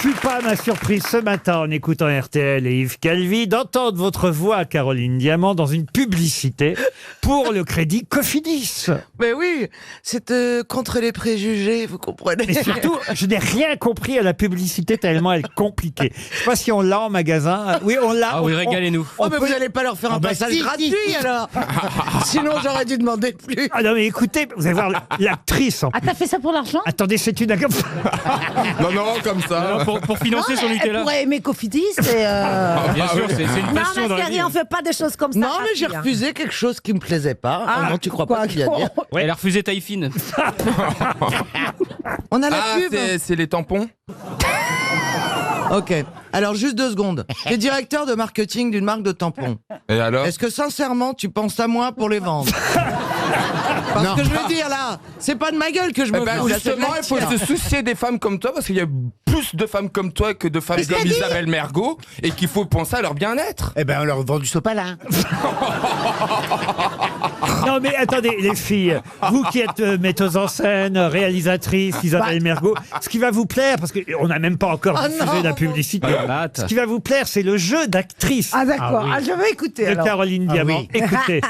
fut pas ma surprise ce matin en écoutant RTL et Yves Calvi d'entendre votre voix, Caroline Diamant, dans une publicité pour le crédit Cofidis. Mais oui, c'est contre les préjugés, vous comprenez. Et surtout, je n'ai rien compris à la publicité tellement elle est compliquée. Je sais pas si on l'a en magasin. Oui, on l'a. Ah oui, régalez-nous. Oh, mais vous n'allez pas leur faire un passage gratuit alors. Sinon, j'aurais dû demander plus. Ah non, mais écoutez, vous allez voir l'actrice en Ah, t'as fait ça pour l'argent? Attendez, c'est une... Non, comme ça. Alors, pour financer son Elle Nutella. pourrait aimer Cofidis et Bien sûr, c'est une Non, passion dans ma la vie. chérie, on fait pas des choses comme ça. Non, mais j'ai Rafi, hein. refusé quelque chose qui me plaisait pas. Ah, non, tu crois pas ce qu'il y a à dire. Elle a refusé taille fine. On a la Ah, pub. c'est les tampons. Ok. Alors, juste 2 secondes. Tu es directeur de marketing d'une marque de tampons. Et alors? Est-ce que sincèrement, tu penses à moi pour les vendre? Parce que je veux dire là, c'est pas de ma gueule que je me Eh ben, fous, là, c'est de justement, la il faut tienne. se soucier des femmes comme toi parce qu'il y a plus de femmes comme toi que de femmes comme Isabelle Mergo et qu'il faut penser à leur bien-être. Eh ben, on leur vend du sopalin. Non, mais attendez, les filles, vous qui êtes metteuse en scène, réalisatrice, Isabelle Mergo, ce qui va vous plaire, parce qu'on n'a même pas encore diffusé la publicité, ce qui va vous plaire, c'est le jeu d'actrice Ah, d'accord. oui. Ah, je vais écouter de alors. Caroline Diamant. oui. Écoutez.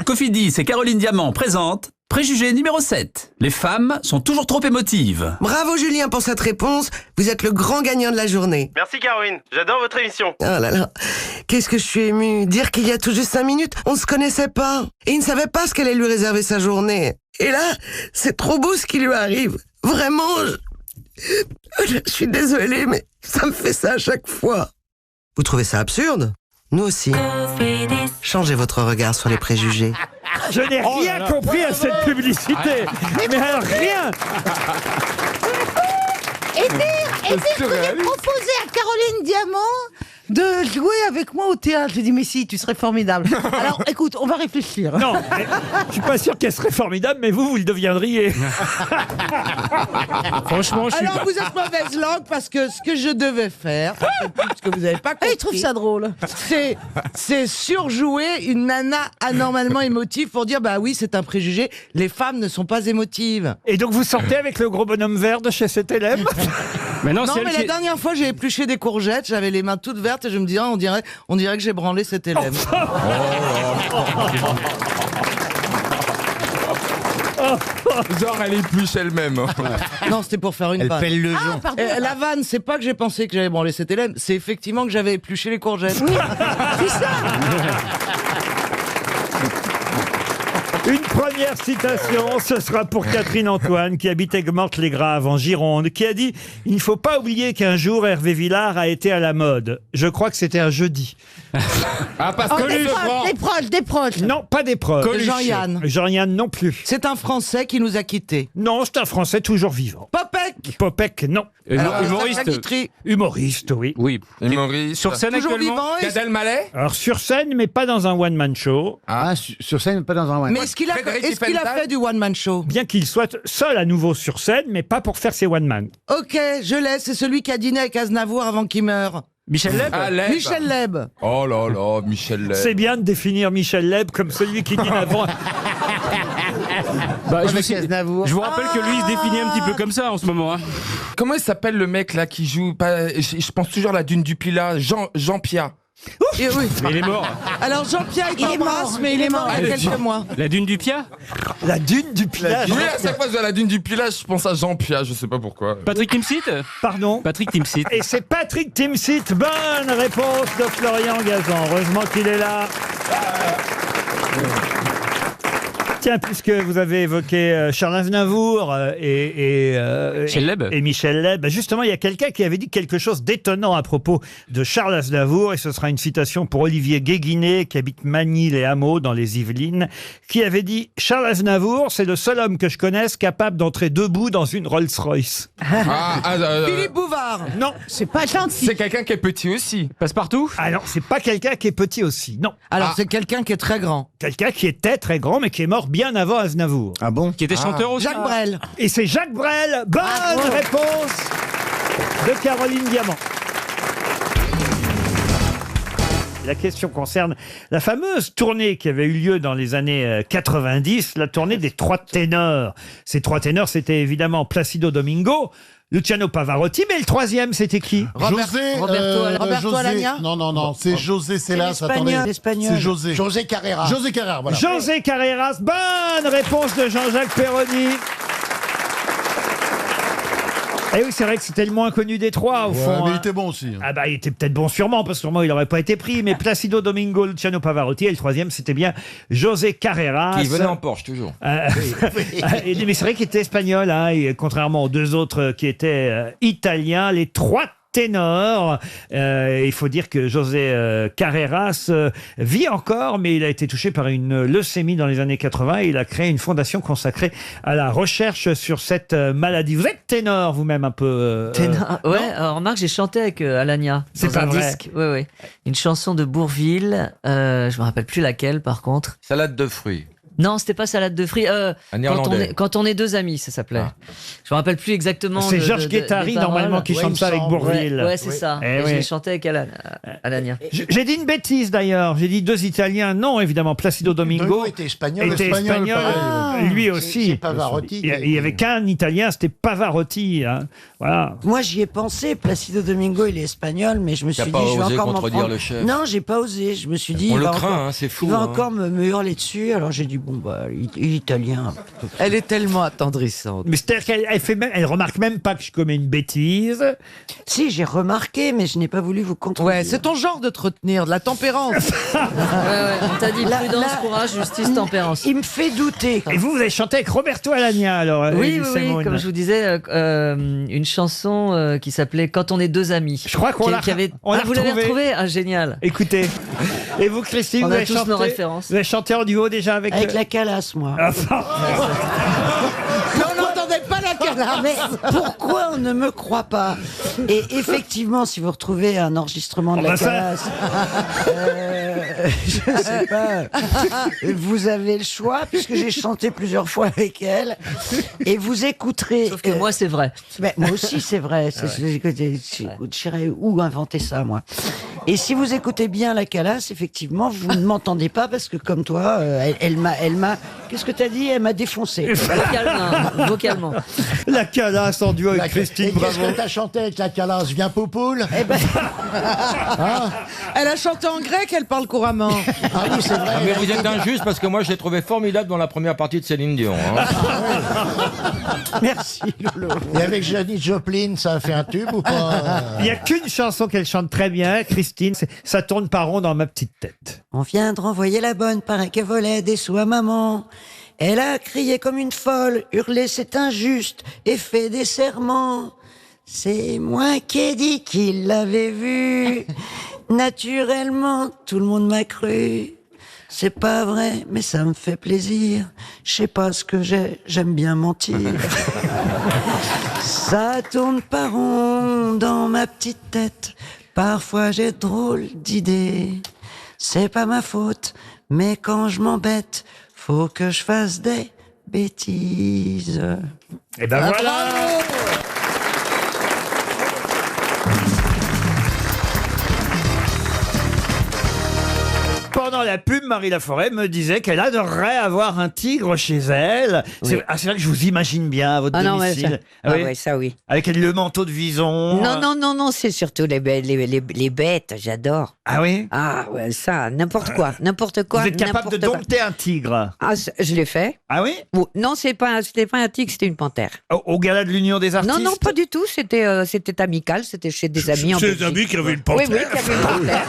Cofidis et Caroline Diamant présentent Préjugé numéro 7. Les femmes sont toujours trop émotives. Bravo Julien pour cette réponse, vous êtes le grand gagnant de la journée. Merci Caroline, j'adore votre émission. Oh là là, qu'est-ce que je suis émue. Dire qu'il y a tout juste 5 minutes, on se connaissait pas. Et il ne savait pas ce qu'allait lui réserver sa journée. Et là, c'est trop beau ce qui lui arrive. Vraiment, je suis désolée, mais ça me fait ça à chaque fois. Vous trouvez ça absurde? Nous aussi. Changez votre regard sur les préjugés. Je n'ai rien compris à cette publicité. Mais alors rien. Et dire que j'ai proposé à Caroline Diamant de jouer avec moi au théâtre. J'ai dit, mais si, tu serais formidable. Alors, écoute, on va réfléchir. Non, mais je suis pas sûr qu'elle serait formidable, mais vous le deviendriez. Franchement, je suis Alors, vous êtes mauvaise langue parce que ce que je devais faire, ce que vous n'avez pas Et compris, il trouve ça drôle. c'est surjouer une nana anormalement émotive pour dire, bah oui, c'est un préjugé, les femmes ne sont pas émotives. Et donc vous sortez avec le gros bonhomme vert de chez CTLM? Mais non, Non, c'est mais elle la qui... dernière fois, j'ai épluché des courgettes, j'avais les mains toutes vertes et je me disais, on dirait que j'ai branlé cet élève. Genre, elle épluche elle-même. Non, c'était pour faire une Elle vanne. pèle le Ah, jonc. pardon. Et la vanne, c'est pas que j'ai pensé que j'avais branlé cet élève, c'est effectivement que j'avais épluché les courgettes. C'est ça. Une première citation, ce sera pour Catherine Antoine, qui habite Aigues-Mortes-les-Graves, en Gironde, qui a dit « Il ne faut pas oublier qu'un jour, Hervé Villard a été à la mode. Je crois que c'était un jeudi. Ah, parce Oh, que des proches. » Non, pas des proches. Coluche. Jean-Yann. Jean-Yann non plus. C'est un Français qui nous a quittés. Non, c'est un Français toujours vivant. Popek. Popek, non. Alors, humoriste. Sacha Guitry. Humoriste, oui. Oui. humoriste. Sur scène Toujours actuellement. vivant. Gad Elmaleh. Alors sur scène, mais pas dans un one-man show. Ah, sur scène, pas dans un one. Mais est-ce qu'il a Frédéric fait du one-man show? Bien qu'il soit seul à nouveau sur scène, mais pas pour faire ses one-man. Ok, je l'ai, c'est celui qui a dîné avec Aznavour avant qu'il meure. Michel Leb. Ah, Leb. Michel Leb. Oh là là, Michel Leb. C'est bien de définir Michel Leb comme celui qui dit avant. Bah, je, Avec vous, Aznavour. je vous rappelle que lui il se définit un petit peu comme ça en ce moment. Hein. Comment il s'appelle le mec là qui joue pas... je pense toujours à la Dune du Pilat, Jean Pia. Et oui. Mais il est mort. Alors Jean-Pierre, Il est mort, mais il est mort il y a Ah, quelques mois. La dune du Pia. La dune du pillage. Oui, à chaque fois que je vois la Dune du Pilat, je pense à Jean Pia, je sais pas pourquoi. Patrick Timsit. Pardon. Patrick Timsit. Et c'est Patrick Timsit. Bonne réponse de Florian Gazan. Heureusement qu'il est là. Tiens, puisque vous avez évoqué Charles Aznavour Michel Leb. et Michel Leb, justement, il y a quelqu'un qui avait dit quelque chose d'étonnant à propos de Charles Aznavour, et ce sera une citation pour Olivier Guéguinet, qui habite Magny-les-Hameaux, dans les Yvelines, qui avait dit « Charles Aznavour, c'est le seul homme que je connaisse capable d'entrer debout dans une Rolls-Royce. Philippe Bouvard. » Non. C'est pas gentil. C'est quelqu'un qui est petit aussi. Passe-partout. Ah non, c'est pas quelqu'un qui est petit aussi, non. Alors c'est quelqu'un qui est très grand. Quelqu'un qui était très grand, mais qui est mort bien avant Aznavour. Ah bon? Qui était chanteur aussi. Jacques Brel. Et c'est Jacques Brel. Bonne réponse de Caroline Diamant. La question concerne la fameuse tournée qui avait eu lieu dans les années 90, la tournée des 3 ténors. Ces 3 ténors, c'était évidemment Placido Domingo, Luciano Pavarotti, mais le 3e, c'était qui? Roberto Alagna. Non, c'est José Celas. Attendez, l'espagnol. c'est José. José Carreras. José Carreras, voilà. José Carreras, bonne réponse de Jean-Jacques Perroni. Eh oui, c'est vrai que c'était le moins connu des 3, au fond. Mais il hein. était bon aussi. Ah bah, il était peut-être bon sûrement, parce que sûrement il n'aurait pas été pris, mais Placido Domingo, Luciano Pavarotti, et le 3e, c'était bien José Carreras. Qui venait en Porsche, toujours. Mais c'est vrai qu'il était espagnol, hein, et contrairement aux 2 autres qui étaient italiens, les 3 ténor. Il faut dire que José Carreras vit encore, mais il a été touché par une leucémie dans les années 80 et il a créé une fondation consacrée à la recherche sur cette maladie. Vous êtes ténor vous-même un peu Ténor, ouais, remarque, j'ai chanté avec Alagna. C'est pas un vrai. disque. Oui, oui. Une chanson de Bourvil, je me rappelle plus laquelle par contre. Salade de fruits. Non, c'était pas salade de fruits. Quand on est 2 amis, ça s'appelait. Je me rappelle plus exactement. C'est Georges Guettari normalement qui chante ça avec Bourvil. Ouais, c'est ça. Eh Et oui. je l'ai chanté avec Alagna. J'ai dit une bêtise d'ailleurs. J'ai dit 2 Italiens. Non, évidemment, Placido Domingo était espagnol. était espagnol. pareil. Lui aussi. C'est Pavarotti. Il y avait qu'un Italien, c'était Pavarotti. Hein. Voilà. Moi, j'y ai pensé. Placido Domingo, il est espagnol, mais je me suis dit, pas je vais osé encore m'en contredire prendre. le chef. Non, j'ai pas osé. Je me suis dit, On il le va craint, encore- hein, c'est fou. il va hein. encore me hurler dessus. Alors j'ai dit, bon, bah, il est italien. Elle est tellement attendrissante. Mais c'est-à-dire qu'elle remarque même pas que je commets une bêtise. Si, j'ai remarqué, mais je n'ai pas voulu vous contredire. Ouais, c'est ton genre de te retenir, de la tempérance. On t'a dit prudence, courage, justice, tempérance. Il me fait douter. Et vous avez chanté avec Roberto Alagna, alors Oui, Elie oui, Semoun. comme je vous disais, une chanson qui s'appelait Quand on est 2 amis. Je crois qu'on Qui- l'a qui avait- on l'a vous l'avez retrouvé. retrouvé. Ah, génial. Écoutez. Et vous, Christine, On vous a avez tous chanté nos références. Vous avez chanté en duo déjà avec La calasse, moi. Mais on n'entendait pas la calasse. Mais pourquoi on ne me croit pas? Et effectivement, si vous retrouvez un enregistrement de la calasse, je sais pas, vous avez le choix, puisque j'ai chanté plusieurs fois avec elle, et vous écouterez. Sauf que moi, c'est vrai. Mais moi aussi, c'est vrai. Je dirais où inventer ça, moi. Et si vous écoutez bien la calasse, effectivement, vous ne m'entendez pas parce que comme toi, elle m'a. Qu'est-ce que t'as dit? Elle m'a défoncé. Vocalement. La calasse en duo avec Christine Qu'est-ce Bravo. que t'as chanté avec la calasse? Viens Poupoule. Eh ben, Elle a chanté en grec, elle parle couramment. Ah oui, c'est vrai. Mais vous êtes injuste parce que moi je l'ai trouvé formidable dans la première partie de Céline Dion. hein. merci, Lolo. Et avec Janis Joplin, ça a fait un tube ou pas? Il n'y a qu'une chanson qu'elle chante très bien, Christine, c'est Ça tourne pas rond dans ma petite tête. On vient de renvoyer la bonne, paraît qu'elle volait des sous à maman. Elle a crié comme une folle, hurlé c'est injuste, et fait des serments. C'est moi qui ai dit qu'il l'avait vue. Naturellement, tout le monde m'a cru. C'est pas vrai, mais ça me fait plaisir. Je sais pas ce que j'aime bien mentir. Ça tourne pas rond dans ma petite tête. Parfois j'ai de drôles d'idées. C'est pas ma faute, mais quand je m'embête, faut que je fasse des bêtises. Et ben voilà. Pendant la pub, Marie Laforêt me disait qu'elle adorerait avoir un tigre chez elle. C'est vrai que je vous imagine bien à votre domicile. Ça oui. Avec le manteau de vison. Non, c'est surtout les bêtes, j'adore. Ah oui? Ah ouais, ça, n'importe quoi. Vous êtes capable de dompter un tigre? Ah, je l'ai fait. Ah oui? Non, c'était pas un tigre, c'était une panthère. Au gala de l'Union des artistes? Non, pas du tout, c'était amical, c'était chez des amis en Chez des Belgique. amis qui avaient une panthère. Oui, qui avaient une panthère.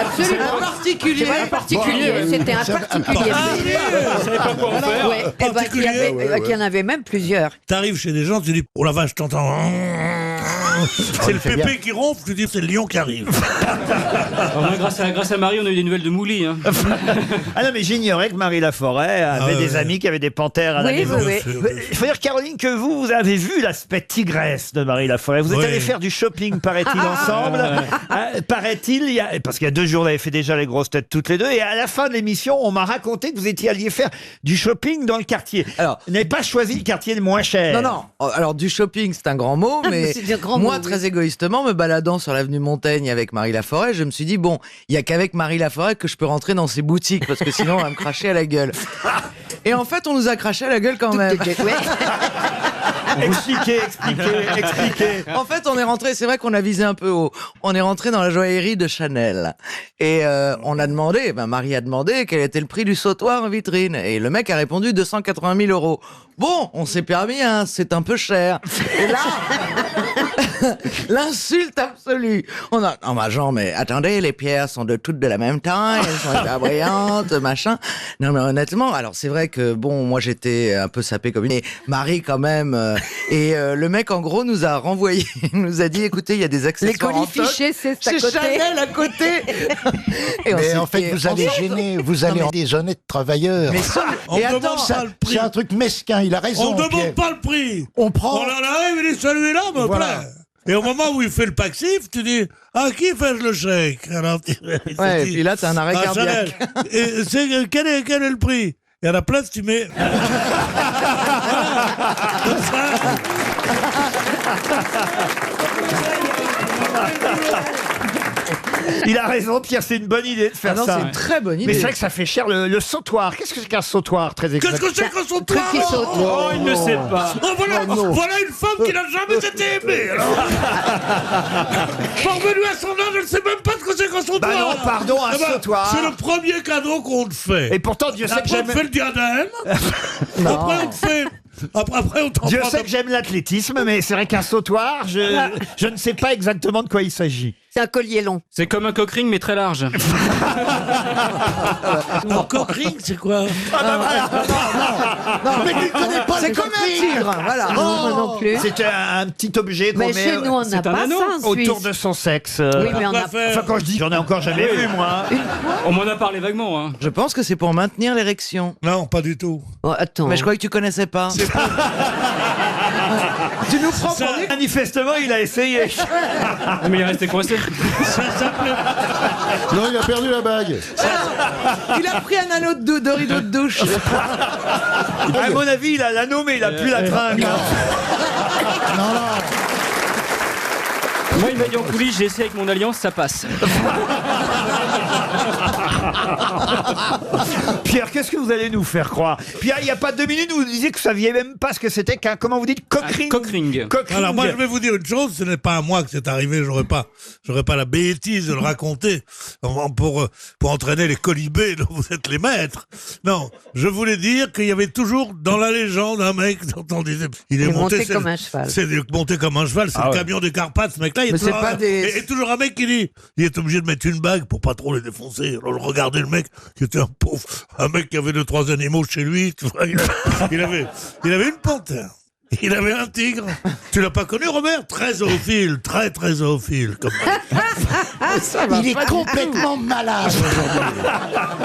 Absolument. Un particulier. C'est pas un particulier, c'était un particulier. Qu'il y en avait même plusieurs. T'arrives chez des gens, tu dis, oh la vache, t'entends. C'est le pépé qui ronfle, tu dis, c'est le lion qui arrive. Grâce à Marie, on a eu des nouvelles de Mouli. Hein. Ah non, mais j'ignorais que Marie Laforêt avait des amis qui avaient des panthères à la maison. Il faut dire, Caroline, que vous avez vu l'aspect tigresse de Marie Laforêt. Vous êtes allés faire du shopping, paraît-il, ensemble. Paraît-il, parce qu'il y a 2 jours, vous avez fait déjà les grosses têtes toutes les deux. Et à la fin de l'émission, on m'a raconté que vous étiez allés faire du shopping dans le quartier. Alors, vous n'avez pas choisi le quartier le moins cher. Non. Alors, du shopping, c'est un grand mot, mais C'est un grand mot. moi, très égoïstement, me baladant sur l'avenue Montaigne avec Marie Laforêt, je me suis dit, bon, il y a qu'avec Marie Laforêt que je peux rentrer dans ses boutiques, parce que sinon, on va me cracher à la gueule. Et en fait, on nous a craché à la gueule quand même. Expliquez. En fait, on est rentré, c'est vrai qu'on a visé un peu haut. On est rentré dans la joaillerie de Chanel. Et on a demandé, Marie a demandé quel était le prix du sautoir en vitrine. Et le mec a répondu 280 000 €. Bon, on s'est permis, hein, c'est un peu cher. Et là, l'insulte absolue. On a, non, genre, mais attendez, les pierres sont toutes de la même taille, elles sont hyper brillantes, machin. Non, mais honnêtement, alors c'est vrai que, bon, moi j'étais un peu sapé comme une... Et Marie quand même. Le mec, en gros, nous a renvoyé, nous a dit, écoutez, il y a des accessoires Les colis fichés, c'est à chez côté. Chanel à côté. Et Mais en fait, vous allez gêner, vous allez en des honnêtes travailleurs. Mais ça, On et demande attends, pas le prix. C'est un truc mesquin, il a raison. On ne Pierre. demande pas le prix. On prend. On en arrive, il dit celui-là me Voilà. plaît. Et au moment où il fait le passif, tu dis à qui fais-je le chèque? Alors, il te ouais, et dit, puis là, t'as un arrêt à cardiaque. Chanel. Et quel est le prix? Et à la place, tu mets. Il a raison, Pierre, c'est une bonne idée de faire Ah non, ça. c'est une très bonne idée. Mais c'est vrai que ça fait cher le sautoir. Qu'est-ce que c'est qu'un sautoir, très Qu'est-ce exactement? que c'est qu'un sautoir? Truc qui saute. Oh, il ne sait pas. Oh, voilà une femme qui n'a jamais été aimée. Alors. Parvenu à son âge, elle ne sait même pas ce que c'est qu'un sautoir. Bah non, pardon, un Eh ben, sautoir. C'est le premier cadeau qu'on te fait. Et pourtant, Dieu sait que Après, on j'aime... te fait le diadème. Après, on te fait... Après, on t'en Dieu prend sait que j'aime l'athlétisme, mais c'est vrai qu'un sautoir, je ne sais pas exactement de quoi il s'agit. C'est un collier long. C'est comme un coq ring, mais très large. un coq ring, c'est quoi? Non, mais tu connais pas C'est le comme un coquille. tigre, voilà. Non, moi non plus. C'est un petit objet qu'on Mais met chez nous, on n'a c'est un pas anneau ça en Suisse. autour de son sexe. Oui, mais on a... Enfin, quand je dis, j'en ai encore jamais vu, moi. On m'en a parlé vaguement. Hein. Je pense que c'est pour maintenir l'érection. Non, pas du tout. Oh, attends. Mais je croyais que tu connaissais pas. Tu nous prends pour des... Manifestement, il a essayé. Mais il est resté coincé. Ça s'appelait... Non, il a perdu la bague. Il a pris un anneau de rideau de douche. À mon avis, il a l'anneau, mais il a plus la tringle. Moi, il m'a dit en coulisses, j'ai essayé avec mon alliance, ça passe. Pierre, qu'est-ce que vous allez nous faire croire? Pierre, il n'y a pas 2 minutes, vous disiez que vous saviez même pas ce que c'était qu'un, comment vous dites, coq ring? Coq ring. Coq ring. Alors moi je vais vous dire une chose, ce n'est pas à moi que c'est arrivé, j'aurais pas la bêtise de le raconter pour entraîner les colibés dont vous êtes les maîtres. Non, je voulais dire qu'il y avait toujours dans la légende un mec dont on disait il est monté comme un cheval. C'est monté comme un cheval, c'est le camion des Carpates, ce mec-là. Il Mais est toujours c'est pas des- et toujours un mec qui dit il est obligé de mettre une bague pour pas trop les défoncer. Alors je regardais le mec qui était un mec qui avait 2-3 animaux chez lui, tu vois, il avait une panthère. Il avait un tigre. Tu l'as pas connu, Robert? Très zoophile, très zoophile. Comme... Il est complètement malade aujourd'hui.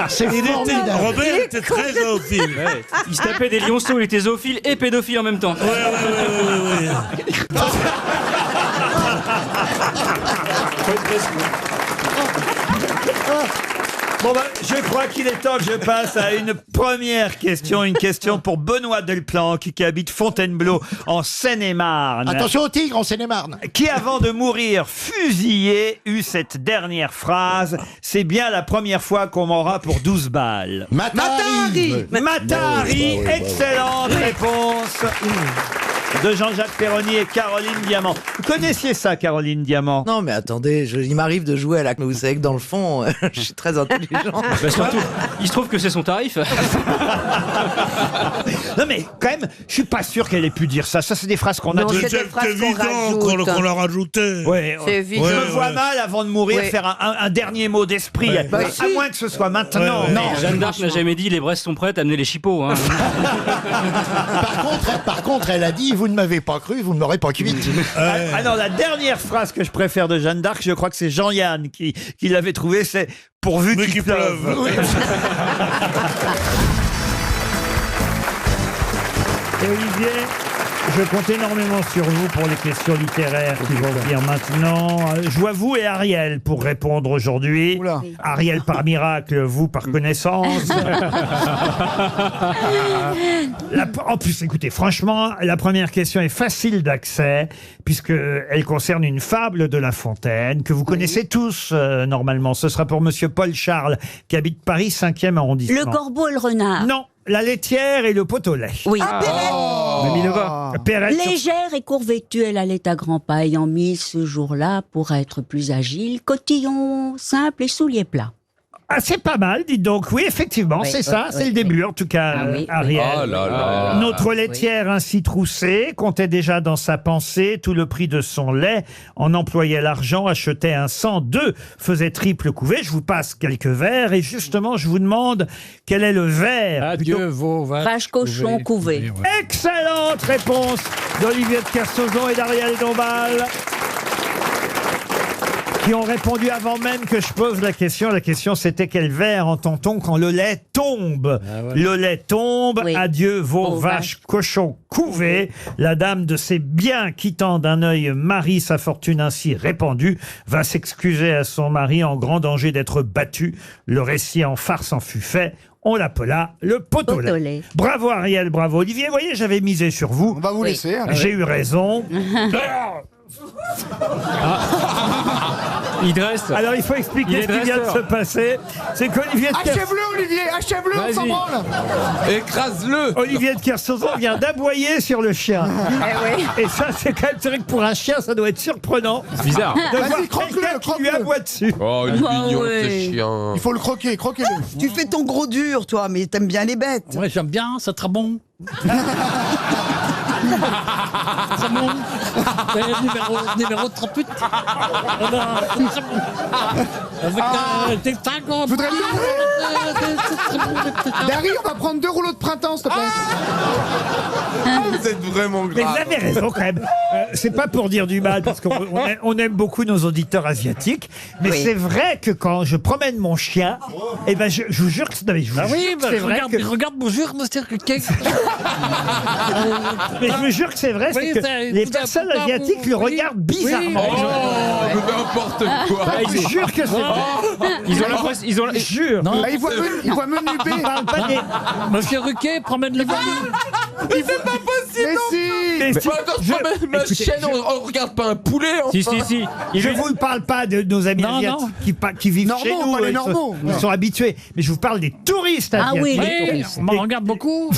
C'est formidable. Robert était très zoophile. Ouais. Il se tapait des lionceaux, il était zoophile et pédophile en même temps. Ouais. Bon ben, je crois qu'il est temps que je passe à une première question, une question pour Benoît Delplanque qui habite Fontainebleau en Seine-et-Marne. Attention au tigre en Seine-et-Marne. Qui, avant de mourir fusillé, eut cette dernière phrase: c'est bien la première fois qu'on m'aura pour 12 balles. Matahari. Matahari, excellente réponse de Jean-Jacques Perroni et Caroline Diamant. Vous connaissiez ça, Caroline Diamant? Non mais attendez, il m'arrive de jouer à la... Mais vous savez que dans le fond, je suis très intelligent. Bah, surtout, il se trouve que c'est son tarif. Non mais quand même, je suis pas sûr qu'elle ait pu dire ça. Ça, c'est des phrases qu'on a Non, dit. c'est des phrases qu'on rajoute. qu'on l'a rajouté. Ouais, C'est ouais. évident. Je me vois mal avant de mourir Ouais. faire un dernier mot d'esprit. Ouais. Bah, À si. moins que ce soit maintenant. Ouais, ouais. Non. Jeanne d'Arc n'a jamais dit les Brest sont prêtes, amenez les chipots. Hein. Par contre, elle a dit vous ne m'avez pas cru, vous ne m'aurez pas cuite. Ah non, la dernière phrase que je préfère de Jeanne d'Arc, je crois que c'est Jean-Yann qui l'avait trouvée, c'est « pourvu Mais qu'il qu'il pleuve pleuve. Oui. » Et Olivier, Je compte énormément sur vous pour les questions littéraires qui vont venir maintenant. Je vois vous et Ariel pour répondre aujourd'hui. Ariel par miracle, vous par connaissance. En plus, écoutez, franchement, la première question est facile d'accès puisqu'elle concerne une fable de La Fontaine que vous connaissez tous normalement. Ce sera pour Monsieur Paul Charles qui habite Paris 5e arrondissement. Le corbeau et le renard. Non. La laitière et le pot au lait. Oui. Perrette. Légère et court-vêtue, elle allait à grands pas, ayant mis ce jour-là, pour être plus agile, cotillon simple et souliers plats. Ah, c'est pas mal, dites donc. Oui, effectivement, Oui, c'est ça. C'est le début, en tout cas, Ariel. Oh là là. Notre laitière ainsi troussée comptait déjà dans sa pensée tout le prix de son lait, en employait l'argent, achetait un sang, 2 faisait triple couvée. Je vous passe quelques vers et justement, je vous demande quel est le vers. Adieu vos vaches cochons couvées. Excellente réponse d'Olivier de Kersauzon et d'Ariel Dombal, qui ont répondu avant même que je pose la question. La question, c'était quel vers entend-on quand le lait tombe? Le lait tombe, adieu vos vaches cochons couvées. La dame de ses biens, quittant d'un œil Marie, sa fortune ainsi répandue, va s'excuser à son mari en grand danger d'être battu. Le récit en farce en fut fait. On l'appela le pot au lait. Bravo Ariel, bravo Olivier. Vous voyez, j'avais misé sur vous. On va vous laisser. J'ai eu raison. Il dresse. Alors il faut expliquer ce qui vient de se passer. C'est qu'Olivier de Achève-le, Olivier, achève-le, on s'en branle. Écrase-le. Olivier de Kersauzon vient d'aboyer sur le chien. Et ça, c'est quand même vrai que pour un chien, ça doit être surprenant. C'est bizarre. De voir Vas-y, croque-le, quelqu'un qui lui aboie dessus. Oh, il est mignon, ce chien. Il faut le croquer, croquez-le. Tu fais ton gros dur, toi, mais t'aimes bien les bêtes. Ouais, j'aime bien, c'est très bon. Très bon. Numéro 38. Avec des tangos. Voudrais Dari, on va prendre 2 rouleaux de printemps, s'il te plaît. Vous êtes vraiment Mais grave. vous avez raison quand même. C'est pas pour dire du mal, parce qu'on aime beaucoup nos auditeurs asiatiques. Mais c'est vrai que quand je promène mon chien, eh ben je vous jure que c'est vrai que... regarde, bonjour, monsieur Ruquier. Mais je vous jure que c'est vrai, c'est que les personnes asiatiques le regardent bizarrement. Oh, n'importe quoi. Je vous jure que c'est vrai. Ils ont l'impression. Ils ont. Je jure. Bah, il voit menu B. On parle pas des... Monsieur Ruquier, promène le menu. C'est pas possible. Mais si. Attends, je promène ma chienne, on regarde pas un poulet. Enfin. Si. Je ne vous parle pas de nos amis asiatiques qui vivent Normaux, chez nous. pas les normaux. Ils sont habitués. Mais je vous parle des touristes asiatiques. oui. Oui, on m'en regarde beaucoup.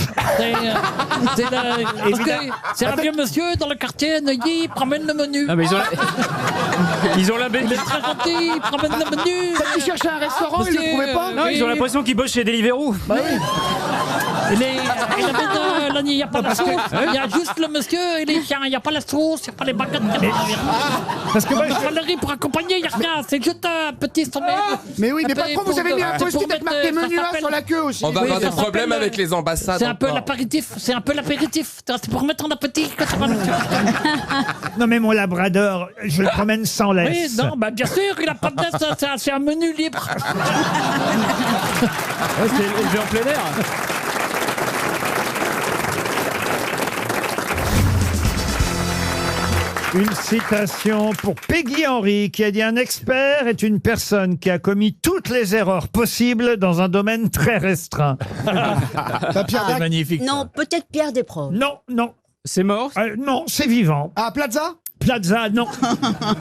C'est un vieux monsieur dans le quartier, Neuilly, il promène le menu. Ah, mais ils ont la bête. Il est très gentil, il promène le menu. Quand il cherchait un restaurant, il le trouvait pas. Non, ils ont l'impression qu'ils bossent chez Deliveroo. Bah oui. Il n'y a pas la sauce, il y a juste le monsieur et les chiens, il n'y a pas la sauce, il n'y a pas les baguettes. Parce que moi, Valérie pour accompagner, il n'y a rien, c'est juste un petit sommet. Mais oui, mais patron, vous avez mis un post-it avec marqué menu A sur la queue aussi. On va avoir des problèmes avec les ambassades. C'est un peu encore. l'apéritif, c'est c'est pour mettre en appétit que ça va. Non mais mon labrador, je le promène sans laisse. Oui, non, bah bien sûr, il n'a pas de laisse, c'est un menu libre. C'est élevé en plein air. Une citation pour Peggy Henry qui a dit: un expert est une personne qui a commis toutes les erreurs possibles dans un domaine très restreint. Pierre Dac. Magnifique. Non, peut-être Pierre Desproges. Non. C'est mort. Non, c'est vivant. Ah, Plaza. Plaza, non.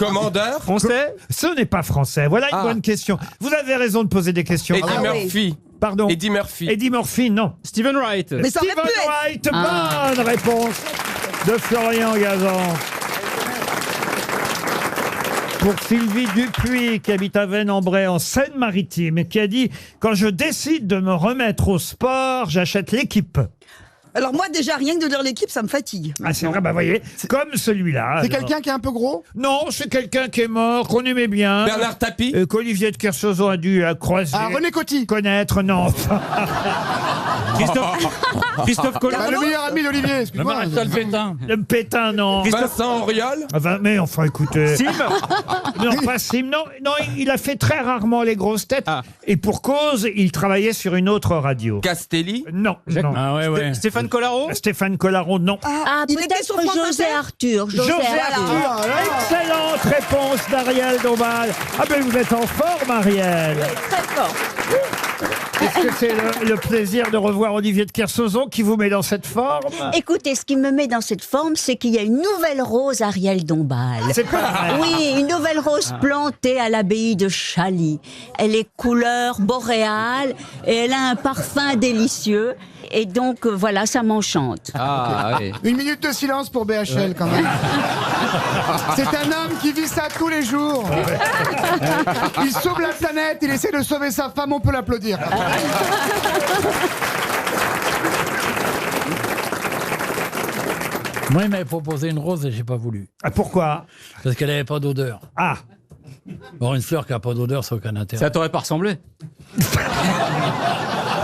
Commandeur. Français. Ce n'est pas français. Voilà une bonne question. Vous avez raison de poser des questions. Eddie Murphy. Pardon. Eddie Murphy. Eddie Murphy, non. Stephen Wright. Mais ça aurait Stephen pu être. Wright, bonne réponse de Florian Gazan. Pour Sylvie Dupuis, qui habite à Vennes-en-Bray, en Seine-Maritime, qui a dit: quand je décide de me remettre au sport, j'achète l'équipe. Alors moi, déjà, rien que de lire l'équipe, ça me fatigue. Ah, c'est vrai, bah voyez, comme celui-là. C'est alors. quelqu'un qui est un peu gros. Non, c'est quelqu'un qui est mort, qu'on aimait bien. Bernard Tapie. Qu'Olivier de Kersauzon a dû croiser. Ah, René Coty. Connaître, non. Christophe Colomb. Bah, le meilleur ami d'Olivier, excuse-moi. Maréchal Pétain. Le Pétain, non. Vincent Auriol. Mais enfin, écoutez. Sim. Non, pas Sim. Non, il a fait très rarement les grosses têtes. Et pour cause, il travaillait sur une autre radio. Castelli. Non. Ah ouais. Stéphane Stéphane Collaro. Stéphane Collaro, non. Ah, il était peut-être sur France José Inter Arthur. José Arthur. Excellente réponse d'Ariel Dombal. Ah ben vous êtes en forme, Ariel. Très fort. Est-ce que c'est le plaisir de revoir Olivier de Kersauzon qui vous met dans cette forme? Écoutez, ce qui me met dans cette forme, c'est qu'il y a une nouvelle rose Ariel Dombal. C'est pas vrai. Oui, une nouvelle rose plantée à l'abbaye de Chaly. Elle est couleur boréale et elle a un parfum délicieux. Et donc, voilà, ça m'enchante. Ah, oui. Une minute de silence pour BHL quand même. C'est un homme qui vit ça tous les jours. Il sauve la planète, il essaie de sauver sa femme, on peut l'applaudir. Moi, il m'avait proposé une rose et j'ai pas voulu. Ah, pourquoi? Parce qu'elle avait pas d'odeur. Ah. Bon, une fleur qui a pas d'odeur, ça n'a aucun intérêt. Ça t'aurait pas ressemblé.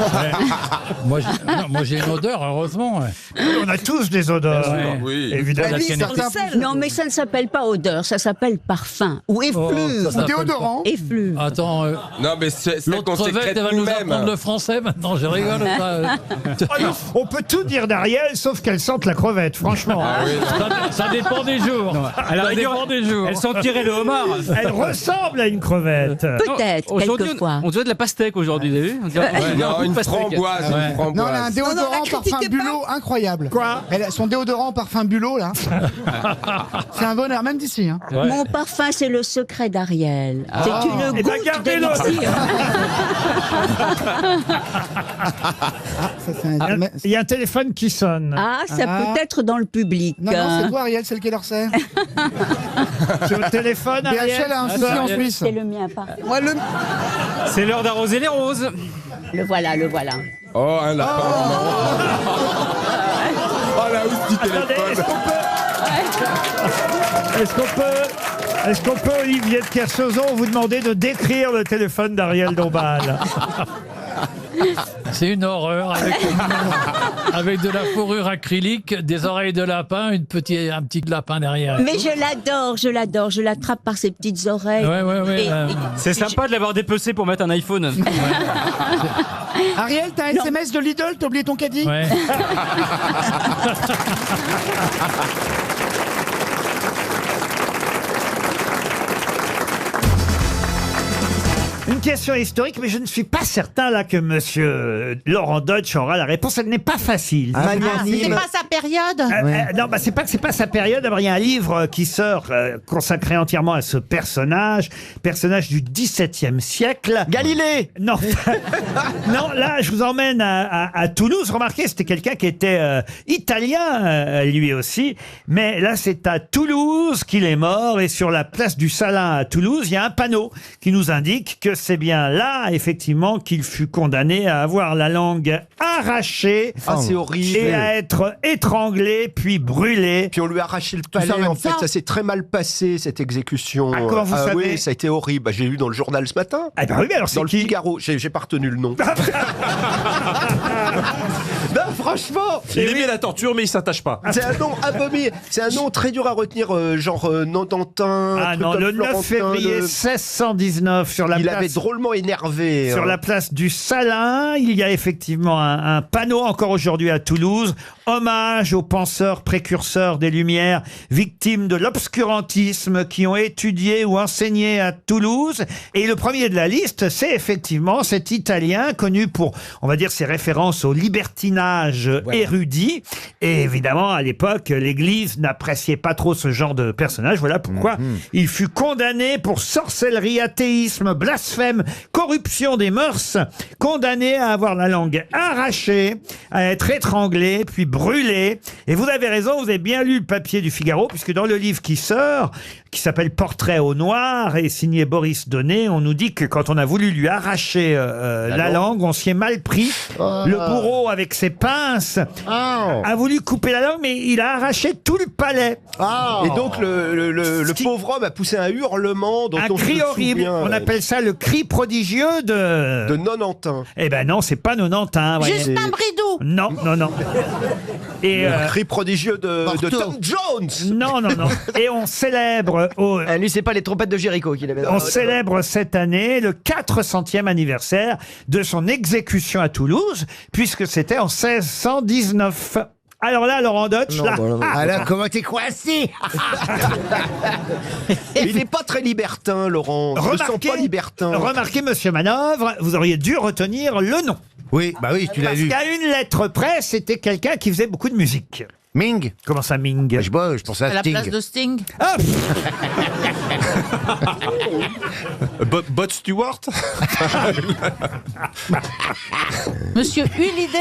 Ouais. Moi, j'ai une odeur, heureusement. Ouais. On a tous des odeurs. Ouais. Oui. Évidemment. Non, mais ça ne s'appelle pas odeur, ça s'appelle parfum. Ou effluve. Ou déodorant. Effluve. Attends, Non, mais c'est qu'on l'autre crevette, sécrète elle va nous nous-mêmes. apprendre le français maintenant, je rigole. Oh non, on peut tout dire d'Ariel, sauf qu'elle sente la crevette, franchement. Ah oui, non. Ça dépend des jours. Ça dépend des jours. Elle sentirait le homard. Elle ressemble à une crevette. Peut-être, Aujourd'hui, quelquefois. on dirait de la pastèque aujourd'hui, vous avez vu? On dirait un Non, goût de une pastèque. framboise, une Non, elle a un framboise. déodorant la critiquez parfum pas. bulot incroyable. Quoi? Son déodorant parfum bulot, là. C'est un bonheur, même d'ici. Hein. Ouais. Mon parfum, c'est le secret d'Ariel. C'est une Eh ben, goutte gardez-le. d'élixir. Ça, c'est un- mais- Il y a un téléphone qui sonne. Ah, ça Ah. peut être dans le public. Non, non, c'est toi, Ariel, c'est le Quai d'Orsay. Sur le téléphone, Ariel. BHL a un souci en Suisse. C'est le mien, pas. Moi, le... C'est l'heure d'arroser les roses. Le voilà, le voilà. Oh, un lapin. Oh, la housse du Attendez, téléphone. est-ce qu'on peut, Olivier de Kersauzon, vous demander de décrire le téléphone d'Ariel Dombal? C'est une horreur avec de la fourrure acrylique, des oreilles de lapin, un petit lapin derrière. Mais je l'adore, je l'adore. Je l'attrape par ses petites oreilles. Ouais. C'est sympa de l'avoir dépecé pour mettre un iPhone. Ariel, t'as un SMS de Lidl, t'as oublié ton caddie? Ouais. Une question historique, mais je ne suis pas certain là que monsieur Laurent Deutsch aura la réponse. Elle n'est pas facile. Magnanime. C'est pas sa période. Non, bah, c'est pas que c'est pas sa période. D'abord, il y a un livre qui sort consacré entièrement à ce personnage du XVIIe siècle. Galilée. Non, non. Là, je vous emmène à Toulouse. Remarquez, c'était quelqu'un qui était italien, lui aussi. Mais là, c'est à Toulouse qu'il est mort. Et sur la place du Salin à Toulouse, il y a un panneau qui nous indique que c'est bien là, effectivement, qu'il fut condamné à avoir la langue arrachée. Ah, c'est horrible. Et à être étranglé, puis brûlé. Puis on lui a arraché le palais, en fait. Ça s'est très mal passé, cette exécution. Ah, comment vous savez? Oui, ça a été horrible. Bah, j'ai lu dans le journal ce matin. Ah bah oui, mais alors c'est dans le qui? Figaro. J'ai pas retenu le nom. Non, franchement. Il aimait la torture, mais il s'attache pas. C'est un nom abominable. C'est un nom très dur à retenir, genre Nandantin. Ah non, le 9 février 1619, sur la il place... avait drôlement énervé. Sur la place du Salin, il y a effectivement un panneau encore aujourd'hui à Toulouse. Hommage aux penseurs précurseurs des Lumières, victimes de l'obscurantisme, qui ont étudié ou enseigné à Toulouse. Et le premier de la liste, c'est effectivement cet Italien connu pour, on va dire, ses références au libertinage érudit. Et évidemment, à l'époque, l'Église n'appréciait pas trop ce genre de personnage. Voilà pourquoi il fut condamné pour sorcellerie, athéisme, blasphème, corruption des mœurs, condamné à avoir la langue arrachée, à être étranglé, puis brûlé. Et vous avez raison, vous avez bien lu le papier du Figaro, puisque dans le livre qui sort, qui s'appelle Portrait au noir, et signé Boris Donnet, on nous dit que quand on a voulu lui arracher la langue, on s'y est mal pris. Le bourreau, avec ses pinces, a voulu couper la langue, mais il a arraché tout le palais. Et donc le pauvre homme a poussé un hurlement dont Un on cri se horrible. souvient. On appelle ça le cri prodigieux de Nonantin. Eh ben non, c'est pas Nonantin. voyez. Justin Bridou. Non. Et, Le cri prodigieux de Tom Jones. Non, non, non. Et on célèbre... Lui, c'est pas les trompettes de Jéricho qu'il avait. On célèbre cette année le 400e anniversaire de son exécution à Toulouse, puisque c'était en 1619. Alors là, Laurent Deutsch, là... Alors, comment t'es coincé? Il n'est pas très libertin, Laurent. Je le sens pas libertin. Remarquez, monsieur Manœuvre, vous auriez dû retenir le nom. Oui, bah oui, tu l'as lu. Parce qu'à une lettre près, c'était quelqu'un qui faisait beaucoup de musique. Ming? Comment ça, Ming? Je pensais à À la Sting. place de Sting. Ah, Bot Stewart. Monsieur Hulidé.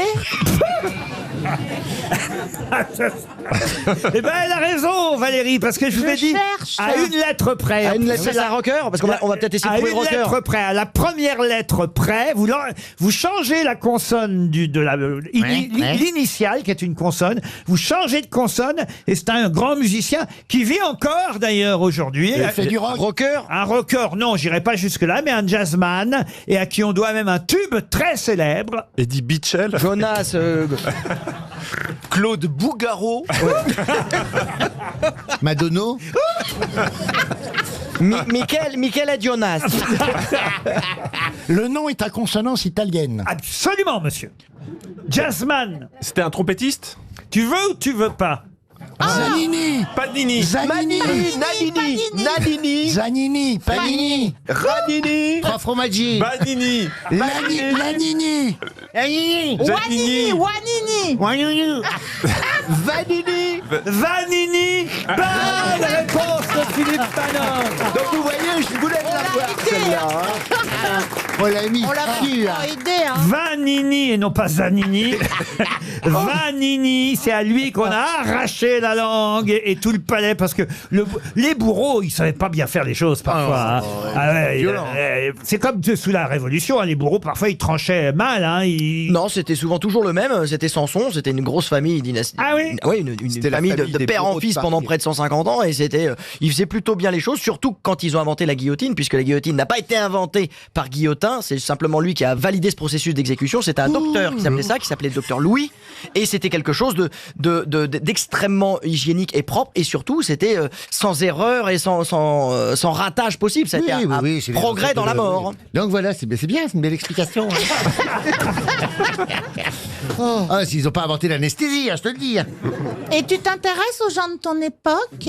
Eh ben, elle a raison, Valérie, parce que je vous ai dit cherche. à une lettre près. À une lettre, c'est un rocker. Parce qu'on va, on va peut-être essayer de À trouver une le rocker. lettre près, à la première lettre près, vous changez la consonne l'initiale, qui est une consonne, vous changez de consonne, et c'est un grand musicien qui vit encore d'ailleurs aujourd'hui. Il fait du rock. Rocker. Un rocker, non, j'irai pas jusque-là, mais un jazzman, et à qui on doit même un tube très célèbre. Eddie Mitchell. Jonas. Claude Bougaro. Madonna. Michele Jonas. Le nom est à consonance italienne. Absolument, monsieur. Jazzman. C'était un trompettiste. Tu veux ou tu veux pas? Zanini. Panini. Zanini. Nanini. Nanini. Zanini. Panini. Ranini. Trois fromagiers. Banini. Lanini. Lanini. Zanini. Wanini. Vanini. Vanini. Bonne réponse de Philippe Panon. Donc vous voyez, je voulais la voir celle-là. Hein. On l'a mis On l'a dessus, pas hein. aidé, hein. Vanini et non pas Zanini. Vanini, c'est à lui qu'on a arraché la langue et tout le palais parce que les bourreaux, ils savaient pas bien faire les choses parfois. Hein. Ah ouais, c'est comme sous la Révolution, hein, les bourreaux parfois ils tranchaient mal. Hein, Non, c'était souvent toujours le même. C'était Samson, c'était une grosse famille dynastique. Ah oui. Oui, une C'était la famille famille de des père en bourreaux de fils pendant Paris. près de 150 ans et ils faisaient plutôt bien les choses, surtout quand ils ont inventé la guillotine, puisque la guillotine n'a pas été inventée par Guillotin, c'est simplement lui qui a validé ce processus d'exécution. C'était un docteur qui s'appelait ça, qui s'appelait docteur Louis, et c'était quelque chose d'extrêmement hygiénique et propre, et surtout c'était sans erreur et sans ratage possible. C'était un c'est les progrès recettes dans la de- mort. Donc voilà, c'est bien, c'est une belle explication. Hein. Ah, s'ils n'ont pas inventé l'anesthésie, hein, je te le dis. hein. Et tu t'intéresses aux gens de ton époque?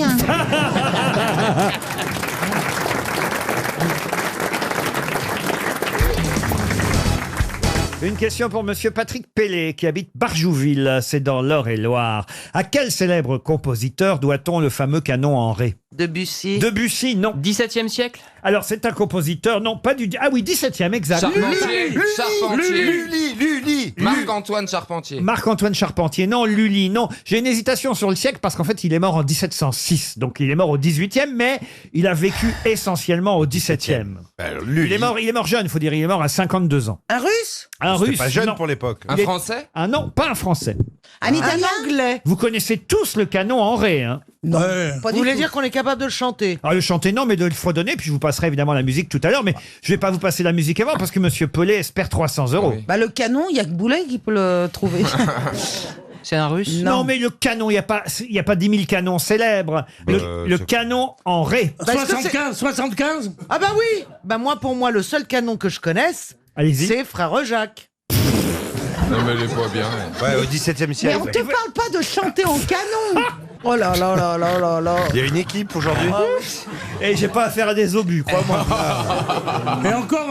Une question pour monsieur Patrick Pellet qui habite Barjouville, c'est dans l'Eure-et-Loire. À quel célèbre compositeur doit-on le fameux canon en ré? Debussy. Debussy, non. 17e siècle. Alors c'est un compositeur, non pas du... Ah oui, 17e, exact. Charpentier. Charpentier. Lully. Marc-Antoine Charpentier. Marc-Antoine Charpentier, non. Lully, non. J'ai une hésitation sur le siècle parce qu'en fait il est mort en 1706, donc il est mort au 18e, mais il a vécu essentiellement au 17e. Il est mort jeune, faut dire, il est mort à 52 ans. Un russe? Un russe, Pas jeune non. pour l'époque. Un Il est- Français. Ah non, pas un français. Un italien? Anglais. Vous connaissez tous le canon en ré, hein? Non. Pas Vous du voulez tout. dire qu'on est capable de le chanter? Alors le chanter non, mais de le fredonner, puis je vous passerai évidemment la musique tout à l'heure, mais je vais pas vous passer la musique avant parce que monsieur Pellet espère 300 €. Bah le canon, il y a que Boulet qui peut le trouver. C'est un russe. Non, mais le canon, il y a pas 10 000 canons célèbres. Le canon en ré. 75. Ah bah oui. Bah pour moi, le seul canon que je connaisse, Allez-y. c'est Frère Jacques. Non mais elle est pas bien. Ouais, au 17e Mais siècle. on te parle pas de chanter en canon. Oh là là là là là là. Il y a une équipe aujourd'hui. Et j'ai pas affaire à des obus, crois-moi. Et encore,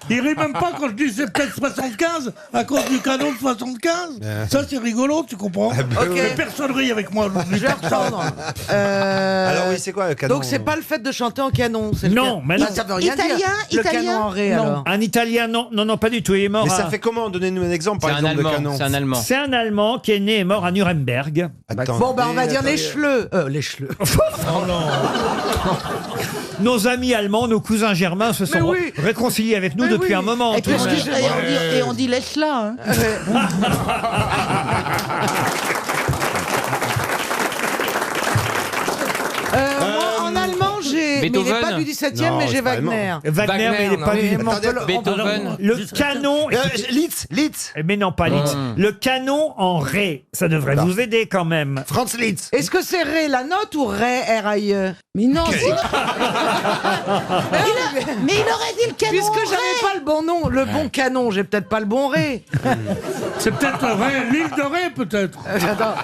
il rit même pas quand je dis c'est peut-être 75 à cause du canon de 75. Ça, c'est rigolo, tu comprends? Mais personne rit avec moi aujourd'hui. Je vais reprendre. Alors oui, c'est quoi le canon? Donc c'est pas le fait de chanter en canon. c'est le Non, ca- mais non. Ça veut rien Italien, dire. Le italien. canon en ré Non. alors. Un Italien, non, pas du tout. Il est mort. Mais ça à- fait comment? Donnez-nous un exemple, par C'est un exemple, de Allemand. canon. C'est un Allemand. C'est un Allemand qui est né et mort à Nuremberg. Attends. Bon on va dire les chleux. Les chleux. Nos amis allemands, nos cousins germains se sont oui. réconciliés avec nous depuis un moment. Et, tout de même. on dit laisse là. Hein. Moi, en allemand, j'ai mais il n'est pas Beethoven. du 17e, mais j'ai Wagner. Wagner, mais il n'est pas du... Beethoven. Le canon... Litz. Mais non, pas Litz. Le canon en ré, ça devrait vous aider quand même. Franz Litz. Est-ce que c'est Ré la note ou Ré, R-A-I-E? Mais non, Quel- mais il aurait dit le canon. Puisque en j'avais Ré. pas le bon nom, le bon canon, j'ai peut-être pas le bon Ré. C'est peut-être vrai, l'île de Ré, peut-être. Attends.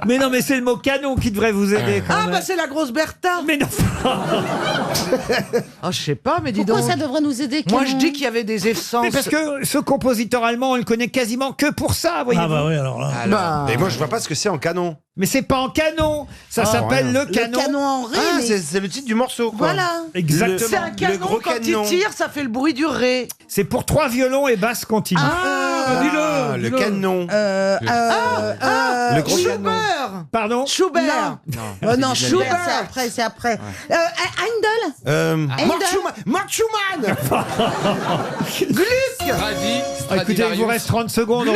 Mais non, mais c'est le mot canon qui devrait vous aider quand Ah même. bah c'est la grosse Bertha. Mais non. Ah je sais pas, mais dis Pourquoi donc. ça devrait nous aider? Moi canon je dis qu'il y avait des essences. Mais parce que ce compositeur allemand, on le connaît quasiment que pour ça, voyez-vous. Ah bah oui, alors là. Bah. Et moi, je vois pas ce que c'est en canon. Mais c'est pas en canon, ça s'appelle rien. le canon. Le canon en Ré. Ah, mais- c'est le titre du morceau, quoi. Voilà. Exactement. C'est un canon, gros quand canon. il tire, ça fait le bruit du Ré. C'est pour 3 violons et basse continue. Ah, dis-le, le dis-le. canon. Le gros canon. Schubert. Pardon. Schubert. Oh non, Schubert, Schubert. c'est après, c'est après. Heindel. Mark Schumann. Gluck. Ah, écoutez, il vous reste 30 secondes.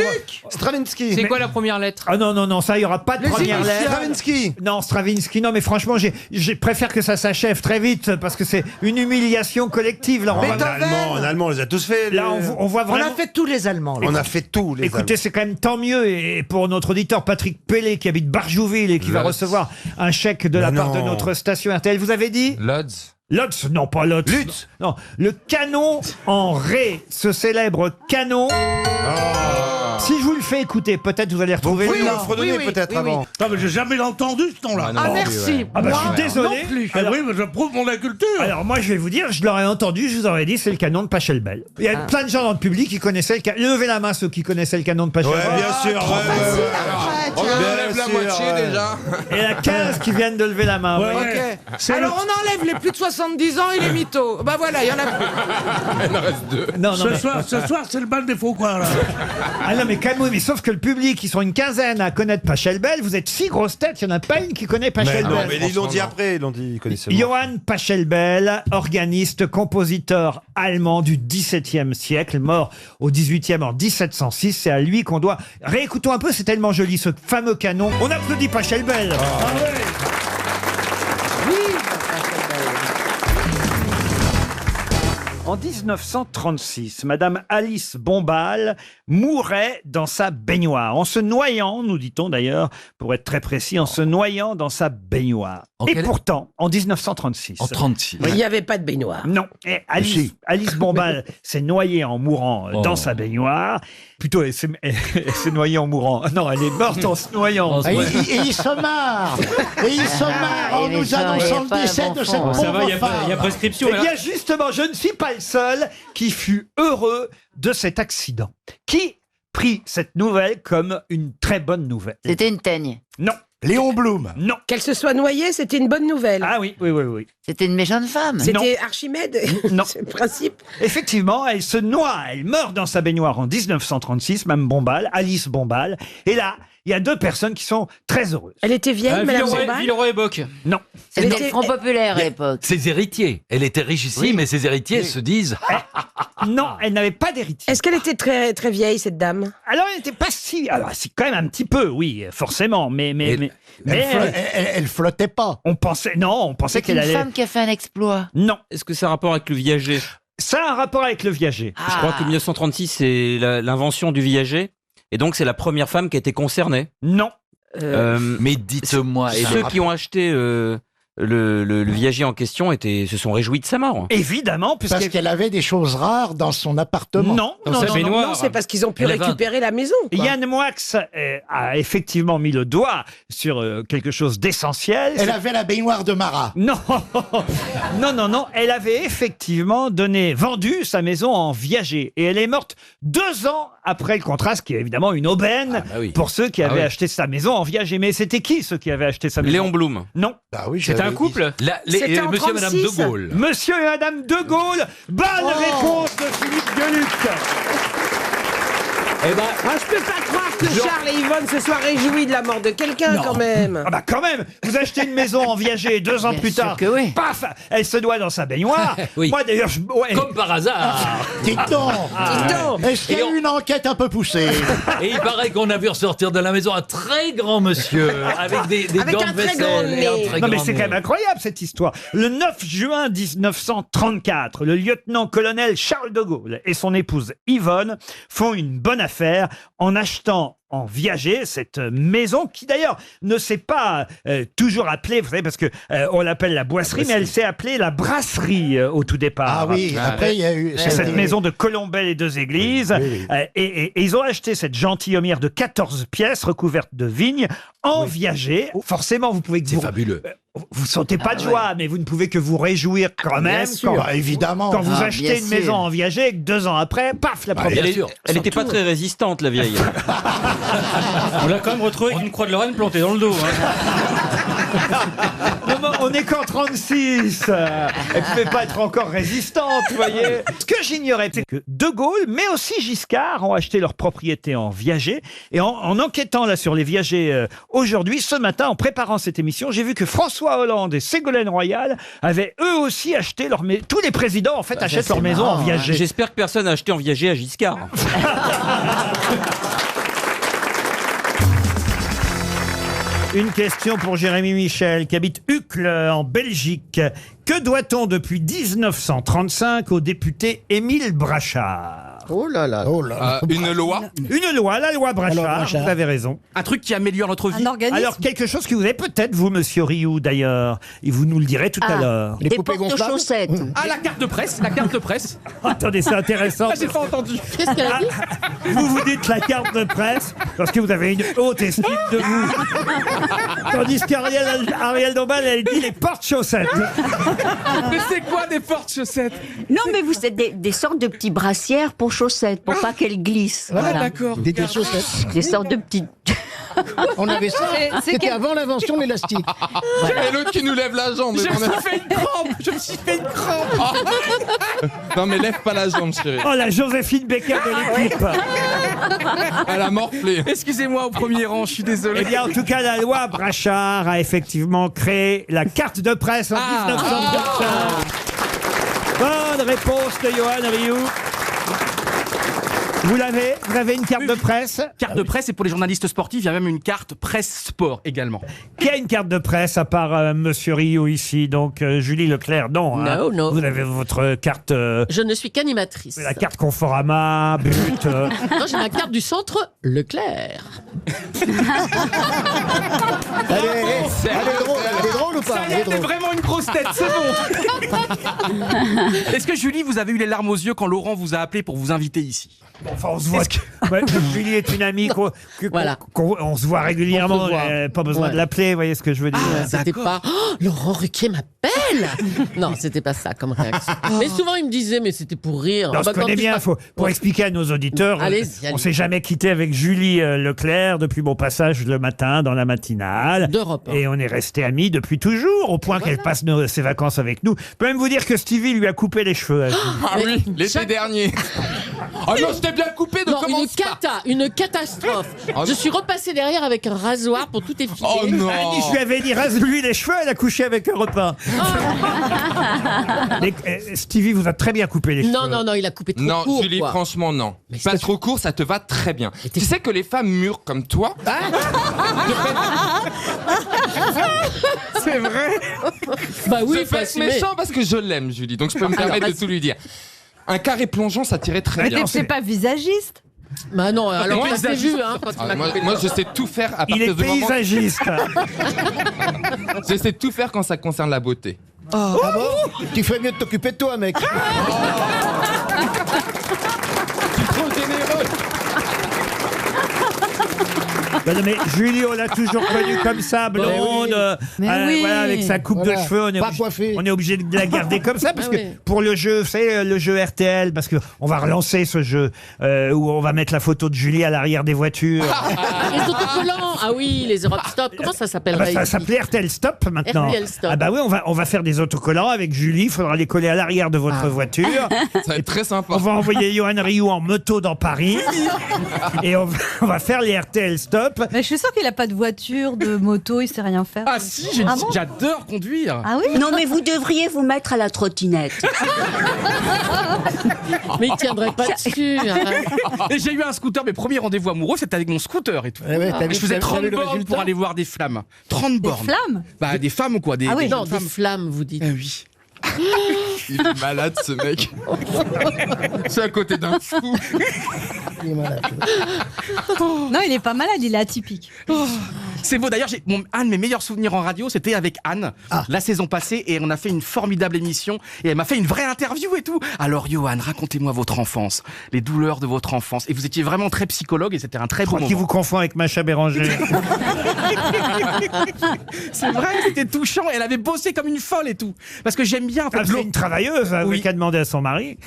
Stravinsky. C'est quoi la première lettre? Ah non, non, non, ça, il n'y aura pas de Les première initiales. lettre. Stravinsky. Non, Stravinsky, non, mais franchement, je préfère que ça s'achève très vite parce que c'est une humiliation collective. Là, on, va- En allemand, on les a tous fait. là, on voit On vraiment. a fait tous les Allemands. là. On a fait tout, les Écoutez, c'est quand même tant mieux. Et pour notre auditeur Patrick Pellet qui habite Barjouville et qui va recevoir un chèque de la Mais part de non. notre station RTL, vous avez dit Lodz. Lutz, non pas Lutz. Lutz. Non, le canon en ré, ce célèbre canon. Si je vous le fais écouter, peut-être vous allez retrouver Vous pouvez le nous nom. le fredonner peut-être avant. Non, mais j'ai jamais entendu ce nom-là. Ah merci. Ah bah, Moi, je suis désolé. Non plus. Ah Alors- oui, mais je prouve mon inculture. Alors moi je vais vous dire, je l'aurais entendu, je vous aurais dit c'est le canon de Pachelbel. Il y a plein de gens dans le public qui connaissaient le canon. Levez la main ceux qui connaissaient le canon de Pachelbel. Ouais, bien sûr. Après, On tiens. enlève la sûr, moitié ouais. déjà. Et il y a 15 qui viennent de lever la main. Ouais, vous voyez. ouais. Ok. Alors on enlève les plus de 70 ans et les mythos. Bah voilà, il y en a plus. Il en reste 2. Non, non, Ce mais... soir, c'est le bal des faux quoi, là. Ah non mais calmez, mais sauf que le public, ils sont une quinzaine à connaître Pachelbel. Vous êtes 6 grosses têtes, il n'y en a pas une qui connaît Mais Pachelbel. non, mais ils l'ont dit après, ils l'ont dit, ils connaissaient. moins. Johann Pachelbel, organiste, compositeur allemand du XVIIe siècle, mort au XVIIIe en 1706. C'est à lui qu'on doit... Réécoutons un peu, c'est tellement joli ce fameux canon. On applaudit Pachelbel. En 1936, Madame Alice Bombal mourait dans sa baignoire, en se noyant, nous dit-on d'ailleurs, pour être très précis, en se noyant dans sa baignoire. Et pourtant, en 1936... En 36. Il n'y avait pas de baignoire. Non, et Alice Bombal s'est noyée en mourant dans sa baignoire. Plutôt, elle s'est noyée en mourant. Non, elle est morte en se noyant. Et il se marre. Et il se marre en nous annonçant le décès de cette Ça va, pauvre il y a femme. prescription. Eh là. bien, justement, je ne suis pas le seul qui fut heureux de cet accident. Qui prit cette nouvelle comme une très bonne nouvelle? C'était une teigne. Non. Léon Blum. Non. Qu'elle se soit noyée, c'était une bonne nouvelle. Ah oui, oui, oui, oui. C'était une méchante femme. C'était Archimède. Non. C'est le principe. Effectivement, elle se noie, elle meurt dans sa baignoire en 1936, Mme Bombal, Alice Bombal. Et là, il y a deux personnes qui sont très heureuses. Elle était vieille, Madame Bombal. Villeroy et Boc. Non. C'était le Front Populaire à l'époque. Ses héritiers. Elle était richissime, mais ses héritiers se disent. Non, elle n'avait pas d'héritier. Est-ce qu'elle était très, très vieille, cette dame? Alors, elle n'était pas si... Alors, c'est quand même un petit peu, oui, forcément, mais Elle flottait pas. on pensait... Non, on pensait C'est qu'elle une allait... femme qui a fait un exploit. Non. Est-ce que ça a un rapport avec le viager? Ça a un rapport avec le viager. Je crois que 1936, c'est l'invention du viager. Et donc, c'est la première femme qui a été concernée. Non. Mais dites-moi. Ceux qui ont acheté le viager en question se sont réjouis de sa mort. Évidemment, Parce qu'elle avait des choses rares dans son appartement. Non, Dans non, sa non, baignoire. Non, c'est parce qu'ils ont pu Elle avait récupérer la maison. quoi. Yann Moix a effectivement mis le doigt sur quelque chose d'essentiel. Elle avait la baignoire de Marat. Non, non, non, non. Elle avait effectivement vendu sa maison en viager. Et elle est morte 2 ans après le contrat, ce qui est évidemment une aubaine pour ceux qui avaient acheté sa maison en viager. Mais c'était qui ceux qui avaient acheté sa maison? Léon Blum. Non. Bah oui, C'était un couple. C'était en Monsieur et Madame 36. de Gaulle. Monsieur et Madame de Gaulle, bonne réponse de Philippe Gueluc. Eh ben, je peux pas croire que Charles et Yvonne se soient réjouis de la mort de quelqu'un, Non. quand même. Ah bah quand même. Vous achetez une maison en Viager et 2 ans plus tard, paf, elle se noie dans sa baignoire. Oui. Moi d'ailleurs, Comme par hasard. Dites donc. Est-ce qu'il y a eu une enquête un peu poussée? Et il paraît qu'on a vu ressortir de la maison un très grand monsieur avec des Avec gants un de très grand vaisselle et un nez. très Non mais grand c'est quand nez. même incroyable cette histoire. Le 9 juin 1934, le lieutenant-colonel Charles de Gaulle et son épouse Yvonne font une bonne affaire en achetant en Viager cette maison qui d'ailleurs ne s'est pas toujours appelée, vous savez, parce que on l'appelle la boisserie, mais elle s'est appelée la brasserie au tout départ. Ah oui, après il y a eu... Cette maison de Colombelles et 2 églises. Et ils ont acheté cette gentilhommière de 14 pièces recouverte de vignes en Viager. Forcément, vous pouvez que vous... Fabuleux. Vous sautez pas de joie, mais vous ne pouvez que vous réjouir quand même. sûr. Quand, Bah, évidemment. quand vous Ah, achetez une maison en Viager et que 2 ans après, paf, la première. Elle était pas très résistante, la vieille. On l'a quand même retrouvé avec une croix de Lorraine plantée dans le dos. Non, on n'est qu'en 36. Elle ne pouvait pas être encore résistante, vous voyez. Ce que j'ignorais, c'est que De Gaulle, mais aussi Giscard, ont acheté leur propriété en Viager. Et en enquêtant là sur les Viagers aujourd'hui, ce matin, en préparant cette émission, j'ai vu que François Hollande et Ségolène Royal avaient eux aussi acheté leur maison. Tous les présidents, en fait, achètent leur maison en Viager. J'espère que personne n'a acheté en Viager à Giscard. Une question pour Jérémy Michel, qui habite Uccle, en Belgique. Que doit-on depuis 1935 au député Émile Brachard? Oh là là. Une loi. Une loi, la loi Brachard, vous avez raison. Un truc qui améliore notre vie. Un organisme. Alors, quelque chose que vous avez peut-être, vous, monsieur Rioux, d'ailleurs, et vous nous le direz tout à l'heure. Des porte-chaussettes. Ah, la carte de presse, la carte de presse. Attendez, c'est intéressant. Ah, j'ai pas entendu. Qu'est-ce qu'elle a dit? Vous vous dites la carte de presse parce que vous avez une haute estime de vous. Tandis qu'Ariel Dombal, elle dit les porte-chaussettes. Mais c'est quoi des porte-chaussettes? Non, mais vous êtes des sortes de petits brassières pour chaussettes, pour pas qu'elles glissent. Ah, Voilà. d'accord. Des chaussettes. Des sortes de petites. On avait ça. C'était avant l'invention de l'élastique. Et l'autre qui nous lève la jambe. Je me suis fait une crampe. Je me suis fait une crampe. Non mais lève pas la jambe, chérie. Oh, la Joséphine Becker de l'équipe. Elle a morflé. Excusez-moi au premier rang, je suis désolé. Eh bien, en tout cas, la loi Brachard a effectivement créé la carte de presse en 1935. Bonne réponse de Johan Rioux. Vous l'avez? Vous avez une carte de presse? Carte de presse, et pour les journalistes sportifs, il y a même une carte presse sport également. Qui a une carte de presse à part Monsieur Rioux ici? Donc Julie Leclerc, non. Hein. Non, non. Vous avez votre carte, Je ne suis qu'animatrice. la carte Conforama, But. Non, j'ai ma carte du centre Leclerc. Elle est drôle ou pas? Ça y est, t'es vraiment une grosse tête, c'est bon. Est-ce que Julie, vous avez eu les larmes aux yeux quand Laurent vous a appelé pour vous inviter ici? Enfin, on se voit. Ouais, Julie est une amie on se voit régulièrement. On se voit. Pas besoin Ouais. de l'appeler, vous voyez ce que je veux dire. C'était pas oh, Laurent Ruquier m'appelle. Non, c'était pas ça comme réaction. Mais souvent il me disait mais c'était pour rire. On se connaît bien, pour expliquer à nos auditeurs, Allez-y, on s'est jamais quitté avec Julie Leclerc depuis mon passage le matin dans la matinale. d'Europe. Et on est restés amis depuis toujours, au point qu'elle passe ses vacances avec nous. Je peux même vous dire que Stevie lui a coupé les cheveux. à Julie. Ah oui, l'été dernier. Ah non, c'était bien coupé de Non, commencer. une catastrophe. Oh, Je suis repassée derrière avec un rasoir pour tout effiler. Oh non. Je lui avais dit rase-lui les cheveux, elle a couché avec un repas. Mais, Stevie vous a très bien coupé les cheveux. Non, il a coupé trop Non, court. Julie, quoi. franchement, non. Mais Pas c'est- trop court, ça te va très bien. Tu sais que les femmes mûres comme toi. C'est vrai. Bah oui, je peux être méchant parce que je l'aime, Julie, donc je peux me permettre de tout lui dire. Un carré plongeant, ça tirait très bien. C'est pas visagiste? Bah non, alors Moi, ça s'est vu, hein. Quand il m'a coupé. moi, je sais tout faire à Il partir est du moment. paysagiste. Je sais tout faire quand ça concerne la beauté. Ah bon? Tu ferais mieux de t'occuper de toi, mec. Tu es trop généreux. Bah non, mais Julie, on l'a toujours connue comme ça, blonde, voilà, avec sa coupe de cheveux. On est obligé de la garder comme ça, parce que pour le jeu, c'est le jeu RTL, parce qu'on va relancer ce jeu où on va mettre la photo de Julie à l'arrière des voitures. Les autocollants. Ah oui, les Europe Stop. Comment ça s'appellerait Ça s'appelait RTL Stop maintenant. RTL Stop. Ah bah oui, on va faire des autocollants avec Julie. Il faudra les coller à l'arrière de votre voiture. Ça va être très sympa. On va envoyer Johan Rioux en moto dans Paris. Et on va faire les RTL Stop. Mais je suis sûre qu'il n'a pas de voiture, de moto, il sait rien faire. Ah si, j'adore conduire. Ah oui? Non, mais vous devriez vous mettre à la trottinette. Mais il tiendrait pas dessus. Et j'ai eu un scooter, mes premiers rendez-vous amoureux, c'était avec mon scooter et tout. Et je faisais 30 bornes pour aller voir des flammes. 30 bornes. Des flammes? Bah des femmes ou quoi? Ah oui, non, des flammes, vous dites. Oui. Il est malade, ce mec. C'est à côté d'un fou. Il est malade. Non, il est pas malade, il est atypique. C'est beau. D'ailleurs, un de mes meilleurs souvenirs en radio, c'était avec Anne, la saison passée, et on a fait une formidable émission, et elle m'a fait une vraie interview et tout. Alors, Johan, racontez-moi votre enfance, les douleurs de votre enfance. Et vous étiez vraiment très psychologue, et c'était un très beau moment. Qui vous confond avec Macha Béranger. C'est vrai, c'était touchant. Elle avait bossé comme une folle et tout. Parce que j'aime bien. En fait, c'est une travailleuse, oui. Qui a demandé à son mari.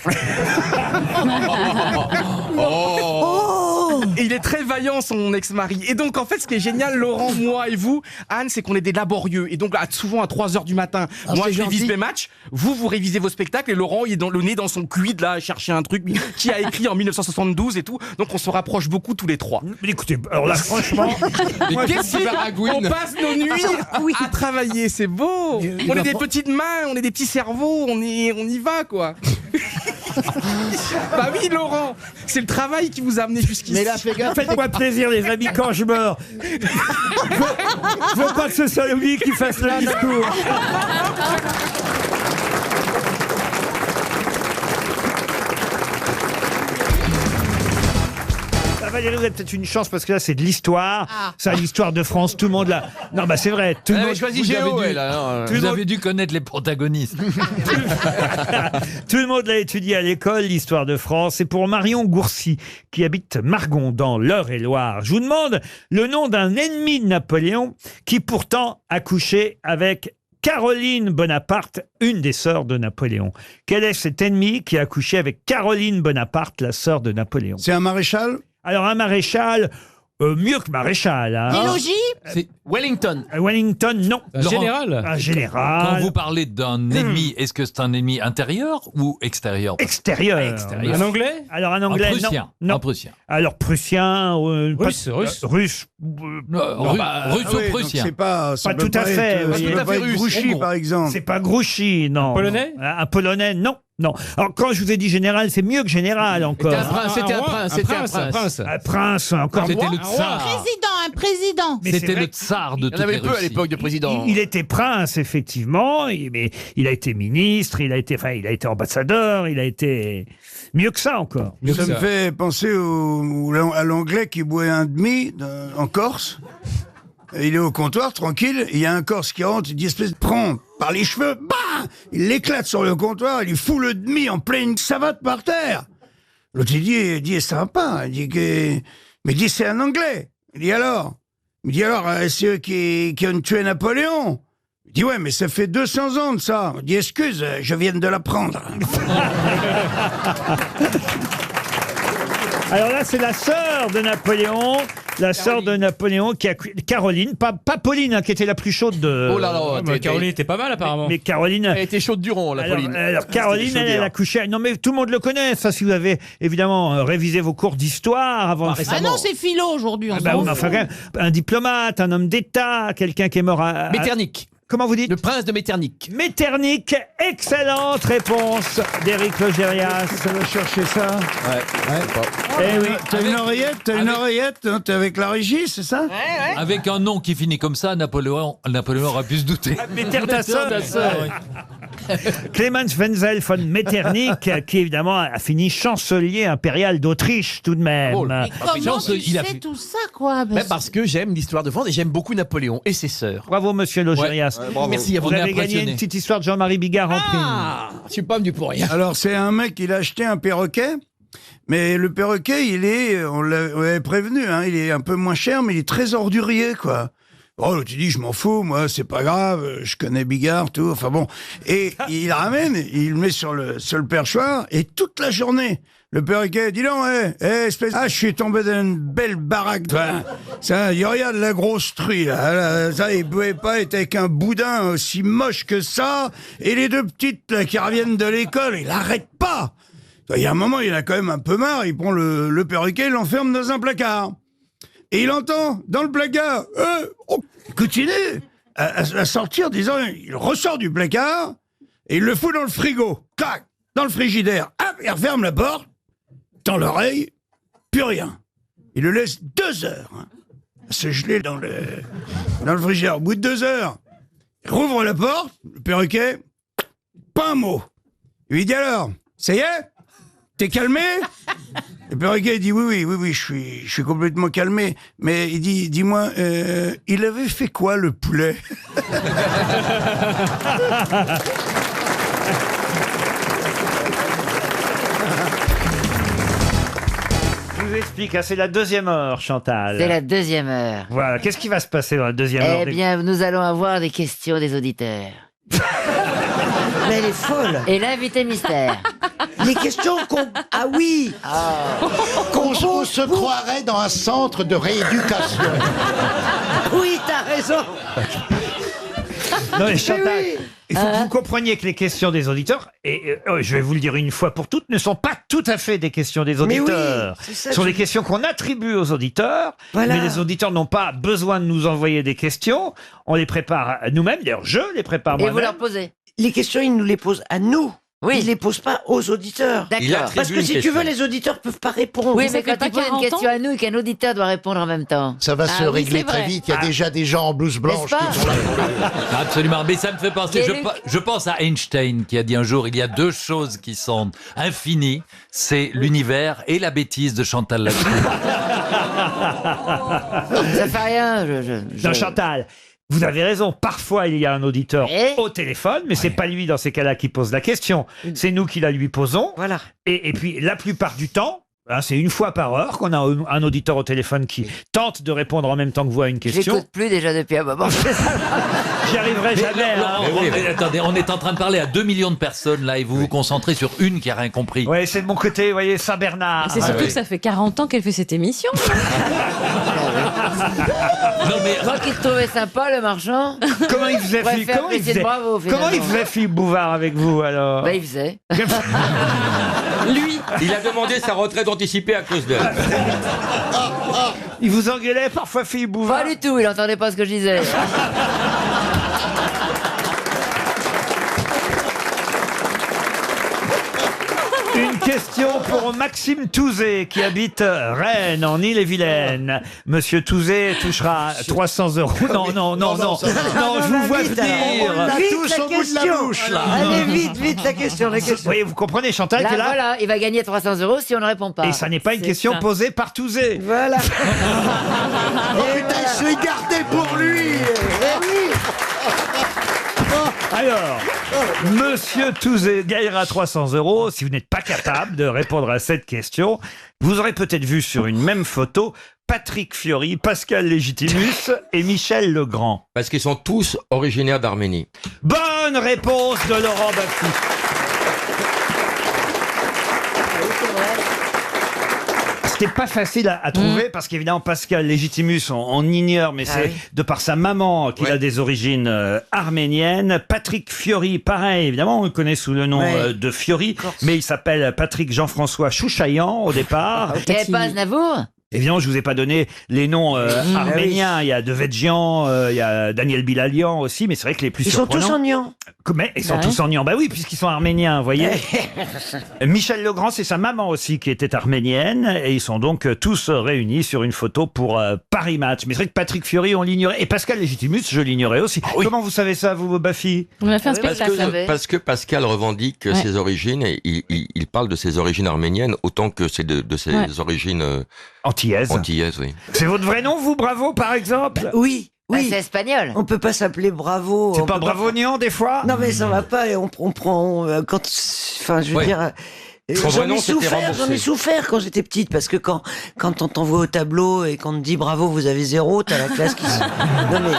Et il est très vaillant, son ex-mari. Et donc, en fait, ce qui est génial, Laurent, moi et vous, Anne, c'est qu'on est des laborieux. Et donc, souvent à 3h du matin, moi, je révise mes matchs, vous révisez vos spectacles, et Laurent, il est le nez dans son quid, là, à chercher un truc qui a écrit en 1972 et tout. Donc, on se rapproche beaucoup tous les trois. Mais écoutez, alors là, franchement... On passe nos nuits à travailler, c'est beau. On est des petites mains, on est des petits cerveaux, on y va, quoi. Bah oui, Laurent, c'est le travail qui vous a amené jusqu'ici. Mais là, faites-moi plaisir, les amis, quand je meurs. Je veux pas que ce soit lui qui fasse le discours. Valérie, vous avez peut-être une chance parce que là c'est de l'histoire. C'est l'histoire de France, tout le monde là. Non, bah c'est vrai. Tout le monde choisi Géo, vous avez dû connaître les protagonistes. Tout le monde l'a étudié à l'école, l'histoire de France. C'est pour Marion Gourcy, qui habite Margon, dans l'Eure-et-Loire. Je vous demande le nom d'un ennemi de Napoléon qui pourtant a couché avec Caroline Bonaparte, une des sœurs de Napoléon. Quel est cet ennemi qui a couché avec Caroline Bonaparte, la sœur de Napoléon? C'est un maréchal? Alors, un maréchal, mieux que maréchal. Hein. Des logis? C'est Wellington. Wellington, non. Un général. Un général. Quand vous parlez d'un ennemi, est-ce que c'est un ennemi intérieur ou extérieur? Extérieur. Un anglais? Alors, un anglais, un prussien. Non. Un prussien. Alors, prussien... russe. Russe. Russe ou prussien. C'est pas tout à fait. C'est pas Grouchy, par exemple. C'est pas Grouchy, non. Polonais? Un Polonais, non. Non. Alors, quand je vous ai dit général, c'est mieux que général encore. C'était un prince. Un prince, encore C'était le Un tsar. président. Mais C'était c'est vrai le tsar de Il y toute en avait les peu à Russies. l'époque de président. Il était prince, effectivement, mais il a été ministre, il a été ambassadeur, il a été mieux que ça encore. Ça me fait penser à l'anglais qui boit un demi en Corse. Il est au comptoir, tranquille, il y a un Corse qui rentre, il dit espèce de prend par les cheveux, bah, il l'éclate sur le comptoir, il lui fout le demi en pleine savate par terre. L'autre il dit sympa, il dit que, mais il dit c'est un anglais. Il dit alors, c'est eux qui ont tué Napoléon. Il dit ouais, mais ça fait 200 ans de ça. Il dit excuse, je viens de l'apprendre. Alors là, c'est la sœur de Napoléon. La sœur de Napoléon qui a... Caroline, pas Pauline, hein, qui était la plus chaude de... Oh là là, Caroline était pas mal apparemment. Mais Caroline... Elle était chaude du rond, la Pauline. Alors Caroline, elle a couché... Non mais tout le monde le connaît, ça, si vous avez évidemment révisé vos cours d'histoire avant... Ah non, c'est philo aujourd'hui. Oui, mais enfin, quand même, un diplomate, un homme d'État, quelqu'un qui est mort à... Metternich. Comment vous dites? Le prince de Metternich. Metternich, excellente réponse d'Éric Logérias. Ça va chercher ça. Eh oui. T'as une oreillette, hein, t'es avec la régie, c'est ça? Avec un nom qui finit comme ça, Napoléon aurait pu se douter. Metternich. Clemens Wenzel von Metternich, qui évidemment a fini chancelier impérial d'Autriche tout de même. Mais comment tu sais tout ça, quoi? Parce que j'aime l'histoire de France et j'aime beaucoup Napoléon et ses sœurs. Bravo, monsieur Logérias. Merci à vous. Vous avez gagné une petite histoire de Jean-Marie Bigard en prime. Je suis pas venu pour rien. Alors, c'est un mec, il a acheté un perroquet. Mais le perroquet, on l'avait prévenu, hein, il est un peu moins cher, mais il est très ordurier, quoi. Oh, tu dis, je m'en fous, moi, c'est pas grave, je connais Bigard, tout, enfin bon. Et il le ramène, il le met sur le perchoir, et toute la journée, le perroquet dit non, espèce... Ah, je suis tombé dans une belle baraque. Ça, il regarde la grosse truie, là. Ça, il pouvait pas être avec un boudin aussi moche que ça, et les deux petites, là, qui reviennent de l'école, il arrête pas. Il y a un moment, il a quand même un peu marre, il prend le perroquet, il l'enferme dans un placard. Et il entend, dans le placard, il continue à sortir, disant, il ressort du placard, et il le fout dans le frigo. Clac, dans le frigidaire. Hop, il referme la porte, tend l'oreille, plus rien. Il le laisse 2 heures, à se geler dans le frigidaire. Au bout de 2 heures, il rouvre la porte, le perroquet, pas un mot. Il lui dit alors, ça y est? T'es calmé? Le perroquet dit oui, je suis complètement calmé. Mais il dit, dis-moi, il avait fait quoi le poulet? Je vous explique, c'est la 2e heure, Chantal. C'est la 2e heure. Voilà, qu'est-ce qui va se passer dans la 2e heure? Eh bien, nous allons avoir des questions des auditeurs. Mais elle est folle. Et l'invité mystère. Les questions qu'on... Ah oui Qu'on se croirait dans un centre de rééducation. Oui, t'as raison. Non, mais Chantal, oui. il faut que vous compreniez que les questions des auditeurs, et je vais vous le dire une fois pour toutes, ne sont pas tout à fait des questions des auditeurs. Oui, ce sont des questions qu'on attribue aux auditeurs, voilà. Mais les auditeurs n'ont pas besoin de nous envoyer des questions. On les prépare nous-mêmes, d'ailleurs je les prépare Et moi-même. vous leur posez. Les questions, ils nous les posent à nous. Oui. Ils les posent pas aux auditeurs. D'accord. Parce que si tu veux, les auditeurs peuvent pas répondre. Oui, Vous mais savez quand pas il pose une 40 question ans à nous et qu'un auditeur doit répondre en même temps. Ça va se régler c'est très vrai. vite. Il y a déjà des gens en blouse blanche N'est-ce qui sont là. Absolument, mais ça me fait penser, Quel est- je pense à Einstein qui a dit un jour, il y a 2 choses qui sont infinies, c'est l'univers et la bêtise de Chantal Latsou. Ça fait rien. Non, Chantal, vous avez raison. Parfois, il y a un auditeur Et au téléphone, mais c'est pas lui dans ces cas-là qui pose la question. C'est nous qui la lui posons. Voilà. Et puis, la plupart du temps, c'est 1 fois par heure qu'on a un auditeur au téléphone qui tente de répondre en même temps que vous à une Je question. l'écoute plus déjà depuis un moment. J'y arriverai jamais. Laurent, attendez, on est en train de parler à 2 millions de personnes là et vous vous concentrez sur une qui a rien compris. Ouais, c'est de mon côté, vous voyez, Saint-Bernard. C'est surtout que ça fait 40 ans qu'elle fait cette émission. Non, mais... Moi qui te trouvais sympa, le marchand. Comment il faisait, Ouais, Philippe faire comment il plaisir, faisait, bravo, comment il finalement. faisait Philippe Bouvard avec vous alors? Bah, il faisait. Lui. Il a demandé sa retraite anticipée à cause d'elle. Il vous engueulait parfois, Philippe Bouvard? Pas du tout, il entendait pas ce que je disais. Une question pour Maxime Touzé qui habite Rennes en Île-et-Vilaine. Monsieur Touzé touchera 300 €. Non, je vous vois vite, venir. alors. On a Vite tous la au bout de la question. bouche, là. Allez, vite, la question. Vous voyez, vous comprenez, Chantal, Là, que là, voilà, il va gagner 300 € si on ne répond pas. et ça n'est pas une C'est question ça. posée par Touzé. Voilà. Oh putain, je l'ai gardé pour lui. Alors, Monsieur Touzé gagnera 300 € si vous n'êtes pas capable de répondre à cette question. Vous aurez peut-être vu sur une même photo Patrick Fiori, Pascal Légitimus et Michel Legrand. Parce qu'ils sont tous originaires d'Arménie. Bonne réponse de Laurent Baffy. C'était pas facile à trouver parce qu'évidemment Pascal Légitimus, on ignore, mais c'est de par sa maman qu'il a des origines arméniennes. Patrick Fiori, pareil, évidemment, on le connaît sous le nom de Fiori, mais il s'appelle Patrick Jean-François Chouchaillan au départ. Il n'y avait pas Aznavour? Évidemment, je vous ai pas donné les noms arméniens. Il y a Devedjian, il y a Daniel Bilalian aussi, mais c'est vrai que les plus Ils sont surprenants... tous en nian. Mais ils sont tous en nian. Bah oui, puisqu'ils sont arméniens, vous voyez. Michel Legrand, c'est sa maman aussi qui était arménienne, et ils sont donc tous réunis sur une photo pour Paris Match. Mais c'est vrai que Patrick Fiori, on l'ignorait, et Pascal Légitimus, je l'ignorais aussi. Comment vous savez ça, vous, Baffy? On a fait un Parce spectacle. parce que Pascal revendique Ouais. ses origines et il parle de ses origines arméniennes autant que c'est de ses origines antillaises. Antillaises, oui. C'est votre vrai nom, vous, Bravo, par exemple? Oui. Oui. C'est espagnol. On peut pas s'appeler Bravo. C'est on pas peut Bravonian, des fois? Non, mais ça va pas. Et on prend quand. Enfin, je veux dire. Son vrai nom, c'était J'en ai remboursé. souffert quand j'étais petite, parce que quand on t'envoie au tableau et qu'on te dit bravo, vous avez 0, t'as la classe qui se... Non mais,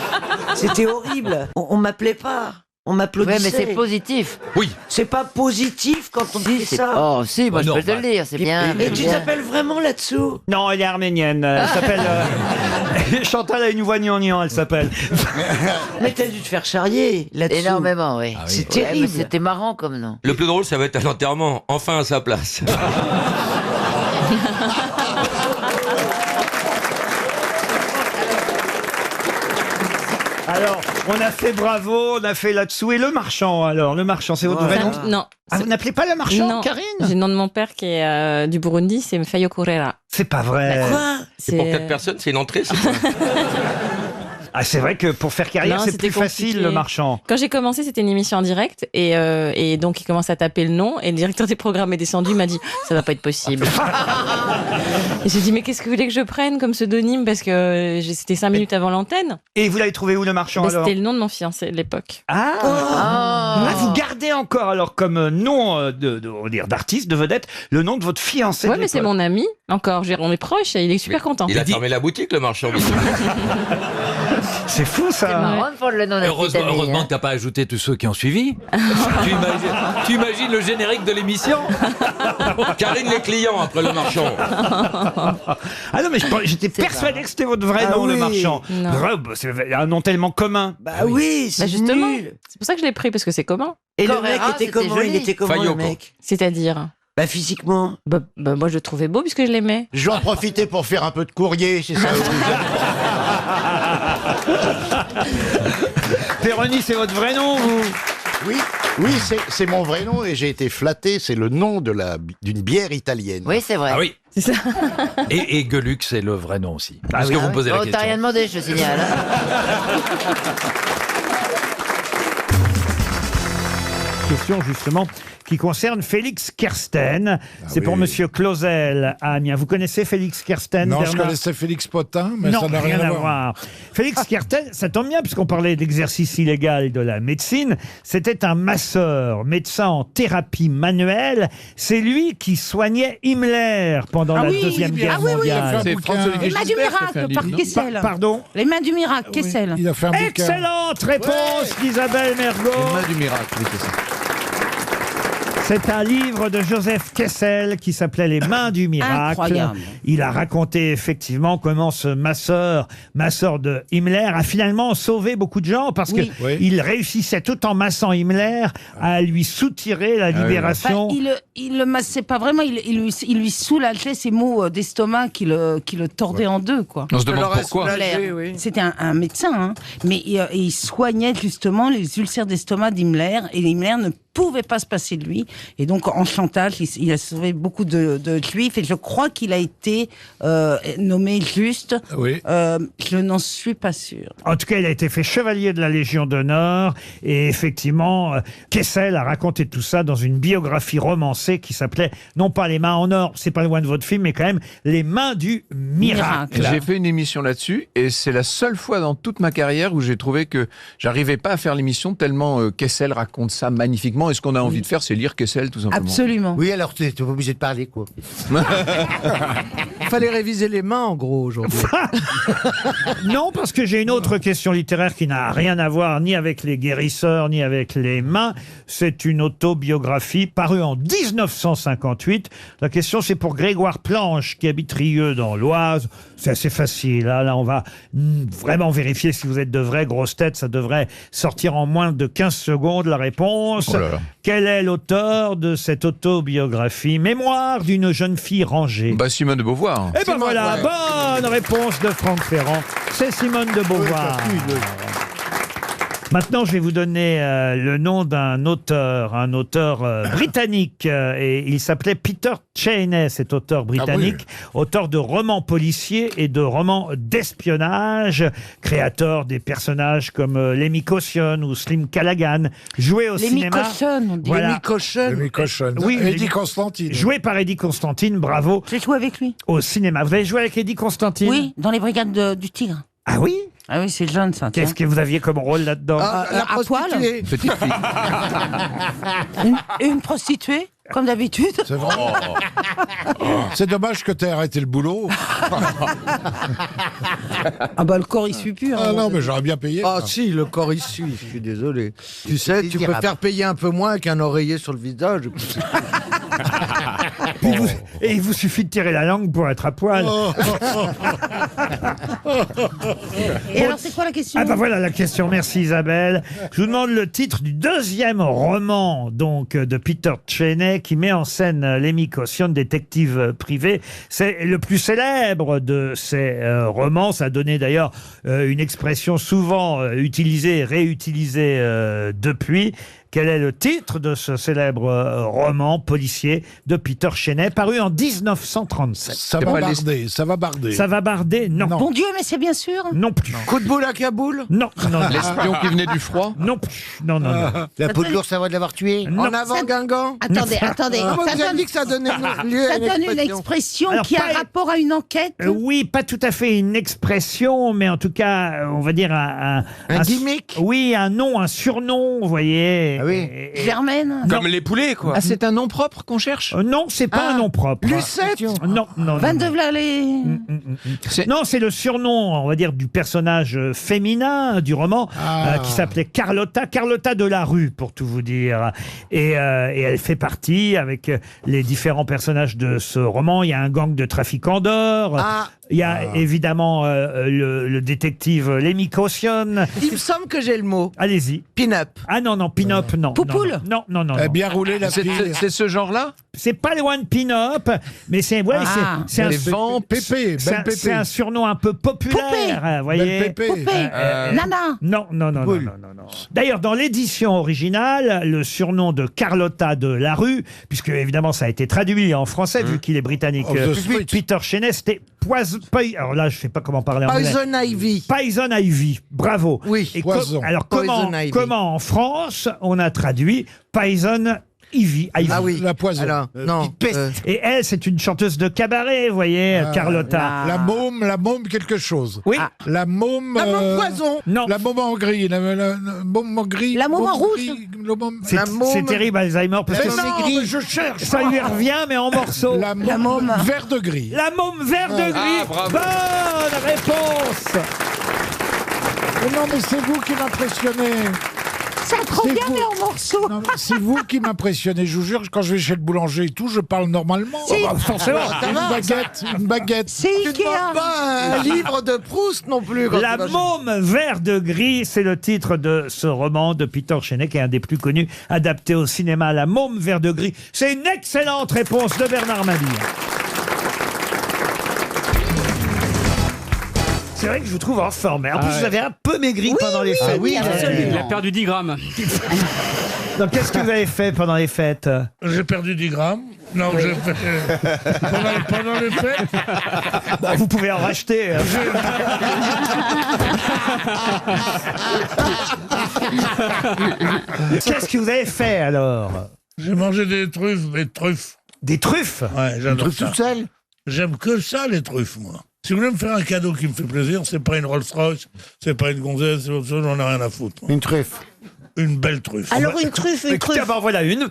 c'était horrible. On m'appelait pas. On m'applaudissait. Ouais, mais c'est positif. Oui. C'est pas positif quand on dit ça. Oh, si, moi je non, peux te le dire, c'est bien. Et c'est tu bien. t'appelles vraiment là-dessous? Non, elle est arménienne. Elle s'appelle. Chantal a une voix gnangnan, elle s'appelle. Mais t'as dû te faire charrier là-dessous. Énormément, oui. C'est Ouais, terrible. mais c'était marrant comme nom. Le plus drôle, ça va être à l'enterrement. Enfin à sa place. Alors, on a fait Bravo, on a fait là-dessous. Et le marchand, alors? Le marchand, c'est votre vrai nom? Non. Ah, vous n'appelez pas le marchand, Non. Karine? J'ai le nom de mon père qui est du Burundi, c'est Mfayo Correa. C'est pas vrai. Quoi? C'est pour 4 personnes, c'est une entrée, c'est quoi? Ah, c'est vrai que pour faire carrière, Non, c'est c'était plus facile, compliqué. le marchand. Quand j'ai commencé, c'était une émission en direct et donc il commence à taper le nom et le directeur des programmes est descendu, il m'a dit ça va pas être possible. Et j'ai dit mais qu'est-ce que vous voulez que je prenne comme pseudonyme parce que c'était 5 minutes avant l'antenne. Et vous l'avez trouvé où, le marchand, Bah, alors? c'était le nom de mon fiancé de l'époque. Ah, vous gardez encore, alors, comme nom on va dire, d'artiste, de vedette, le nom de votre fiancé. Ouais, de mais c'est l'époque. mon ami. Encore, on est proches et il est super content. Il a fermé la boutique, le marchand. C'est fou, ça. C'est marrant de prendre le nom d'un petit ami, Heureusement hein. que t'as pas ajouté tous ceux qui ont suivi. tu imagines le générique de l'émission? Karine les clients après le marchand. Ah non, mais j'étais persuadé que c'était votre vrai Ah nom, le oui. marchand. Non. C'est un nom tellement commun. Bah oui, c'est Bah justement, nul. c'est pour ça que je l'ai pris parce que c'est commun. Et le Correa, mec était c'était comment? joli. Il était comment, Fayoko. le mec? C'est-à-dire Bah physiquement. bah, moi je le trouvais beau puisque je l'aimais. Je vais en profiter pour faire un peu de courrier, c'est ça. Péroni, c'est votre vrai nom, vous? Oui, c'est mon vrai nom et j'ai été flatté. C'est le nom d'une bière italienne. Oui, c'est vrai. Ah oui. C'est ça. Et Gueluc, c'est le vrai nom aussi. Parce que oui. vous me posez la Oh, question. t'as rien demandé, je te signale. Question, justement, qui concerne Félix Kersten. C'est pour Monsieur Clausel à Amiens. Vous connaissez Félix Kersten, Non, je Bernard? connaissais Félix Potin, mais Non, ça n'a rien à voir. Félix Kersten, ça tombe bien puisqu'on parlait d'exercice illégal de la médecine. C'était un masseur, médecin en thérapie manuelle. C'est lui qui soignait Himmler pendant la Deuxième Guerre mondiale. C'est François-Olivier Les mains du Gisbert qui a fait miracle un par livre, non Kessel. Pardon? Les mains du miracle, Kessel. Il a fait un bouquin. Excellente réponse d'Isabelle Mergo. Les mains du miracle, oui, c'est ça. C'est un livre de Joseph Kessel qui s'appelait Les mains du miracle. Incroyable. Il a raconté effectivement comment ce masseur de Himmler, a finalement sauvé beaucoup de gens parce Oui. que il réussissait tout en massant Himmler à lui soutirer la libération. Enfin, il le massait pas vraiment, il lui soulageait ses maux d'estomac qui le tordaient en deux, quoi. On se demande pourquoi. C'était un médecin, hein, mais il soignait justement les ulcères d'estomac d'Himmler, et Himmler ne pouvait pas se passer de lui, et donc en chantage, il a sauvé beaucoup de juifs, et je crois qu'il a été nommé juste. Oui. Je n'en suis pas sûre. En tout cas, il a été fait chevalier de la Légion d'honneur. Et effectivement, Kessel a raconté tout ça dans une biographie romancée qui s'appelait, non pas Les mains en or, c'est pas loin de votre film, mais quand même Les mains du miracle. J'ai fait une émission là-dessus et c'est la seule fois dans toute ma carrière où j'ai trouvé que j'arrivais pas à faire l'émission tellement Kessel raconte ça magnifiquement, et ce qu'on a envie de faire, c'est lire Kessel tout simplement. Absolument. Oui, alors tu es obligé de parler, quoi. Il fallait réviser les mains, en gros, aujourd'hui. Non, parce que j'ai une autre question littéraire qui n'a rien à voir ni avec les guérisseurs, ni avec les mains. C'est une autobiographie parue en 1958. La question, c'est pour Grégoire Planche, qui habite Rieux dans l'Oise. C'est assez facile. Là, on va vraiment vérifier si vous êtes de vraies grosses têtes. Ça devrait sortir en moins de 15 secondes, la réponse. Oh là là. Quel est l'auteur de cette autobiographie? Mémoire d'une jeune fille rangée. Bah, Simone de Beauvoir. Et ben voilà, bonne réponse de Franck Ferrand. C'est Simone de Beauvoir. Maintenant, je vais vous donner le nom d'un auteur, un auteur britannique. Et il s'appelait Peter Cheney, cet auteur britannique, auteur de romans policiers et de romans d'espionnage, créateur des personnages comme Lemmy Caution ou Slim Callaghan, joué au Lemmy cinéma. Caution, on dit. Voilà. Lemmy Caution. Oui, Eddie Constantine. Joué par Eddie Constantine, bravo. J'ai joué avec lui. Au cinéma. Vous avez joué avec Eddie Constantine? Oui, dans les brigades du Tigre. Ah oui? Ah oui, c'est jeune, ça. Qu'est-ce que vous aviez comme rôle là-dedans? À poil. Petite fille. Une prostituée. Comme d'habitude. C'est vrai. C'est dommage que tu aies arrêté le boulot. Ah bah le corps il suit plus. Ah non, mais j'aurais bien payé. Ah si, le corps il suit, je suis désolé. Tu sais, tu peux faire payer un peu moins qu'un oreiller sur le visage. Et il vous suffit de tirer la langue pour être à poil. Et alors c'est quoi la question? Ah bah voilà la question, merci Isabelle. Je vous demande le titre du deuxième roman donc de Peter Cheney qui met en scène Lemmy Caution, détective privé. C'est le plus célèbre de ces romans. Ça a donné d'ailleurs une expression souvent utilisée et réutilisée depuis. Quel est le titre de ce célèbre roman policier de Peter Cheney, paru en 1937? Ça va barder, ça va barder. Ça va barder, non. Bon Dieu, mais c'est bien sûr. Non plus. Coup de boule à Kaboul? Non, non. L'espion qui venait du froid? Non plus. Non, non, non. La peau de l'ours avant de l'avoir tué? Non. En avant Guingamp? Attendez. Comment vous avez dit que ça donnait lieu à Ça une donne une expression? expression Alors, qui a pas- rapport à une enquête. Oui, pas tout à fait une expression, mais en tout cas, on va dire un gimmick? Oui, un nom, un surnom, vous voyez. Ah oui. Germaine. Comme les poulets, quoi. Ah, c'est un nom propre qu'on cherche? Non, c'est pas un nom propre. Lucette? Non, non. Van de non. Vlalé. Non, c'est le surnom, on va dire, du personnage féminin du roman qui s'appelait Carlotta, Carlotta de la rue, pour tout vous dire. Et elle fait partie, avec les différents personnages de ce roman, il y a un gang de trafiquants d'or. Il y a évidemment le détective Lemmy Caution. Il me semble que j'ai le mot. Allez-y. Pin-up. Ah non, non, pin-up, non. Poupoule. Non, non, non. Eh non. bien roulé la pile. C'est ce genre-là? C'est pas loin de pin-up, mais c'est ouais, c'est un Les vents, Pépé, c'est belle un- Pépé. c'est un surnom un peu populaire, vous voyez. Belle Pépé. Poupée. Nana. Non, non, non, non, non, non, non. D'ailleurs, dans l'édition originale, le surnom de Carlotta de la rue, puisque évidemment ça a été traduit en français vu qu'il est britannique, Of the street. Peter Cheney, c'était alors là, je sais pas comment parler en anglais. Poison Ivy. Poison Ivy, bravo. Oui. Et Poison. alors Poison Ivy. comment en France on a traduit Poison Ivy, Ah oui. La poison. Alors, non. Et elle, c'est une chanteuse de cabaret, vous voyez, Carlotta. La môme quelque chose. Oui. La môme. La môme poison. Non. La môme en gris. La môme en gris. La môme en rouge. gris, le môme- C'est La môme- c'est terrible, Alzheimer, parce Mais que non, mais je cherche. ça lui revient, mais en morceaux. La môme vert de gris. La môme vert de gris. bravo. Bonne réponse. Mais non, mais c'est vous qui m'impressionnez. Ça trop C'est bien, vous. mais en morceaux. Non, mais c'est vous qui m'impressionnez. Je vous jure, quand je vais chez le boulanger et tout, je parle normalement. Si. Ah bah, forcément. Ça va, Une baguette. C'est Tu ne Ikea. demandes pas un livre de Proust non plus. quand La tu vas chez- môme vert de gris, c'est le titre de ce roman de Peter Cheney, qui est un des plus connus, adapté au cinéma. La môme vert de gris. C'est une excellente réponse de Bernard Mabille. C'est vrai que je vous trouve en forme. En plus, vous avez un peu maigri pendant les fêtes. oui, absolument. Il a perdu 10 grammes. Donc, qu'est-ce que vous avez fait pendant les fêtes? J'ai perdu 10 grammes. Non, j'ai fait. Pendant les fêtes. Bah, vous pouvez en racheter. Qu'est-ce que vous avez fait alors? J'ai mangé des truffes, Des truffes? Ouais, j'adore Truffes ça. toute seule. J'aime que ça, les truffes, moi. Si vous voulez me faire un cadeau qui me fait plaisir, c'est pas une Rolls-Royce, c'est pas une gonzesse, c'est autre chose, j'en ai rien à foutre. moi. Une truffe. Une belle truffe. Alors une truffe, une Écoutez, truffe. ben voilà une. Non,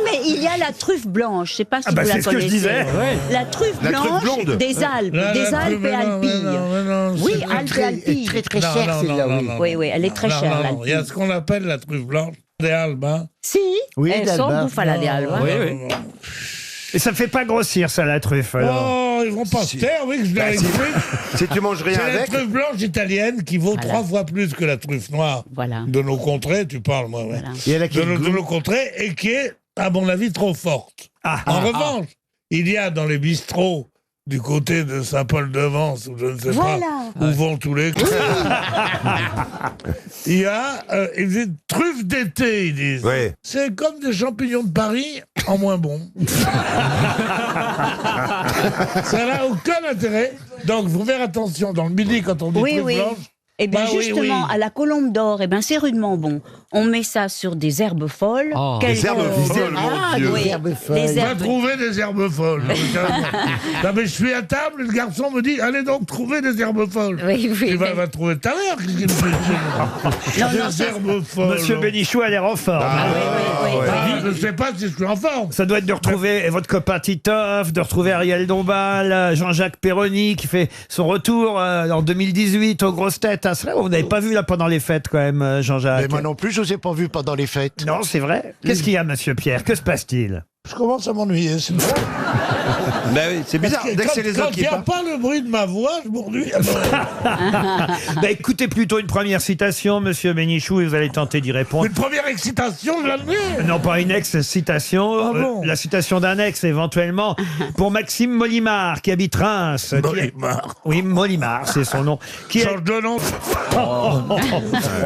mais il y a la truffe blanche. Je sais pas si Ah bah, vous la c'est ce que je connaissez. disais. La truffe La truffe blanche blonde. des Alpes, Là, des la Alpes truffe, et mais non, Alpilles. mais non, Oui, c'est- Alpes et Alpilles. Très Non, chère non, celle-là, non, oui. non, Oui, oui, elle est très non, chère, non, l'Alpille. il y a ce qu'on appelle la truffe blanche des Alpes. Hein. Si, Oui, elles d'Alba. sont bouffes à la des Alpes. hein. Oui, oui. Et ça ne fait pas grossir, ça, la truffe, alors. Oh, ils vont pas se taire, oui, que je l'ai écrit. Si tu manges rien C'est la avec. truffe blanche italienne qui vaut 3 fois plus que la truffe noire Voilà. de nos contrées, tu parles, moi, ouais. Voilà. Et elle a quel de goût nos contrées, et qui est, à mon avis, trop forte. En revanche, il y a dans les bistrots du côté de Saint-Paul-de-Vence, ou je ne sais Voilà. pas où vont tous les coups, il y a une truffe d'été, ils disent. Ouais. C'est comme des champignons de Paris en moins bon. Ça n'a aucun intérêt. Donc, faut faire attention. Dans le midi, quand on dit Oui, truffe oui. blanche, Eh bien, Bah oui, justement, oui. à la Colombe d'Or, c'est rudement bon. On met ça sur des herbes folles. Des herbes folles, mon Dieu. Oui, Des herbes folles. des On va herbes- trouver des herbes folles. Non, mais je suis à table, le garçon me dit allez donc trouver des herbes folles. Oui, oui, Il oui. va trouver tout à l'heure. Qu'est-ce qu'il me fait Non, Des non, ça- herbes folles. Monsieur Bénichou a l'air en forme. Ah, je ne sais pas si je suis en forme. Ça doit être de retrouver votre copain Titoff, de retrouver Ariel Dombal, Jean-Jacques Perroni qui fait son retour en 2018 aux grosses têtes. Ah, c'est vrai, vous n'avez pas vu là pendant les fêtes quand même, Jean-Jacques. Mais moi non plus, je vous ai pas vu pendant les fêtes. Non, c'est vrai. Qu'est-ce qu'il y a, monsieur Pierre? Que se passe-t-il? Je commence à m'ennuyer, c'est vrai. Bah oui, c'est bizarre. Parce que Dès que c'est les autres quand qui il n'y a parlent. pas le bruit de ma voix, je m'ennuie. Bah, écoutez plutôt une première citation, monsieur Bénichou, et vous allez tenter d'y répondre. Une première excitation de l'année. Non, pas une ex-citation. Ah bon La citation d'un ex, éventuellement, pour Maxime Molimar, qui habite Reims. Molimar. Oui, Molimar, c'est son nom. Qui Change de nom.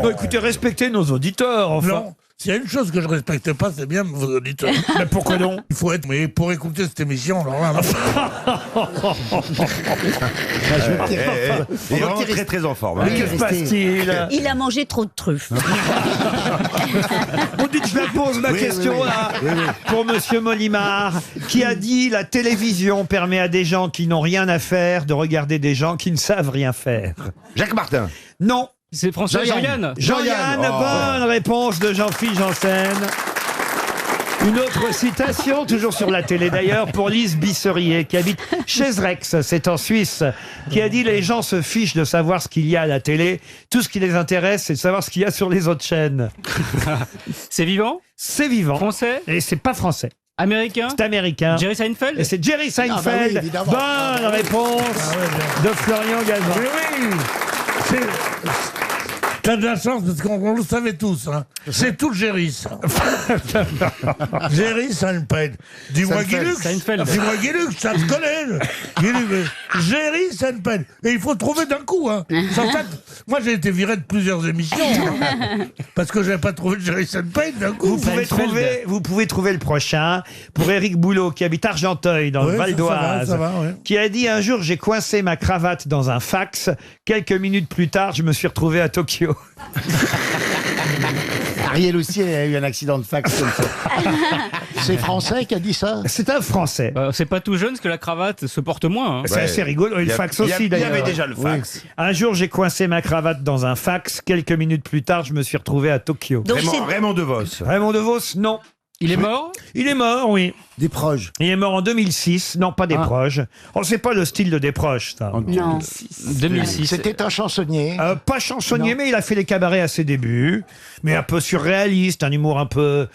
Bon, écoutez, respectez nos auditeurs, enfin. Non. S'il y a une chose que je respecte pas, c'est bien vos auditeurs. Mais pourquoi non? Il faut être, mais pour écouter cette émission, alors là. Il est vraiment très très en forme. Mais que se passe-t-il? Il a mangé trop de truffes. On dit que je la pose ma question là pour monsieur Molimar, qui a dit la télévision permet à des gens qui n'ont rien à faire de regarder des gens qui ne savent rien faire. Jacques Martin. Non. C'est François Jean-Yann. Jean-Yann, bonne réponse de Jean-Philippe Janssen. Une autre citation, toujours sur la télé d'ailleurs, pour Lise Bisserier, qui habite Chezrex, c'est en Suisse, qui a dit « Les gens se fichent de savoir ce qu'il y a à la télé. Tout ce qui les intéresse, c'est de savoir ce qu'il y a sur les autres chaînes. C'est vivant » C'est vivant. Français Et c'est pas français. Américain C'est américain. Jerry Seinfeld Et c'est Jerry Seinfeld. Ah bah oui, évidemment. Bonne réponse de Florian Gazan. Oui, oui. T'as de la chance parce qu'on le savait tous. Hein. C'est tout Jerry, ça. Jerry Seinfeld. Dis-moi Guilux. Dis-moi Guilux, ça se connaît. Guilux. Jerry Seinfeld. Et il faut trouver d'un coup. Hein. Sans ça, moi, j'ai été viré de plusieurs émissions. Hein, parce que j'avais pas trouvé Jerry Seinfeld d'un coup. Vous pouvez trouver le prochain pour Éric Boulot, qui habite Argenteuil, dans le Val d'Oise, ça va, ouais. qui a dit « Un jour, j'ai coincé ma cravate dans un fax. Quelques minutes plus tard, je me suis retrouvé à Tokyo. » Ariel aussi a eu un accident de fax comme ça. C'est français qui a dit ça? C'est un Français. C'est pas tout jeune parce que la cravate se porte moins. Hein. C'est assez rigolo. Et le fax aussi, d'ailleurs. Il y avait déjà le fax. Oui. Un jour, j'ai coincé ma cravate dans un fax. Quelques minutes plus tard, je me suis retrouvé à Tokyo. Donc Raymond DeVos. Raymond DeVos, non. Il est mort? Il est mort, oui. Des proches. Il est mort en 2006. Non, pas des proches. Oh, c'est pas le style de des proches, ça. Non. 2006. C'était un chansonnier. Pas chansonnier, mais il a fait les cabarets à ses débuts. Mais un peu surréaliste, un humour un peu...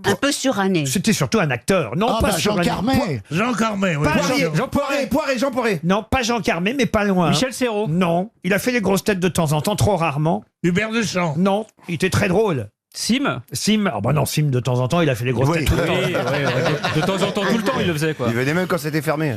Un peu suranné. C'était surtout un acteur. Non, Ah pas bah, Jean surréaliste. Carmet. Jean Carmet, oui. Pas Jean Poiret. Jean Poiret. Non, pas Jean Carmet, mais pas loin. Michel Serrault. Non. Il a fait les grosses têtes de temps en temps, trop rarement. Hubert Deschamps. Non. Il était très drôle. Sim. Sim, oh bah non, Sim de temps en temps, il a fait les grosses têtes tout le temps. De temps en temps, tout le temps, il le faisait quoi. Il venait même quand c'était fermé.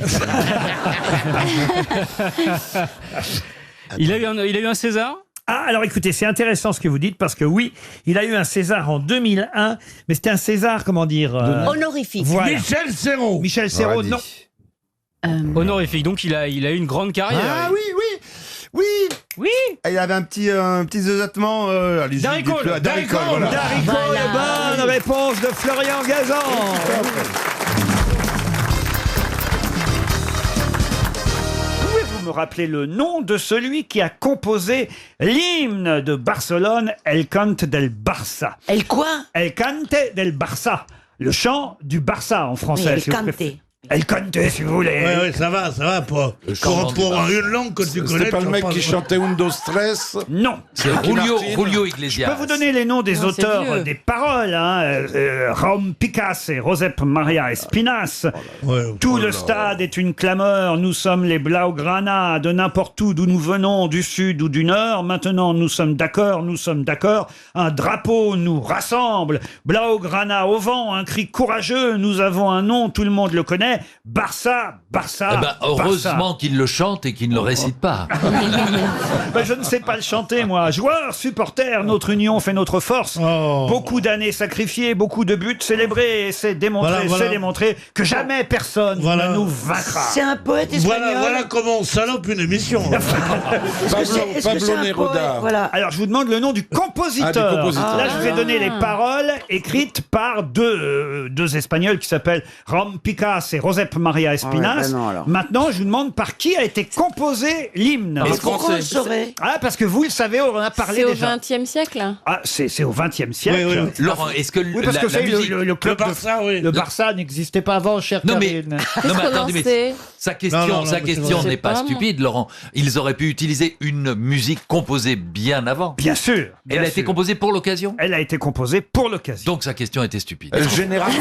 Il a eu un César. Ah, alors écoutez, c'est intéressant ce que vous dites, parce que oui, il a eu un César en 2001, mais c'était un César, comment dire... Honorifique. Voilà. Michel Serrault. Michel Serrault, non. Honorifique. Donc il a eu une grande carrière. Ah oui, oui. Oui. Oui. Il avait un petit zozotement. Darry Cole. Darry Cole, voilà. Darry Cole, bonne réponse de Florian Gazan. Pouvez-vous me rappeler le nom de celui qui a composé l'hymne de Barcelone, El Cante del Barça? El quoi? El Cante del Barça. Le chant du Barça en français. Oui, El si vous Cante. préférez. El Cante, si vous voulez. Ouais, ça va, pour une langue que tu connais. C'était pas le mec qui chantait Un, Dos, Tres? Non. C'est Julio Iglesias. Je peux vous donner les noms des Non, c'est auteurs vieux. des paroles. Raúl Picas et Josep Maria Espinas. Tout le stade est une clameur. Nous sommes les Blaugrana de n'importe où, d'où nous venons, du sud ou du nord. Maintenant, nous sommes d'accord, nous sommes d'accord. Un drapeau nous rassemble. Blaugrana au vent, un cri courageux. Nous avons un nom, tout le monde le connaît. jamais Barça, Barça, Eh ben, heureusement Barça. qu'il le chante et qu'il ne le récite pas. Ben, je ne sais pas le chanter, moi. Joueurs, supporters, notre union fait notre force. Beaucoup d'années sacrifiées, beaucoup de buts célébrés, et c'est démontré, Voilà. c'est démontré que jamais personne ne nous vaincra. C'est un poète espagnol. Voilà comment on salope une émission. Est-ce que c'est un poète Voilà. Alors, je vous demande le nom du compositeur. Ah, du compositeur. Là, je vous ai donné les paroles écrites par deux Espagnols qui s'appellent Ram Picas et Josep Maria Espinas. Ah ouais, bah non, alors. Maintenant, je vous demande par qui a été composé l'hymne. Par les Pourquoi on le Français. saurait Ah, parce que vous le savez, on en a parlé C'est au déjà. XXe siècle. Ah, c'est au XXe siècle. Oui, oui. Laurent, est-ce que Oui, parce la, que la c'est musique... le club Le Barça, oui. Le Barça n'existait pas avant, cher Non mais, Karine. non, mais attendez, mais sait sa question, Non, non, sa mais c'est question vrai. n'est pas Je sais pas, moi. stupide, Laurent. Ils auraient pu utiliser une musique composée bien avant. Bien sûr. Elle a été composée pour l'occasion. Elle a été composée pour l'occasion. Donc sa question était stupide. Le général.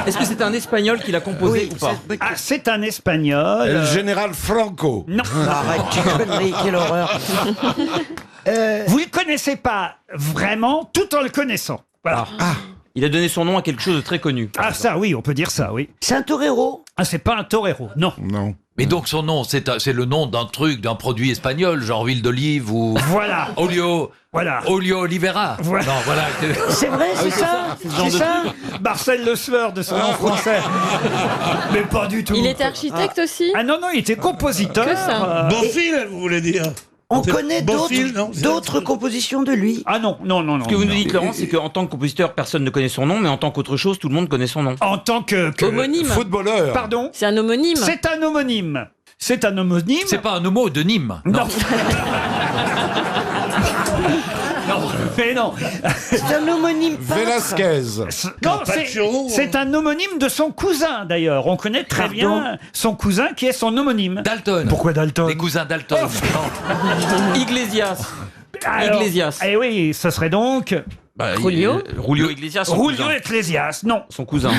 Est-ce que c'est un Espagnol qui l'a composé ou pas? Ah, c'est un Espagnol. Le général Franco. Non. Arrête, tu conneries, quelle horreur. Vous le connaissez pas vraiment, tout en le connaissant. Voilà. Il a donné son nom à quelque chose de très connu. Ah, ça, oui, on peut dire ça, oui. C'est un torero. Ah, c'est pas un torero, non. Non. Mais donc son nom, c'est le nom d'un truc, d'un produit espagnol, genre huile d'olive ou Voilà. olio, Voilà. olio olivera. Voilà. Non, voilà. C'est vrai, c'est ça. C'est ça. Marcel Le Sueur de son nom français. Mais pas du tout. Il était architecte aussi. Ah non, non, il était compositeur. Que ça. Beaufil, vous voulez dire On C'est connaît Beaufil, non C'est- d'autres compositions de lui. Ah non, non, non, non. Ce que vous nous non. dites, Laurent, c'est qu'en tant que compositeur, personne ne connaît son nom, mais en tant qu'autre chose, tout le monde connaît son nom. En tant que... Homonyme. Footballeur. Pardon. C'est un homonyme. C'est un homonyme. C'est un homonyme. C'est pas un homo de Nîmes. Non. Non, mais non. C'est un homonyme peintre. Velasquez. Non, c'est un homonyme de son cousin, d'ailleurs. On connaît très bien son cousin qui est son homonyme. Dalton. Pourquoi Dalton? Les cousins Dalton. Iglesias. Alors, Iglesias. Eh oui, ce serait donc... Julio. Julio Iglesias, son Julio cousin. Ecclesias, non. Son cousin.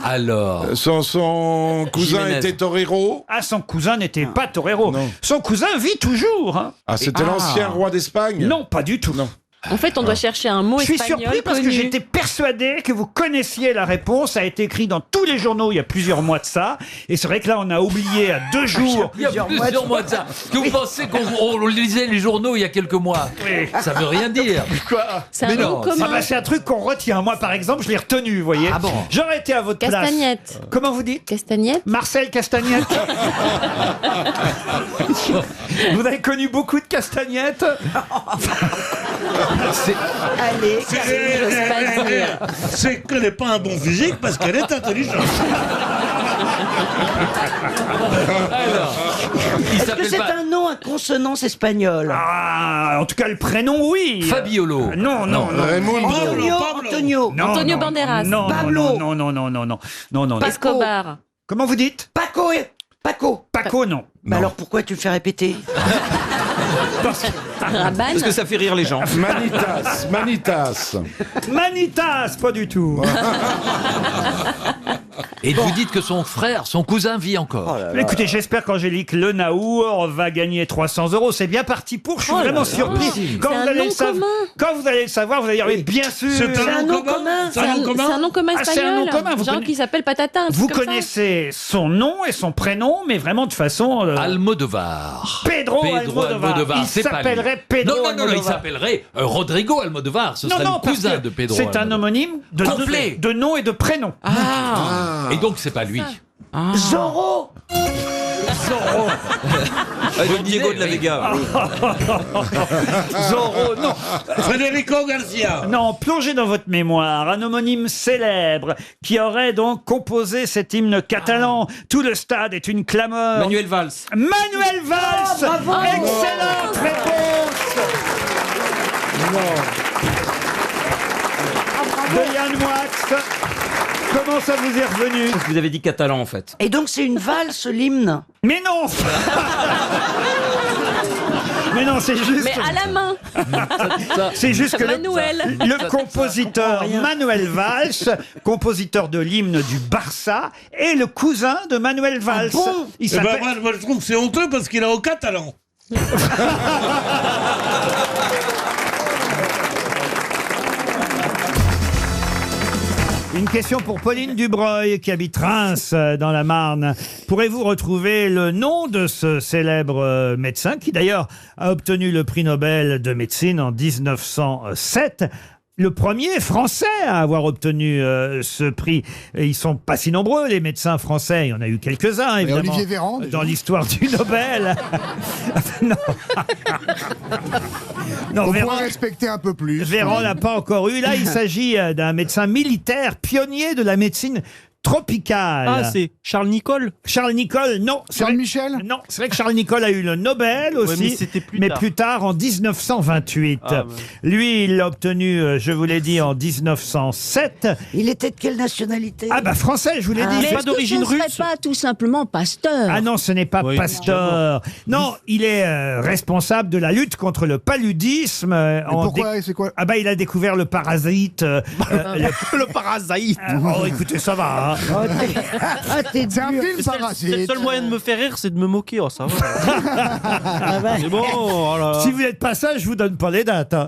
Alors. Son cousin Jiménez. était torero. Ah, son cousin n'était pas torero. Son cousin vit toujours. Hein. Ah, c'était l'ancien roi d'Espagne. Non, pas du tout. Non. En fait, on doit chercher un mot Je suis espagnol surpris parce que connu. j'étais persuadé que vous connaissiez la réponse. Ça a été écrit dans tous les journaux il y a plusieurs mois de ça. Et c'est vrai que là, on a oublié à 2 jours. Il y a plusieurs mois de ça. Est-ce que vous pensez qu'on lisait les journaux il y a quelques mois? Oui. Ça veut rien dire. Quoi? C'est un nom Ah commun. bah, c'est un truc qu'on retient. Moi, par exemple, je l'ai retenu, vous voyez. Ah bon? J'aurais été à votre Castagnette. place. Comment vous dites? Castagnette. Marcel Castagnette. Vous avez connu beaucoup de Castagnettes? Allez, J'ose pas dire. C'est qu'elle n'est pas un bon physique parce qu'elle est intelligente. Alors, il est-ce que s'appelle c'est pas un nom à consonance espagnole? Ah, en tout cas, le prénom, oui. Fabiolo. Non, non, non. Raimundo. Antonio. Non, Antonio non. Banderas. Non, Pablo. non, non, non, non, non, non, non. Escobar. Comment vous dites? Paco. Paco, non. Bah alors pourquoi tu le fais répéter? Rabanne. Parce que ça fait rire les gens. Manitas. Manitas, pas du tout. Et vous dites que son frère, son cousin vit encore. Écoutez, j'espère qu'Angélique Le Naour va gagner 300 €. C'est bien parti pour. Je suis vraiment surpris. Quand C'est vous, un allez nom le savoir, commun. quand vous allez le savoir, vous allez dire, oui, bien sûr. C'est un nom commun. C'est un nom commun. C'est un nom commun Ah, c'est un nom espagnol. commun, vous Genre conna- qui s'appelle Patata. un truc Vous comme ça. connaissez son nom et son prénom, mais vraiment de façon... Almodovar. Pedro Almodovar. Il c'est pas lui. s'appellerait Pedro Non, non, non, il Almodovar. s'appellerait Rodrigo Almodovar. Ce Non, serait non, le parce cousin que de Pedro. c'est un Almodovar. homonyme Complet. de nom et de prénom. Ah. Et donc c'est pas lui. Zorro. Zorro. Diego de la Vega. Zorro, non. Federico Garcia. Non, plongez dans votre mémoire un homonyme célèbre qui aurait donc composé cet hymne catalan. Tout le stade est une clameur. Manuel Valls. Manuel Valls. bravo. Excellente réponse de Yann Moix. Comment ça vous est revenu? Vous avez dit catalan en fait. Et donc c'est une valse l'hymne. Mais non. Mais non, c'est juste... Mais à la main. C'est juste que Manuel. le compositeur Manuel Valls, compositeur de l'hymne du Barça, est le cousin de Manuel Valls. Ah bon Il Eh ben, s'appelle... moi, je trouve que c'est honteux parce qu'il a aucun talent. Une question pour Pauline Dubreuil qui habite Reims dans la Marne. Pourrez-vous retrouver le nom de ce célèbre médecin qui d'ailleurs a obtenu le prix Nobel de médecine en 1907 ? Le premier français à avoir obtenu ce prix. Et ils sont pas si nombreux, les médecins français. Il y en a eu quelques-uns, évidemment. Olivier Véran, déjà. Dans l'histoire du Nobel. Non. Non, On Véran, pourrait respecter un peu plus. Véran l'a pas encore eu. Là, il s'agit d'un médecin militaire, pionnier de la médecine tropicale. Ah, c'est Charles Nicolle. Charles Nicolle, non. Charles Michel. Non, c'est vrai que Charles Nicolle a eu le Nobel aussi, mais c'était plus tard. plus tard, en 1928. Ah, Lui, il l'a obtenu, je vous l'ai dit, en 1907. Il était de quelle nationalité? Ah bah français, je vous l'ai dit. Mais pas d'origine Ce ne russe. serait pas tout simplement Pasteur. Ah non, ce n'est pas Oui, Pasteur. Non, il est responsable de la lutte contre le paludisme. Pourquoi? C'est quoi? Ah bah il a découvert le parasite. Le parasite. Oh, écoutez, ça va. Hein. C'est un film, Parasite. Le seul moyen de me faire rire, c'est de me moquer. Oh, ça va. C'est bon. Oh là là. Si vous n'êtes pas ça, je vous donne pas les dates. Hein.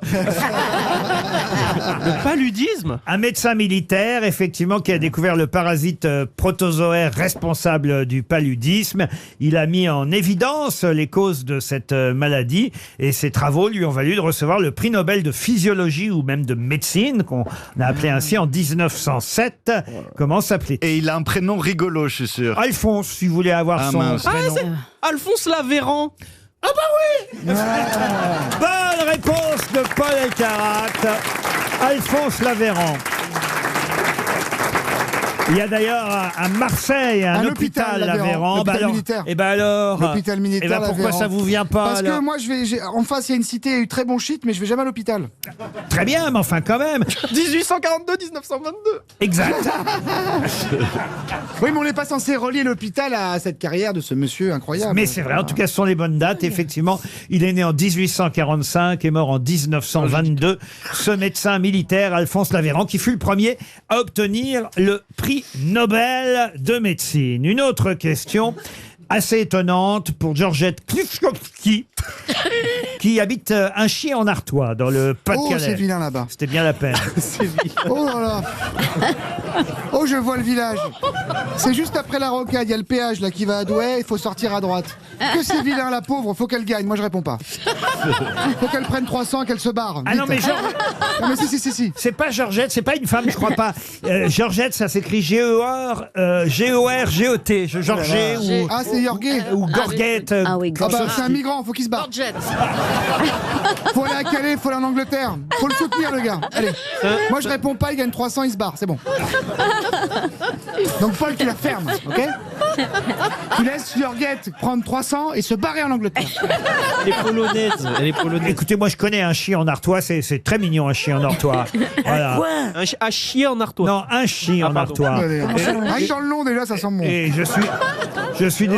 Le paludisme. Un médecin militaire, effectivement, qui a découvert le parasite protozoaire responsable du paludisme. Il a mis en évidence les causes de cette maladie et ses travaux lui ont valu de recevoir le prix Nobel de physiologie ou même de médecine, qu'on a appelé ainsi en 1907. Comment s'appelait-il? Et il a un prénom rigolo, je suis sûr. Alphonse, si vous voulez avoir son mince. prénom. Alphonse Lavéran. Ah bah oui. Bonne réponse de Paul Elkarat. Alphonse Lavéran. Il y a d'ailleurs à Marseille un hôpital Lavéran. L'hôpital militaire. Et ben alors. L'hôpital militaire. Et ben pourquoi Lavéran. ça vous vient pas? Parce alors que moi, en face, il y a une cité, il y a eu très bon shit, mais je vais jamais à l'hôpital. Très bien, mais enfin quand même. 1842-1922. Exact. Oui, mais on n'est pas censé relier l'hôpital à cette carrière de ce monsieur incroyable. Mais c'est vrai, en tout cas, ce sont les bonnes dates. Effectivement, il est né en 1845 et mort en 1922. Ce médecin militaire, Alphonse Lavéran, qui fut le premier à obtenir le prix Nobel de médecine. Une autre question assez étonnante pour Georgette Klufkowski, qui habite Inchy en Artois, dans le Pas-de-Calais. Oh, c'est vilain là-bas. C'était bien la peine. Oh là là. Oh, je vois le village. C'est juste après la rocade, il y a le péage là qui va à Douai, il faut sortir à droite. Que c'est vilain, la pauvre, faut qu'elle gagne. Moi, je réponds pas. Faut qu'elle prenne 300 et qu'elle se barre. Ah non, mais Non, mais si. C'est pas Georgette, c'est pas une femme, je crois pas. Georgette, ça s'écrit G-E-R-G-O-T. Georget ou... Ah, c'est Yorguet. Ou Gorguette. Ah oui, Ah bah, c'est un migrant, faut qu'il se barre. Faut aller à Calais, faut aller en Angleterre. Faut le soutenir, le gars. Allez. Moi, je réponds pas, il gagne 300, il se barre, c'est bon. Donc, Paul, tu la fermes, ok? Tu laisses Yorguette prendre 300 et se barrer en Angleterre. Elle est polonaise. Elle est polonaise. Écoutez, moi je connais un chien en Artois, c'est très mignon un chien en Artois. Voilà. Un chien en Artois. Non, un chien en Artois. Rien que dans le nom, déjà, ça sent bon. Et je suis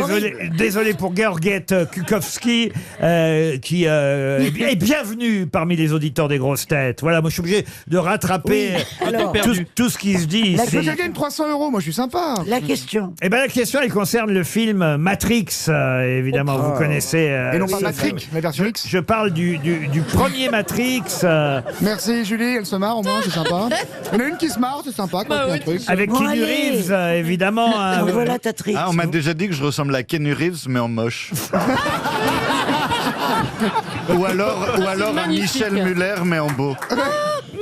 désolé pour Georgette Kukowski, qui est bienvenue parmi les auditeurs des grosses têtes. Voilà, moi je suis obligé de rattraper tout ce qui se dit ici. Je gagne 300 €, moi je suis sympa. La question. Eh ben la question, elle concerne le film Matrix, évidemment, vous connaissez. Et non pas ce Matrix, film. la version X. Je parle du premier Matrix. Merci Julie, elle se marre au moins, c'est sympa. Il y en a une qui se marre, c'est sympa. Un truc. Avec Bon, Keanu allez. Reeves, évidemment. Voilà ta trick. Ah, on m'a déjà dit que je ressemble à Keanu Reeves, mais en moche. ou alors à Michel Muller, mais en beau.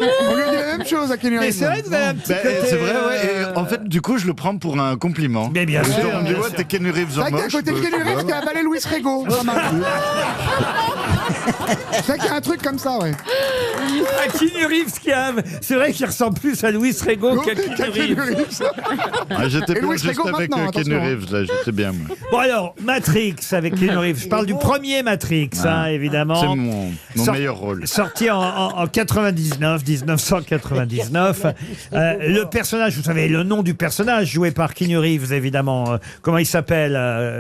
On lui a dit la même chose à Kenny Mais Reeves. c'est vrai que vous avez un petit côté, C'est vrai, ouais. Et en fait, du coup, je le prends pour un compliment. Mais bien sûr. On me dit, ouais, t'es Keanu Reeves C'est en vrai qu'il y a un moche. côté de Kenny Reeves qui a avalé Louis Rego. Pas mal. C'est vrai qu'il y a un truc comme ça, ouais. À Keanu Reeves c'est vrai qu'il ressemble plus à Louis Rego qu'à Keanu Reeves. Ah, j'étais Et plus Louis juste Rego avec maintenant, Keanu attention. Reeves, là, je sais bien. Moi. Bon alors, Matrix avec Keanu Reeves. Je parle du premier Matrix, hein, évidemment. C'est mon meilleur rôle. Sorti en 1999. Le personnage, vous savez, le nom du personnage joué par Keanu Reeves, évidemment. Comment il s'appelle,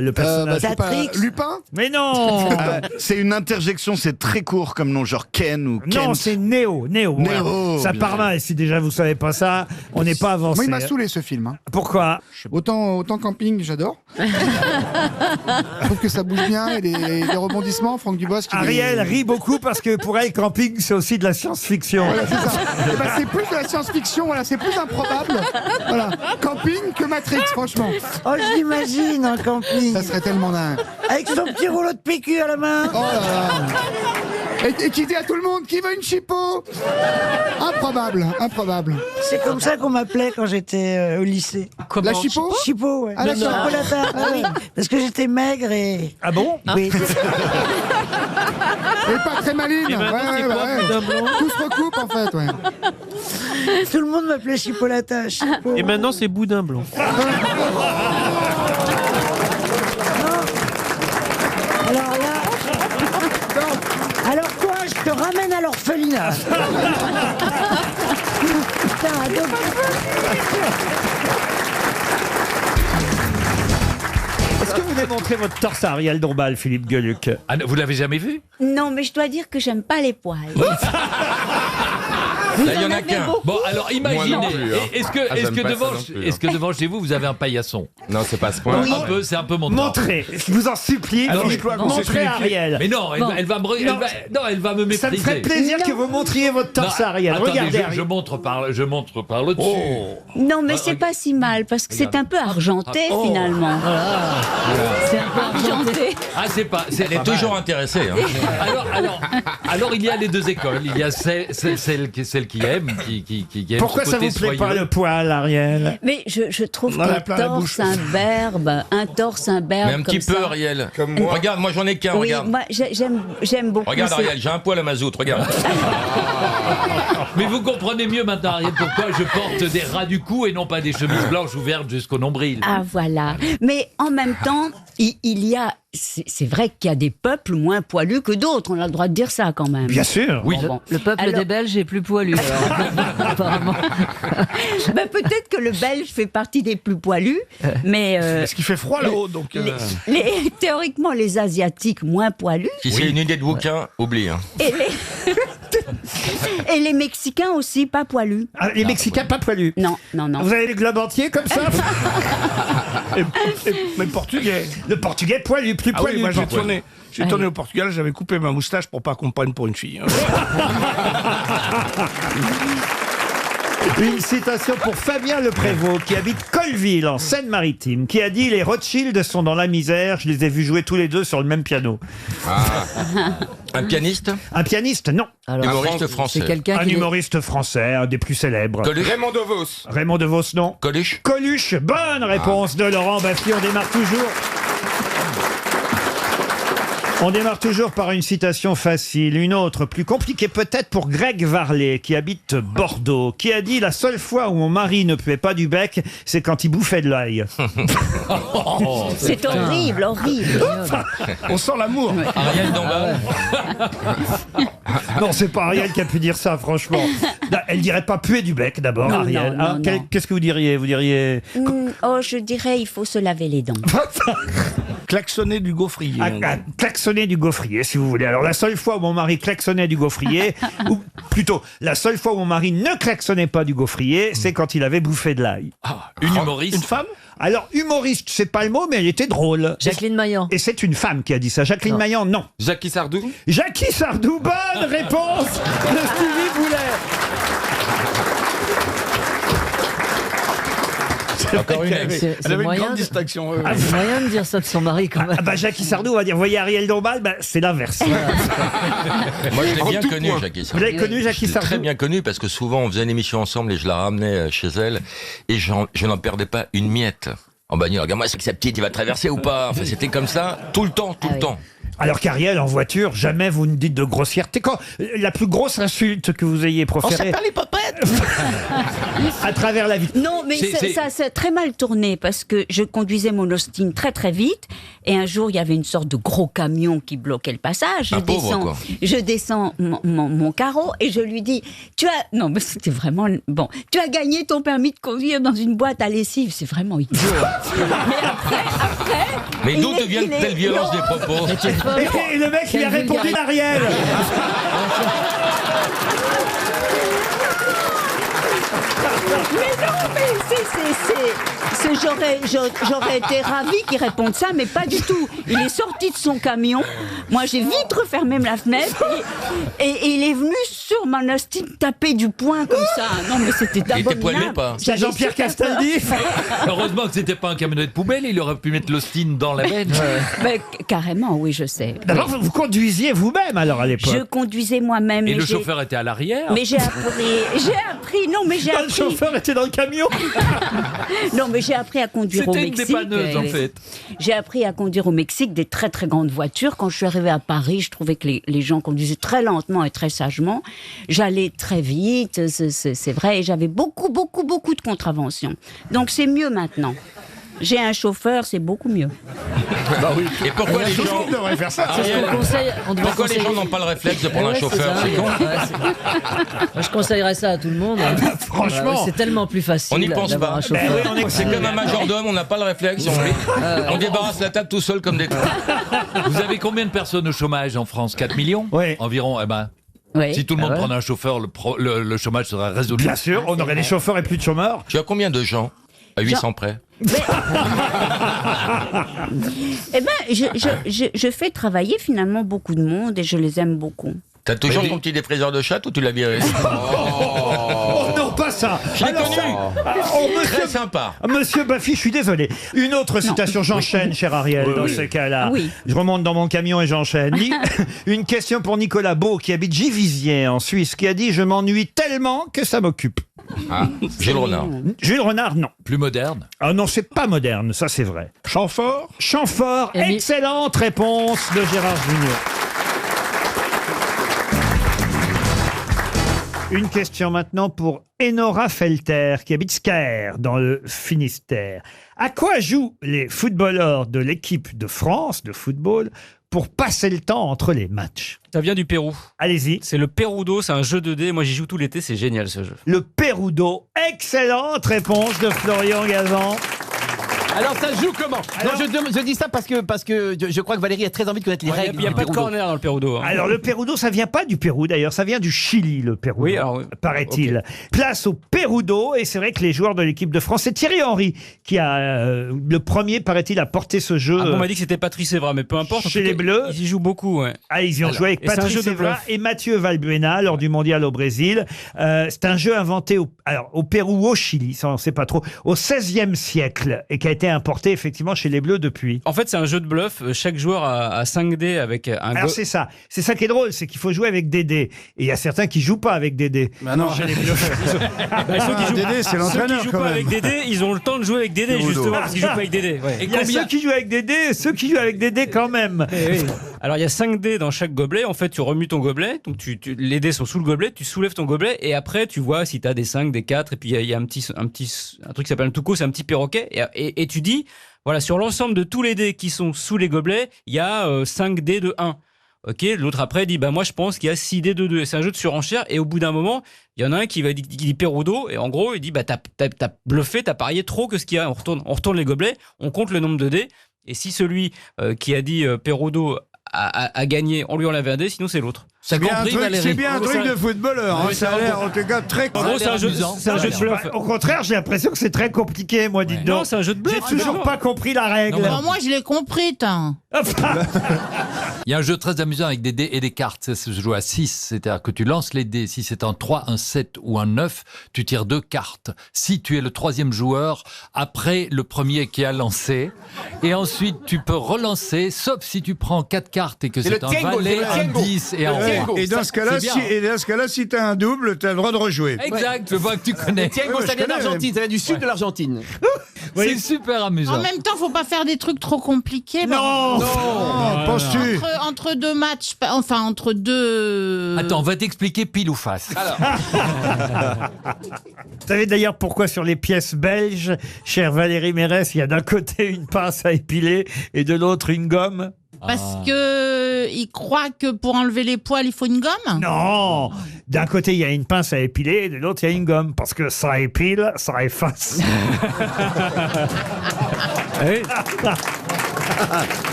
le personnage C'est pas Lupin. Mais non. C'est une interjection attention, c'est très court comme nom, genre Ken ou Kent. Non, c'est Néo. Néo, Ça bien part mal. Si déjà vous savez pas ça, on n'est pas avancé. Moi, il m'a saoulé ce film. Hein. Pourquoi? Autant camping, j'adore. Je trouve que ça bouge bien, il y a des rebondissements. Franck Dubosc. Ariel rit beaucoup parce que pour elle, camping, c'est aussi de la science-fiction. Voilà, c'est ça. Eh ben, c'est plus de la science-fiction, voilà, c'est plus improbable. Voilà. Camping que Matrix, franchement. Oh, je l'imagine, un camping. Ça serait tellement dingue. Avec son petit rouleau de PQ à la main. Oh là là. Et qui dit à tout le monde qui veut une chipot. Improbable, improbable. C'est comme ça qu'on m'appelait quand j'étais au lycée. La chipot? Chipot, ouais. Ah, La d'accord. chipolata. Ah oui, parce que j'étais maigre et... Ah bon? Oui. Et pas très maline. Et maintenant, c'est quoi, Boudin Blanc? Tout se recoupe en fait, ouais. Tout le monde m'appelait Chipolata. Chipot. Et maintenant, c'est Boudin Blanc. Alors là... Alors toi, je te ramène à l'orphelinat. Putain, donc... Est-ce que vous voulez montrer votre torse à Ariel Dombal, Philippe Gueluc? Ah, vous l'avez jamais vu? Non, mais je dois dire que j'aime pas les poils. Là, il y en a qu'un. Bon, alors imaginez, Moi non plus, hein. est-ce Ah, j'aime que pas ça devant, non plus, hein. est-ce que devant chez vous, vous avez un paillasson? Non, c'est pas ce point. C'est un peu mon temps. Montrez, je vous en supplie, Alors, Philippe, je- montrez à Ariel. Mais non, Bon. elle va me, Non. elle va me Ça me mépriser. ferait plaisir que vous montriez votre torse à Ariel. Attendez, Regardez, je Ariel. montre par le dessus. Non, mais c'est pas si mal parce que c'est un peu argenté finalement. C'est un peu argenté. Ah, c'est pas. Elle est toujours intéressée. Hein. Alors, il y a les deux écoles. Il y a celle qui aime, qui aime Pourquoi ce ça côté vous plaît pas soyeux. le poil, Ariel? Mais je trouve On en a qu'un plein la torse bouche. un torse imberbe Mais un petit comme peu, ça. Ariel. Regarde, moi j'en ai qu'un, Oui, regarde. moi j'aime beaucoup. Regarde, c'est- Ariel, j'ai un poil à mazout, regarde. Mais vous comprenez mieux maintenant, Ariel, pourquoi je porte des ras du cou et non pas des chemises blanches ouvertes jusqu'au nombril. Ah voilà. Mais en même temps, il y a, c'est vrai qu'il y a des peuples moins poilus que d'autres. On a le droit de dire ça quand même. Bien sûr. Oui. Bon. Le peuple Alors- des Belges est plus poilu. Apparemment. Ben, peut-être que le Belge fait partie des plus poilus, mais Parce qu'il fait froid là-haut, donc... théoriquement les Asiatiques moins poilus Si c'est une idée de bouquin, oublie. Hein. et et les Mexicains aussi pas poilus. Ah, les Mexicains pas poilus. Non, non, non. Vous avez les globes entiers comme ça? Mais le portugais. Le portugais poilu, plus Ah oui, poilu. moi j'ai le portugais. tourné au Portugal, j'avais coupé ma moustache pour pas qu'on me prenne pour une fille. Une citation pour Fabien Le Prévost, qui habite Colleville, en Seine-Maritime, qui a dit « Les Rothschild sont dans la misère, je les ai vus jouer tous les deux sur le même piano. Un pianiste » Un pianiste, non. Humoriste français. C'est quelqu'un Un qui. humoriste français, un des plus célèbres. Raymond Devos. Raymond DeVos, non. Coluche. Coluche, bonne réponse de Laurent Baffy. On démarre toujours. On démarre toujours par une citation facile, une autre plus compliquée peut-être pour Greg Varlet qui habite Bordeaux, qui a dit « La seule fois où mon mari ne puait pas du bec, c'est quand il bouffait de l'ail. » C'est horrible, horrible. On sent l'amour. Ariel Dombal. Non, c'est pas Ariel qui a pu dire ça, franchement. Elle dirait pas puer du bec d'abord, Non, Ariel. non, non, non. Qu'est-ce que vous diriez? Vous diriez Oh, je dirais il faut se laver les dents. Klaxonner du gaufrier. klaxonner du gaufrier, si vous voulez. Alors, la seule fois où mon mari klaxonnait du gaufrier, ou plutôt, la seule fois où mon mari ne klaxonnait pas du gaufrier, c'est quand il avait bouffé de l'ail. Une humoriste. Une femme? Alors, humoriste, c'est pas le mot, mais elle était drôle. Jacqueline Maillan. Et c'est une femme qui a dit ça. Jacqueline Maillan, non. Jackie Sardou. Jackie Sardou, bonne réponse de Stevie Boulet. Encore une ex. C'est Elle avait une moyen grande de- distinction. C'est moyen de dire ça de son mari quand même. Ah bah Jackie Sardou, on va dire, voyez Ariel Dombal, bah, c'est l'inverse. Moi, je l'ai En bien tout connu, point. Jackie Vous Sardou. l'avez connu, Jackie Je l'ai Sardou? très bien connu parce que souvent on faisait une émission ensemble et je la ramenais chez elle et je n'en perdais pas une miette. En bagnole, regarde-moi, c'est que sa petite, il va traverser ou pas? Enfin, c'était comme ça, tout le temps, tout le temps. Alors qu'Ariel, en voiture, jamais vous ne dites de grossièreté. Quand la plus grosse insulte que vous ayez proférée les popettes. à travers la vie. Non, mais C'est- ça s'est très mal tourné parce que je conduisais mon Austin très très vite et un jour il y avait une sorte de gros camion qui bloquait le passage. Un pauvre, quoi. Je descends mon carreau et je lui dis non mais c'était vraiment bon. Tu as gagné ton permis de conduire dans une boîte à lessive, c'est vraiment idiot. Mais d'où il te est- vient il est- telle violence non. des propos Mais tu es folle. Et le mec, il a Quelle répondu vulgarité. d'Ariel. Mais non, mais j'aurais été ravie qu'il réponde ça, mais pas du tout. Il est sorti de son camion. Moi, j'ai vite refermé la fenêtre et il est venu sur mon hostie taper du poing comme ça. Non, mais c'était Il était poilé abominable. pas C'est Jean-Pierre Castaldi. Heureusement que c'était pas un camionnette poubelle, il aurait pu mettre l'ostine dans la veine. Mais carrément, oui, je sais. D'abord, vous conduisiez vous-même alors à l'époque. Je conduisais moi-même. Et mais le j'ai- chauffeur était à l'arrière. Mais j'ai appris, non, mais j'ai Le appris. chauffeur était dans le camion. Non, mais j'ai appris à conduire au C'était une Mexique. dépanneuse, en fait. J'ai appris à conduire au Mexique des très très grandes voitures. Quand je suis arrivée à Paris, je trouvais que les gens conduisaient très lentement et très sagement. J'allais très vite, c'est vrai, et j'avais beaucoup de contraventions. Donc c'est mieux maintenant. J'ai un chauffeur, c'est beaucoup mieux. Et pourquoi les Tout le gens... monde devrait faire ça. C'est ce qu'on conseille. On devrait Pourquoi les gens conseiller- n'ont pas le réflexe de prendre un Ouais, chauffeur c'est C'est ça. con. Ouais, moi, je conseillerais ça à tout le monde. franchement. Ouais, c'est tellement plus facile. On n'y pense d'avoir pas. un chauffeur. Ben oui, C'est comme un majordome, on n'a pas le réflexe. On débarrasse la table tout seul comme des... Vous avez combien de personnes au chômage en France? 4 millions Oui. Environ. Eh ben, Oui. si tout le monde Ah ouais. prenait un chauffeur, le chômage serait résolu. Bien sûr, on aurait des chauffeurs et plus de chômeurs. Tu as combien de gens à 800 près? Eh ben, je fais travailler finalement beaucoup de monde et je les aime beaucoup. T'as toujours ton petit défriseur de chatte ou tu l'as viré? Oh non, pas ça. Je l'ai Alors connu. ça- Oh, Très sympa. Monsieur Baffy, je suis désolé. Une autre citation, j'enchaîne, cher Ariel, dans ce cas-là. Oui. Je remonte dans mon camion et j'enchaîne. Une question pour Nicolas Beau, qui habite Givisiez, en Suisse, qui a dit « Je m'ennuie tellement que ça m'occupe Ah, Gilles Renard. ». Jules Renard, non. Plus moderne. Ah non, c'est pas moderne, ça c'est vrai. Chamfort Chamfort, Émi- excellente réponse de Gérard Junior. Une question maintenant pour Enora Felter, qui habite Scaer, dans le Finistère. À quoi jouent les footballeurs de l'équipe de France de football pour passer le temps entre les matchs? Ça vient du Pérou. Allez-y. C'est le Perudo, c'est un jeu 2D. Moi, j'y joue tout l'été, c'est génial ce jeu. Le Perudo. Excellente réponse de Florian Gazan. Alors ça se joue comment? Alors- Non, je dis ça parce que je crois que Valérie a très envie de connaître les Il règles. n'y a du pas de Perudo. corner dans le Perudo. hein. Alors le Perudo, ça vient pas du Pérou d'ailleurs, ça vient du Chili, le Perudo, Oui, alors, oui. paraît-il. Place au Perudo, et c'est vrai que les joueurs de l'équipe de France, c'est Thierry Henry qui a le premier, paraît-il, à porter ce jeu. Ah bon, on m'a dit que c'était Patrice Evra, mais peu importe. en Chez tout les cas, Bleus. Ils y jouent beaucoup. Ouais. Ah, ils y ont Alors, joué avec et c'est un Patrice jeu de Evra bluff. et Mathieu Valbuena lors du mondial au Brésil. C'est un jeu inventé au Pérou ou au Chili, ça on ne sait pas trop, au XVIe siècle, et qui a été importé effectivement chez les Bleus depuis. En fait, c'est un jeu de bluff. Chaque joueur a 5 dés avec un Alors go- c'est ça qui est drôle, c'est qu'il faut jouer avec des dés. Et il y a certains qui jouent pas avec des dés. Bah non. Chez les Bleus. Bah, ceux qui jouent, Dédé, c'est ceux l'entraîneur, qui jouent quand pas même. avec Dédé, ils ont le temps de jouer avec Dédé, Perudo. justement, parce qu'ils jouent pas avec Dédé. Ouais. Il y a ceux qui jouent avec des dés et ceux qui jouent avec des dés quand même. Eh oui. Alors il y a 5 dés dans chaque gobelet. En fait, tu remues ton gobelet. Donc les dés sont sous le gobelet. Tu soulèves ton gobelet et après tu vois si tu as des 5, des 4. Et puis il y a un truc qui s'appelle un touco, c'est un petit perroquet. Et tu dis, voilà, sur l'ensemble de tous les dés qui sont sous les gobelets, il y a 5 dés de 1. Ok, l'autre après dit, bah moi je pense qu'il y a 6 dés de 2. C'est un jeu de surenchère. Et au bout d'un moment, il y en a un qui dit Perudo. Et en gros, il dit, bah t'as bluffé, t'as parié trop que ce qu'il y a. On retourne les gobelets, on compte le nombre de dés. Et si celui qui a dit Perudo a gagné, on lui enlève un dé, sinon c'est l'autre. C'est bien, compris, Valérie. c'est bien un truc de footballeur. hein. Oui, Ça a l'air en tout cas très En gros, c'est un jeu, amusant. c'est un jeu de bluff. Au contraire, j'ai l'impression que c'est très compliqué, moi, dites Non, donc. c'est un jeu de bluff. J'ai toujours pas compris la règle. Non, mais- Moi, je l'ai compris, t'as. Il y a un jeu très amusant avec des dés et des cartes. Ça se joue à 6. C'est-à-dire que tu lances les dés. Si c'est un 3, un 7 ou un 9, tu tires 2 cartes. Si tu es le troisième joueur, après le premier qui a lancé. Et ensuite, tu peux relancer, sauf si tu prends 4 cartes et que C'est c'est le un tiengo, valet, c'est le un tiengo. 10 et un Le tiengo. roi. Et dans ce cas-là, si t'as un double, t'as le droit de rejouer. Exact, je vois que tu connais. Tiengo, Ouais, ça je vient connais, d'Argentine, ça vient du sud de l'Argentine. C'est super amusant. En même temps, faut pas faire des trucs trop compliqués. Non, penses-tu Entre deux matchs, enfin entre deux. Attends, on va t'expliquer pile ou face. Vous savez d'ailleurs pourquoi sur les pièces belges, chère Valérie Mérès, il y a d'un côté une pince à épiler et de l'autre une gomme? Parce que ils croient que pour enlever les poils, il faut une gomme. Non, d'un côté il y a une pince à épiler et de l'autre il y a une gomme parce que ça épile, ça efface.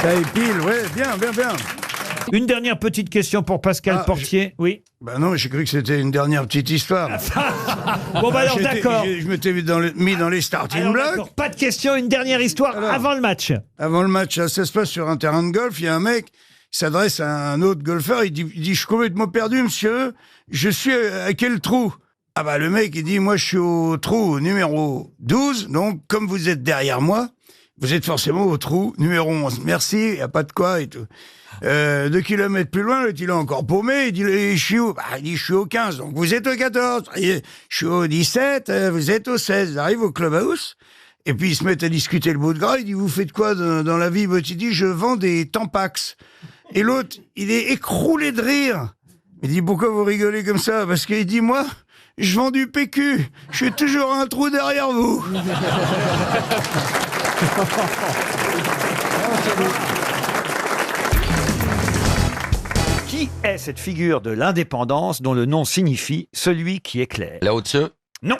Ça épile, ouais, bien, bien, bien. Une dernière petite question pour Pascal Portier. Oui. Bah non, j'ai cru que c'était une dernière petite histoire. Bon, bah alors, d'accord. Je m'étais mis dans les starting Alors, blocks. d'accord, pas de question, une dernière histoire avant le match. Avant le match, ça se passe sur un terrain de golf. Il y a un mec qui s'adresse à un autre golfeur. Il dit, je suis complètement perdu, monsieur. Je suis à quel trou? Ah bah le mec, il dit, moi je suis au trou numéro 12. Donc, comme vous êtes derrière moi, vous êtes forcément au trou numéro 11. Merci, il n'y a pas de quoi et tout. 2 kilomètres plus loin, il est encore paumé. Il dit, je suis où? Bah, il dit, je suis au 15. Donc, vous êtes au 14. Je suis au 17. Vous êtes au 16. Ils arrivent au clubhouse. Et puis, ils se mettent à discuter le bout de gras. Il dit, vous faites quoi dans la vie? Il dit, je vends des Tampax. Et l'autre, il est écroulé de rire. Il dit, pourquoi vous rigolez comme ça? Parce qu'il dit, moi, je vends du PQ. Je suis toujours un trou derrière vous. Qui est cette figure de l'indépendance dont le nom signifie celui qui éclaire? Lao Tse? Non.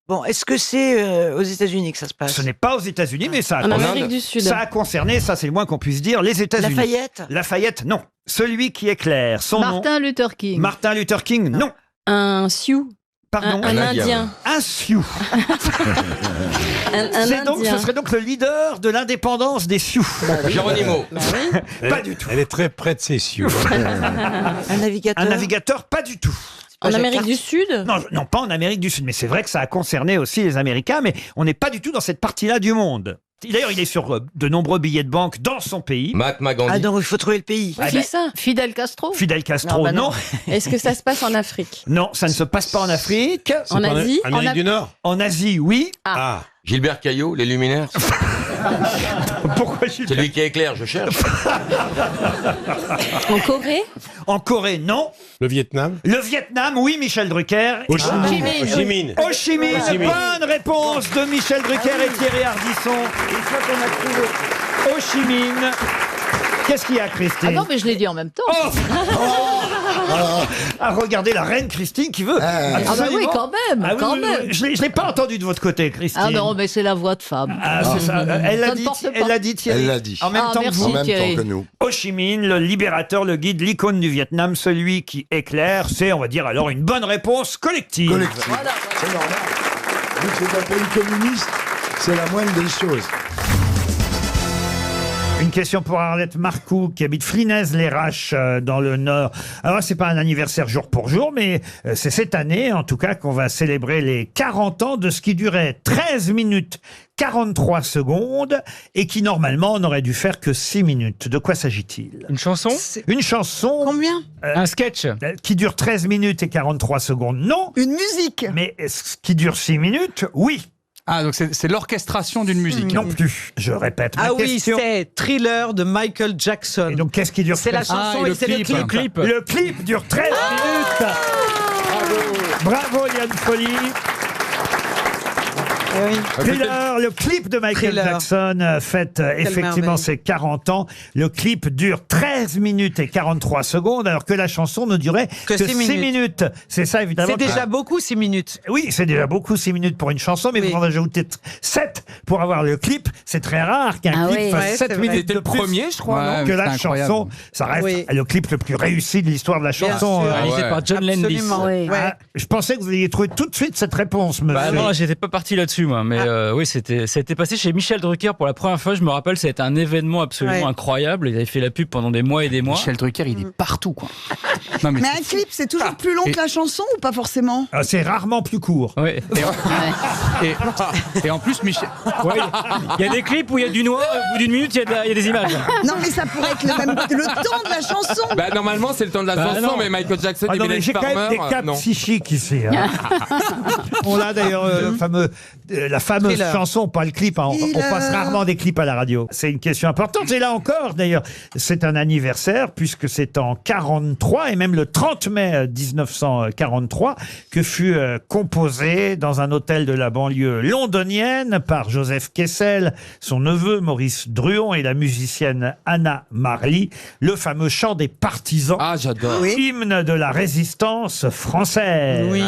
Bon, est-ce que c'est aux États-Unis que ça se passe? Ce n'est pas aux États-Unis, mais ça a, En Amérique du Sud. ça a concerné, ça c'est le moins qu'on puisse dire, les États-Unis. Lafayette? Lafayette, non. Celui qui éclaire, son nom. Martin Luther King. Martin Luther King, non. Un Sioux. Pardon. Un Indien. Un Sioux. Un C'est donc, Indien. ce serait donc le leader de l'indépendance des Sioux. Geronimo. Pas du tout. Elle est très près de ses cieux. Un navigateur? Un navigateur, pas du tout. En Amérique du Sud? Non, non, pas en Amérique du Sud, mais c'est vrai que ça a concerné aussi les Américains, mais on n'est pas du tout dans cette partie-là du monde. D'ailleurs, il est sur de nombreux billets de banque dans son pays. Mahatma Gandhi. Ah, donc il faut trouver le pays. Ah, C'est ben, ça. Fidel Castro. Fidel Castro, bah non. Est-ce que ça se passe en Afrique? Non, ça ne se passe pas en Afrique. En Asie? Amérique du Nord? En Asie, oui. Ah. Gilbert Caillot, les luminaires. Pourquoi Gilbert? Celui qui éclaire, je cherche. En Corée? En Corée, non. Le Vietnam? Le Vietnam, oui, Michel Drucker. Ho Chi Minh. Ho Chi Minh. Ho Chi Minh. Bonne réponse de Michel Drucker et Thierry Ardisson. Une fois qu'on a trouvé. Ho Chi Minh. Qu'est-ce qu'il y a, Christine? Ah non, mais je l'ai dit en même temps. Ah, regardez la reine Christine qui veut. Ah bah oui, quand même, Ah oui, quand oui, même. oui. Je l'ai pas entendu de votre côté, Christine. Ah non, mais c'est la voix de femme. Ah, c'est ça. Elle l'a Ça ne dit, porte pas. elle l'a dit, Thierry. Elle l'a dit. En même Ah, temps que merci, vous. En même Thierry. temps que nous. Ho Chi Minh, le libérateur, le guide, l'icône du Vietnam, celui qui éclaire, c'est, on va dire alors, une bonne réponse collective. Collectif. C'est normal. Vu que c'est un pays communiste, c'est la moindre des choses. Une question pour Arlette Marcoux, qui habite Frinez-les-Raches, dans le Nord. Alors, c'est pas un anniversaire jour pour jour, mais c'est cette année, en tout cas, qu'on va célébrer les 40 ans de ce qui durait 13 minutes 43 secondes et qui, normalement, n'aurait dû faire que 6 minutes. De quoi s'agit-il? Une chanson? Une chanson Combien? Un sketch? qui dure 13 minutes et 43 secondes, non. Une musique. Mais ce qui dure 6 minutes, oui. Ah, donc c'est l'orchestration d'une musique. Non plus. Je répète ma Ah oui, question. c'est Thriller de Michael Jackson. Et donc, qu'est-ce qui dure C'est la 13 chanson et c'est le clip. Le clip dure 13 minutes. Bravo Yann Folly. Thriller, le clip de Michael Thriller. Jackson fête effectivement merveille. ses 40 ans. Le clip dure 13 minutes et 43 secondes, alors que la chanson ne durait que 6 minutes. C'est ça, évidemment. C'est déjà beaucoup, 6 minutes. Oui, c'est déjà beaucoup, 6 minutes pour une chanson, mais vous en ajoutez 7 pour avoir le clip. C'est très rare qu'un Ah clip oui. fasse Ouais, 7 c'est minutes vrai. de C'était le plus premier, je crois, non que la C'était incroyable. chanson. Ça reste Oui. le clip le plus réussi de l'histoire de la Bien chanson. sûr. Réalisé par John Landis. Absolument. Oui. Ah, je pensais que vous alliez trouver tout de suite cette réponse, monsieur. Bah non, j'étais pas parti là-dessus, moi. Mais oui, ça a été passé chez Michel Drucker pour la première fois. Je me rappelle, ça a été un événement absolument Ouais. incroyable. Il avait fait la pub pendant des mois et des mois. Michel Drucker, il est partout, quoi. Non, Mais un clip, c'est toujours plus long que la chanson ou pas forcément? Ah, c'est rarement plus court. Oui. Et en plus, Michel. Ouais, il y a des clips où il y a du noir, au bout d'une minute, il y a des images. Non, mais ça pourrait être le temps de la chanson. Bah, normalement, c'est le temps de la Bah, chanson, non. mais Michael Jackson Ah et non, mais Village j'ai quand même Farmer, des cas non. psychiques ici. Hein. On a d'ailleurs la fameuse Thriller. chanson, pas le clip. Hein. On passe rarement des clips à la radio. C'est une question importante. Et là encore, d'ailleurs, c'est un anniversaire puisque c'est en 43 et même le 30 mai 1943 que fut composé dans un hôtel de la banlieue londonienne par Joseph Kessel, son neveu Maurice Druon et la musicienne Anna Marley, le fameux chant des partisans. Ah, j'adore. Hymne de la résistance française. Oui.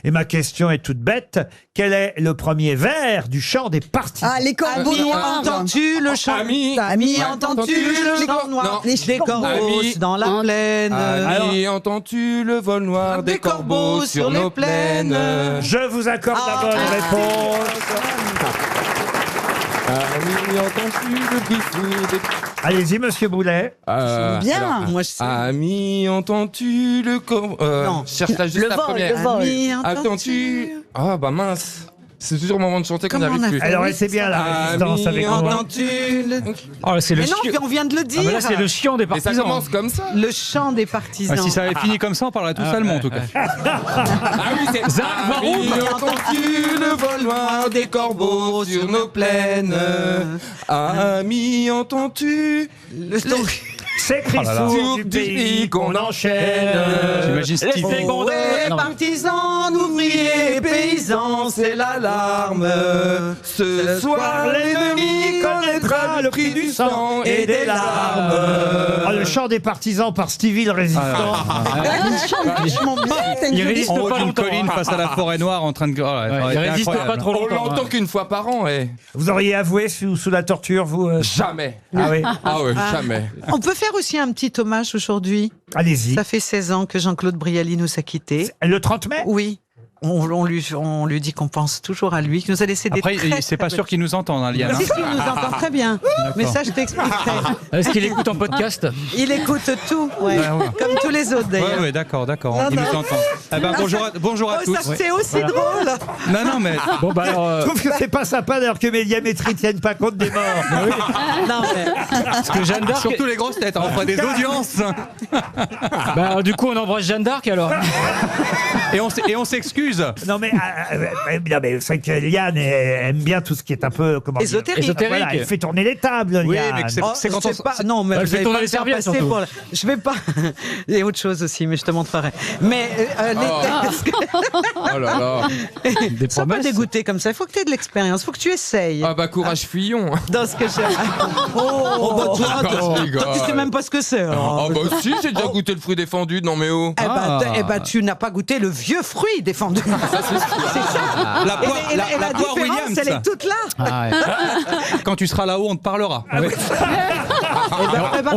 Et ma question est toute bête. Quel est le premier vers du chant des partisans? Ah, les corbeaux Ami, noirs. entends-tu le chant? Ami, Ami, entends-tu entends-tu le le chant chant noir? Les Des corbeaux Ami, dans la plaine. Ami, entends-tu le vol noir des corbeaux sur nos plaines? Je vous accorde la bonne réponse. Ami, entends-tu le bruit sourd des... Allez-y, monsieur Boulet. Bien. Moi, je sais. Ami, entends-tu le corbeau... Non. Cherche la juste Le la vol, première. le vol. Ami, Attends-tu... Ah bah mince. C'est toujours le moment de chanter quand Comment j'arrive on a plus. fait Alors, c'est bien la résistance avec moi. entends-tu le... Oh, c'est le Mais non, chien. on vient de le Ah dire. bah là, c'est le chien des Et ça partisans. commence comme ça. Le chant des partisans. Si ça avait fini comme ça, on parlerait tous allemand en tout cas. Ah oui, c'est Zach Ami, Varoum. entends-tu le vol noir des corbeaux sur nos plaines? Ami, entends-tu C'est Christophe du pays qu'on enchaîne. J'imagine Steve. Les Non. partisans, ouvriers, paysans, c'est l'alarme. Ce soir, l'ennemi connaîtra le prix du sang et des larmes. Ah, le chant des partisans par Stevie le résistant. Il chante vachement bien. t'as une Il jolie résiste En haut pas d'une longtemps. colline face à la forêt noire en train de. Oh, ouais, il résiste pas trop On longtemps. l'entend qu'une fois par an, eh. Vous auriez avoué sous la torture, vous Jamais. Ah oui. Ah ouais, jamais. On peut faire aussi un petit hommage aujourd'hui. Allez-y. Ça fait 16 ans que Jean-Claude Brialy nous a quittés. Le 30 mai? Oui. On lui dit qu'on pense toujours à lui, qu'il nous a laissé des Après, très, c'est très pas sûr belles- qu'il nous entende, hein, Liane. hein. Si, il nous entend très bien. Mais ça, je t'expliquerai. Est-ce qu'il écoute en podcast? Il écoute tout, ouais. Ouais, ouais. Comme tous les autres d'ailleurs. Ouais, d'accord. Non, Il non. nous entend. Eh ben, bonjour à Oh, tous. ça, c'est aussi drôle. Non, mais. Bon, bah alors. Je trouve que c'est pas sympa d'ailleurs que Médiamétrie tienne pas compte des morts. Non, mais... Parce que Jeanne d'Arc. Surtout les grosses têtes, on fera des audiences. Bah, alors, du coup, on embrasse Jeanne d'Arc alors. Et on s'excuse. Non mais vous savez que Liane aime bien tout ce qui est un peu comment dire, Ésotérique. Voilà, elle fait tourner les tables. Oui, Liane. mais que c'est Oh, quand je on sais pas. Non, mais Elle vous fait allez tourner pas les me faire serviettes, passer surtout. pour... Je vais pas... Il y a autre chose aussi, mais je te montrerai. Mais Oh là là. Des sois pas promesses. dégoûté comme ça. Il faut que tu aies de l'expérience. Il faut que tu essayes. Ah bah courage Fillon. Dans ce que j'aime. Oh, bah, toi, je rigole. tu sais même pas ce que c'est. alors. Ah bah si, j'ai déjà goûté le fruit défendu, non mais oh. Eh ben, tu n'as pas goûté le vieux fruit défendu. C'est ça. La poire, Et la différence, poire Williams. elle est toute là. Ah, ouais. Quand tu seras là-haut, on te parlera. Eh ben,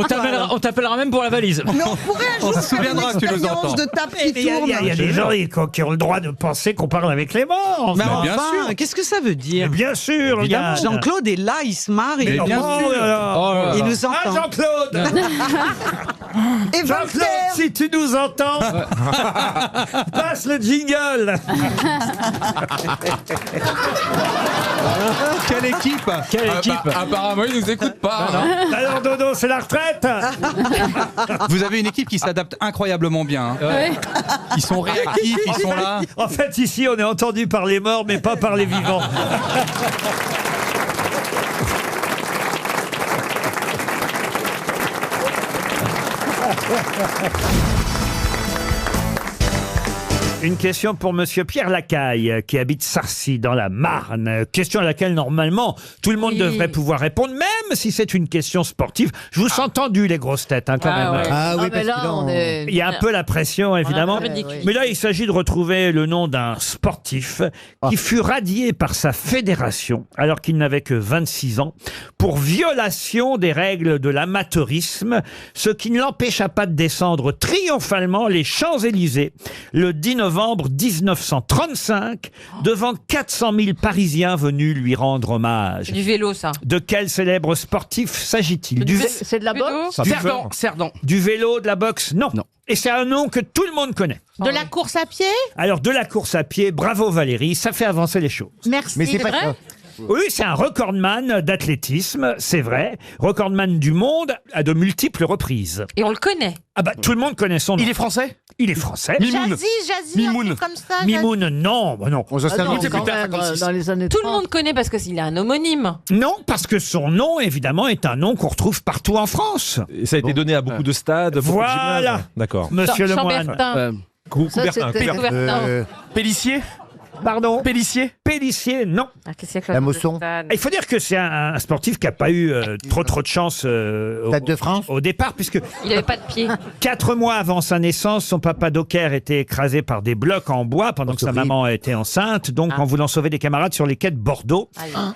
On t'appellera même pour la valise. Mais on pourrait un jour On se faire souviendra une que tu nous expérience entends. de tape qui Il y a tourne. des gens qui ont le droit de penser qu'on parle avec les morts. Mais enfin. bien enfin, sûr. qu'est-ce que ça veut dire? Bien sûr, Évidemment. Liane. Jean-Claude est là, il se marre, Mais il, non, bien oh sûr. là là. Oh là là. il nous Ah, entend. Jean-Claude Et Jean-Claude, Voltaire. si tu nous entends, passe le jingle. Quelle équipe. Quelle Ah équipe. bah, apparemment il nous écoute pas. hein. Alors Dodo, c'est la retraite. Vous avez une équipe qui s'adapte incroyablement bien. hein. Ils sont réactifs, ils sont là. En fait, ici, on est entendu par les morts, mais pas par les vivants. Une question pour Monsieur Pierre Lacaille, qui habite Sarcy, dans la Marne. Question à laquelle, normalement, tout le monde devrait pouvoir répondre, même si c'est une question sportive. Je vous sens tendu, les grosses têtes, hein, quand même. Ouais. hein. Ah, mais là, on est... Il y a un peu la pression, évidemment. ridicule. Mais là, il s'agit de retrouver le nom d'un sportif qui fut radié par sa fédération, alors qu'il n'avait que 26 ans, pour violation des règles de l'amateurisme, ce qui ne l'empêcha pas de descendre triomphalement les Champs-Élysées le 10 novembre 1935, devant 400 000 Parisiens venus lui rendre hommage. Du vélo, ça. De quel célèbre sportif s'agit-il? C'est de la boxe? Cerdan. Du vélo, de la boxe? Non. Et c'est un nom que tout le monde connaît. De la course à pied? Alors, de la course à pied, bravo Valérie, ça fait avancer les choses. Merci. Mais c'est pas vrai? Oui, c'est un recordman d'athlétisme, c'est vrai. Recordman du monde à de multiples reprises. Et on le connaît. Ah bah, tout le monde connaît son nom. Il est français. Il est français. Jazzy, Mimoun. un truc comme ça. Mimoun, non, bah non. Ah non, quand même, dans les années Tout le 30. monde connaît parce qu'il a un homonyme. Non, parce que son nom, évidemment, est un nom qu'on retrouve partout en France. Et ça a été donné à beaucoup de stades. beaucoup de Voilà. gymnases. D'accord. Monsieur Lemoine. Chambertin. Coubertin. c'était- Coubertin. Pélissier. Pardon. Pélissier. Pélissier, non. La Mosson. Il faut dire que c'est un sportif qui n'a pas eu trop de chance au départ, puisque Il n'avait pas de pied. 4 mois avant sa naissance, son papa Docker était écrasé par des blocs en bois pendant que sa maman était enceinte, donc en voulant sauver des camarades sur les quais de Bordeaux.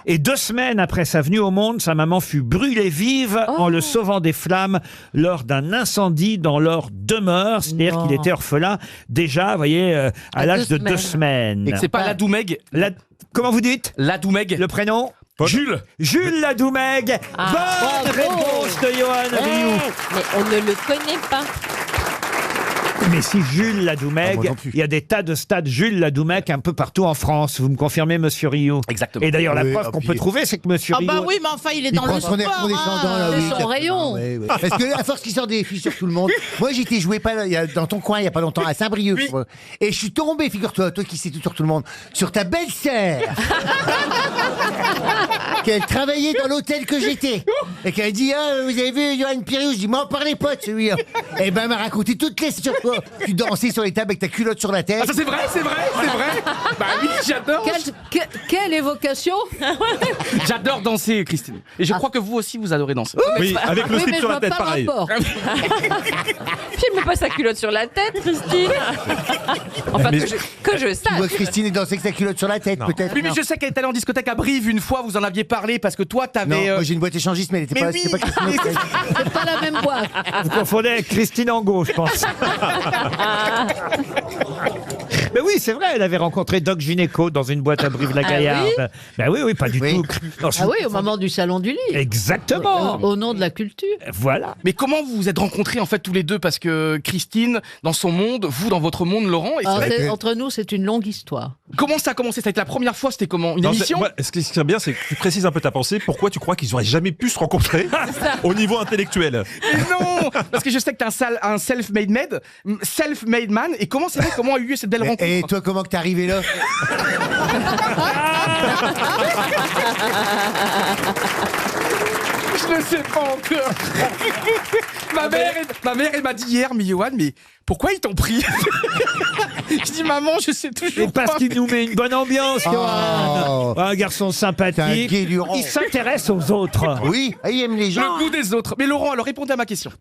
Et 2 semaines après sa venue au monde, sa maman fut brûlée vive en le sauvant des flammes lors d'un incendie dans leur demeure. C'est-à-dire qu'il était orphelin déjà, vous voyez, à l'âge de 2 semaines. Et que c'est pas Ladoumeg. Comment vous dites Ladoumeg. Le prénom Jules. Jules Ladoumeg. Bonne réponse de Johan Rioux. Mais on ne le connaît pas. Mais si Jules Ladoumeg, il y a des tas de stades Jules Ladoumeg un peu partout en France. Vous me confirmez, monsieur Rio? Exactement. Et d'ailleurs, la Oui, preuve qu'on peut trouver, c'est que monsieur Rio... bah oui, mais enfin, il est dans prend le son air sport. condescendant, là, oui, C'est son certainement, rayon. oui, oui. Parce que à force qu'il sort des filles sur tout le monde, moi j'étais joué dans ton coin il y a pas longtemps à Saint-Brieuc, et je suis tombé, figure-toi, toi qui sais tout sur tout le monde, sur ta belle-sœur, qu'elle travaillait dans l'hôtel que j'étais, et qu'elle dit vous avez vu Johan Piriou? Je dis m'en parlez pas de celui-là. Et ben elle m'a raconté toutes les sur toi. Tu dansais sur les tables avec ta culotte sur la tête. Ah, ça c'est vrai. Bah oui, j'adore. Quelle évocation. J'adore danser, Christine. Et je crois que vous aussi, vous adorez danser. Oui, avec le slip sur la tête, pareil. Puis me pas sa culotte sur la tête, Christine. Enfin, que je Tu sache. vois Christine est dansée avec sa culotte sur la tête, peut-être. Oui, mais je sais qu'elle est allée en discothèque à Brive une fois, vous en aviez parlé, parce que toi, t'avais... Non, moi j'ai une boîte échangiste, mais elle était Mais pas, oui. c'était pas Christine O'Krent. C'est pas la même boîte. Vous confondez avec Christine Angot, je pense. Mais oui, c'est vrai, elle avait rencontré Doc Gynéco dans une boîte à Brive-la-Gaillarde. Ah Ben oui, pas du tout. Non, Ah oui, au moment du salon du livre. Exactement. Au nom de la culture. Voilà. Mais comment vous vous êtes rencontrés, en fait, tous les deux? Parce que Christine, dans son monde, vous, dans votre monde, Laurent... Et c'est Alors, vrai que- entre nous, c'est une longue histoire. Comment ça a commencé? Ça a été la première fois, c'était comment? Une Non, émission? moi, ce qui est bien, c'est que tu précises un peu ta pensée. Pourquoi tu crois qu'ils auraient jamais pu se rencontrer au niveau intellectuel? Mais non. Parce que je sais que t'es un self-made man. Et comment c'est vrai, comment a eu lieu cette belle rencontre? Et toi, comment que t'es arrivé là? Je ne sais pas encore. ma mère, elle m'a dit hier, mais Johan, mais pourquoi ils t'ont pris? Je dis, maman, je sais toujours Et parce pas. qu'il nous met une bonne ambiance, Johan. Un garçon sympathique. Il s'intéresse aux autres. Oui, il aime les gens. Le goût des autres. Mais Laurent, alors répondez à ma question.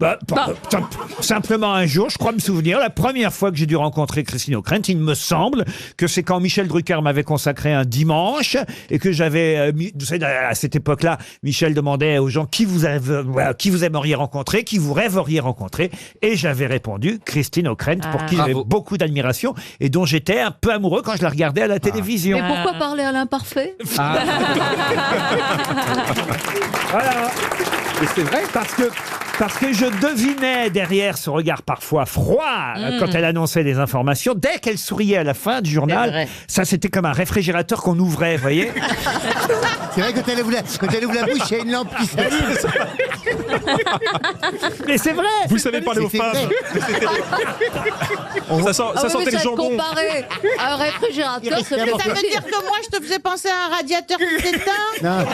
Simplement un jour, je crois me souvenir, la première fois que j'ai dû rencontrer Christine O'Krent, il me semble que c'est quand Michel Drucker m'avait consacré un dimanche et que j'avais, vous savez, à cette époque-là, Michel demandait aux gens qui vous aimeriez rencontrer, qui vous rêveriez rencontrer, et j'avais répondu Christine O'Krent, pour qui j'avais beaucoup d'admiration et dont j'étais un peu amoureux quand je la regardais à la télévision. Mais pourquoi parler à l'imparfait? Voilà. Mais c'est vrai. Parce que je devinais derrière ce regard parfois froid quand elle annonçait les informations, dès qu'elle souriait à la fin du journal, ça c'était comme un réfrigérateur qu'on ouvrait, vous voyez. C'est vrai, quand elle ouvre la bouche, il y a une lampe qui s'allume. Mais c'est vrai. Vous savez parler aux femmes. Ça sentait le jambon. Comparé à un réfrigérateur, Ça veut dire que moi, je te faisais penser à un radiateur qui s'éteint?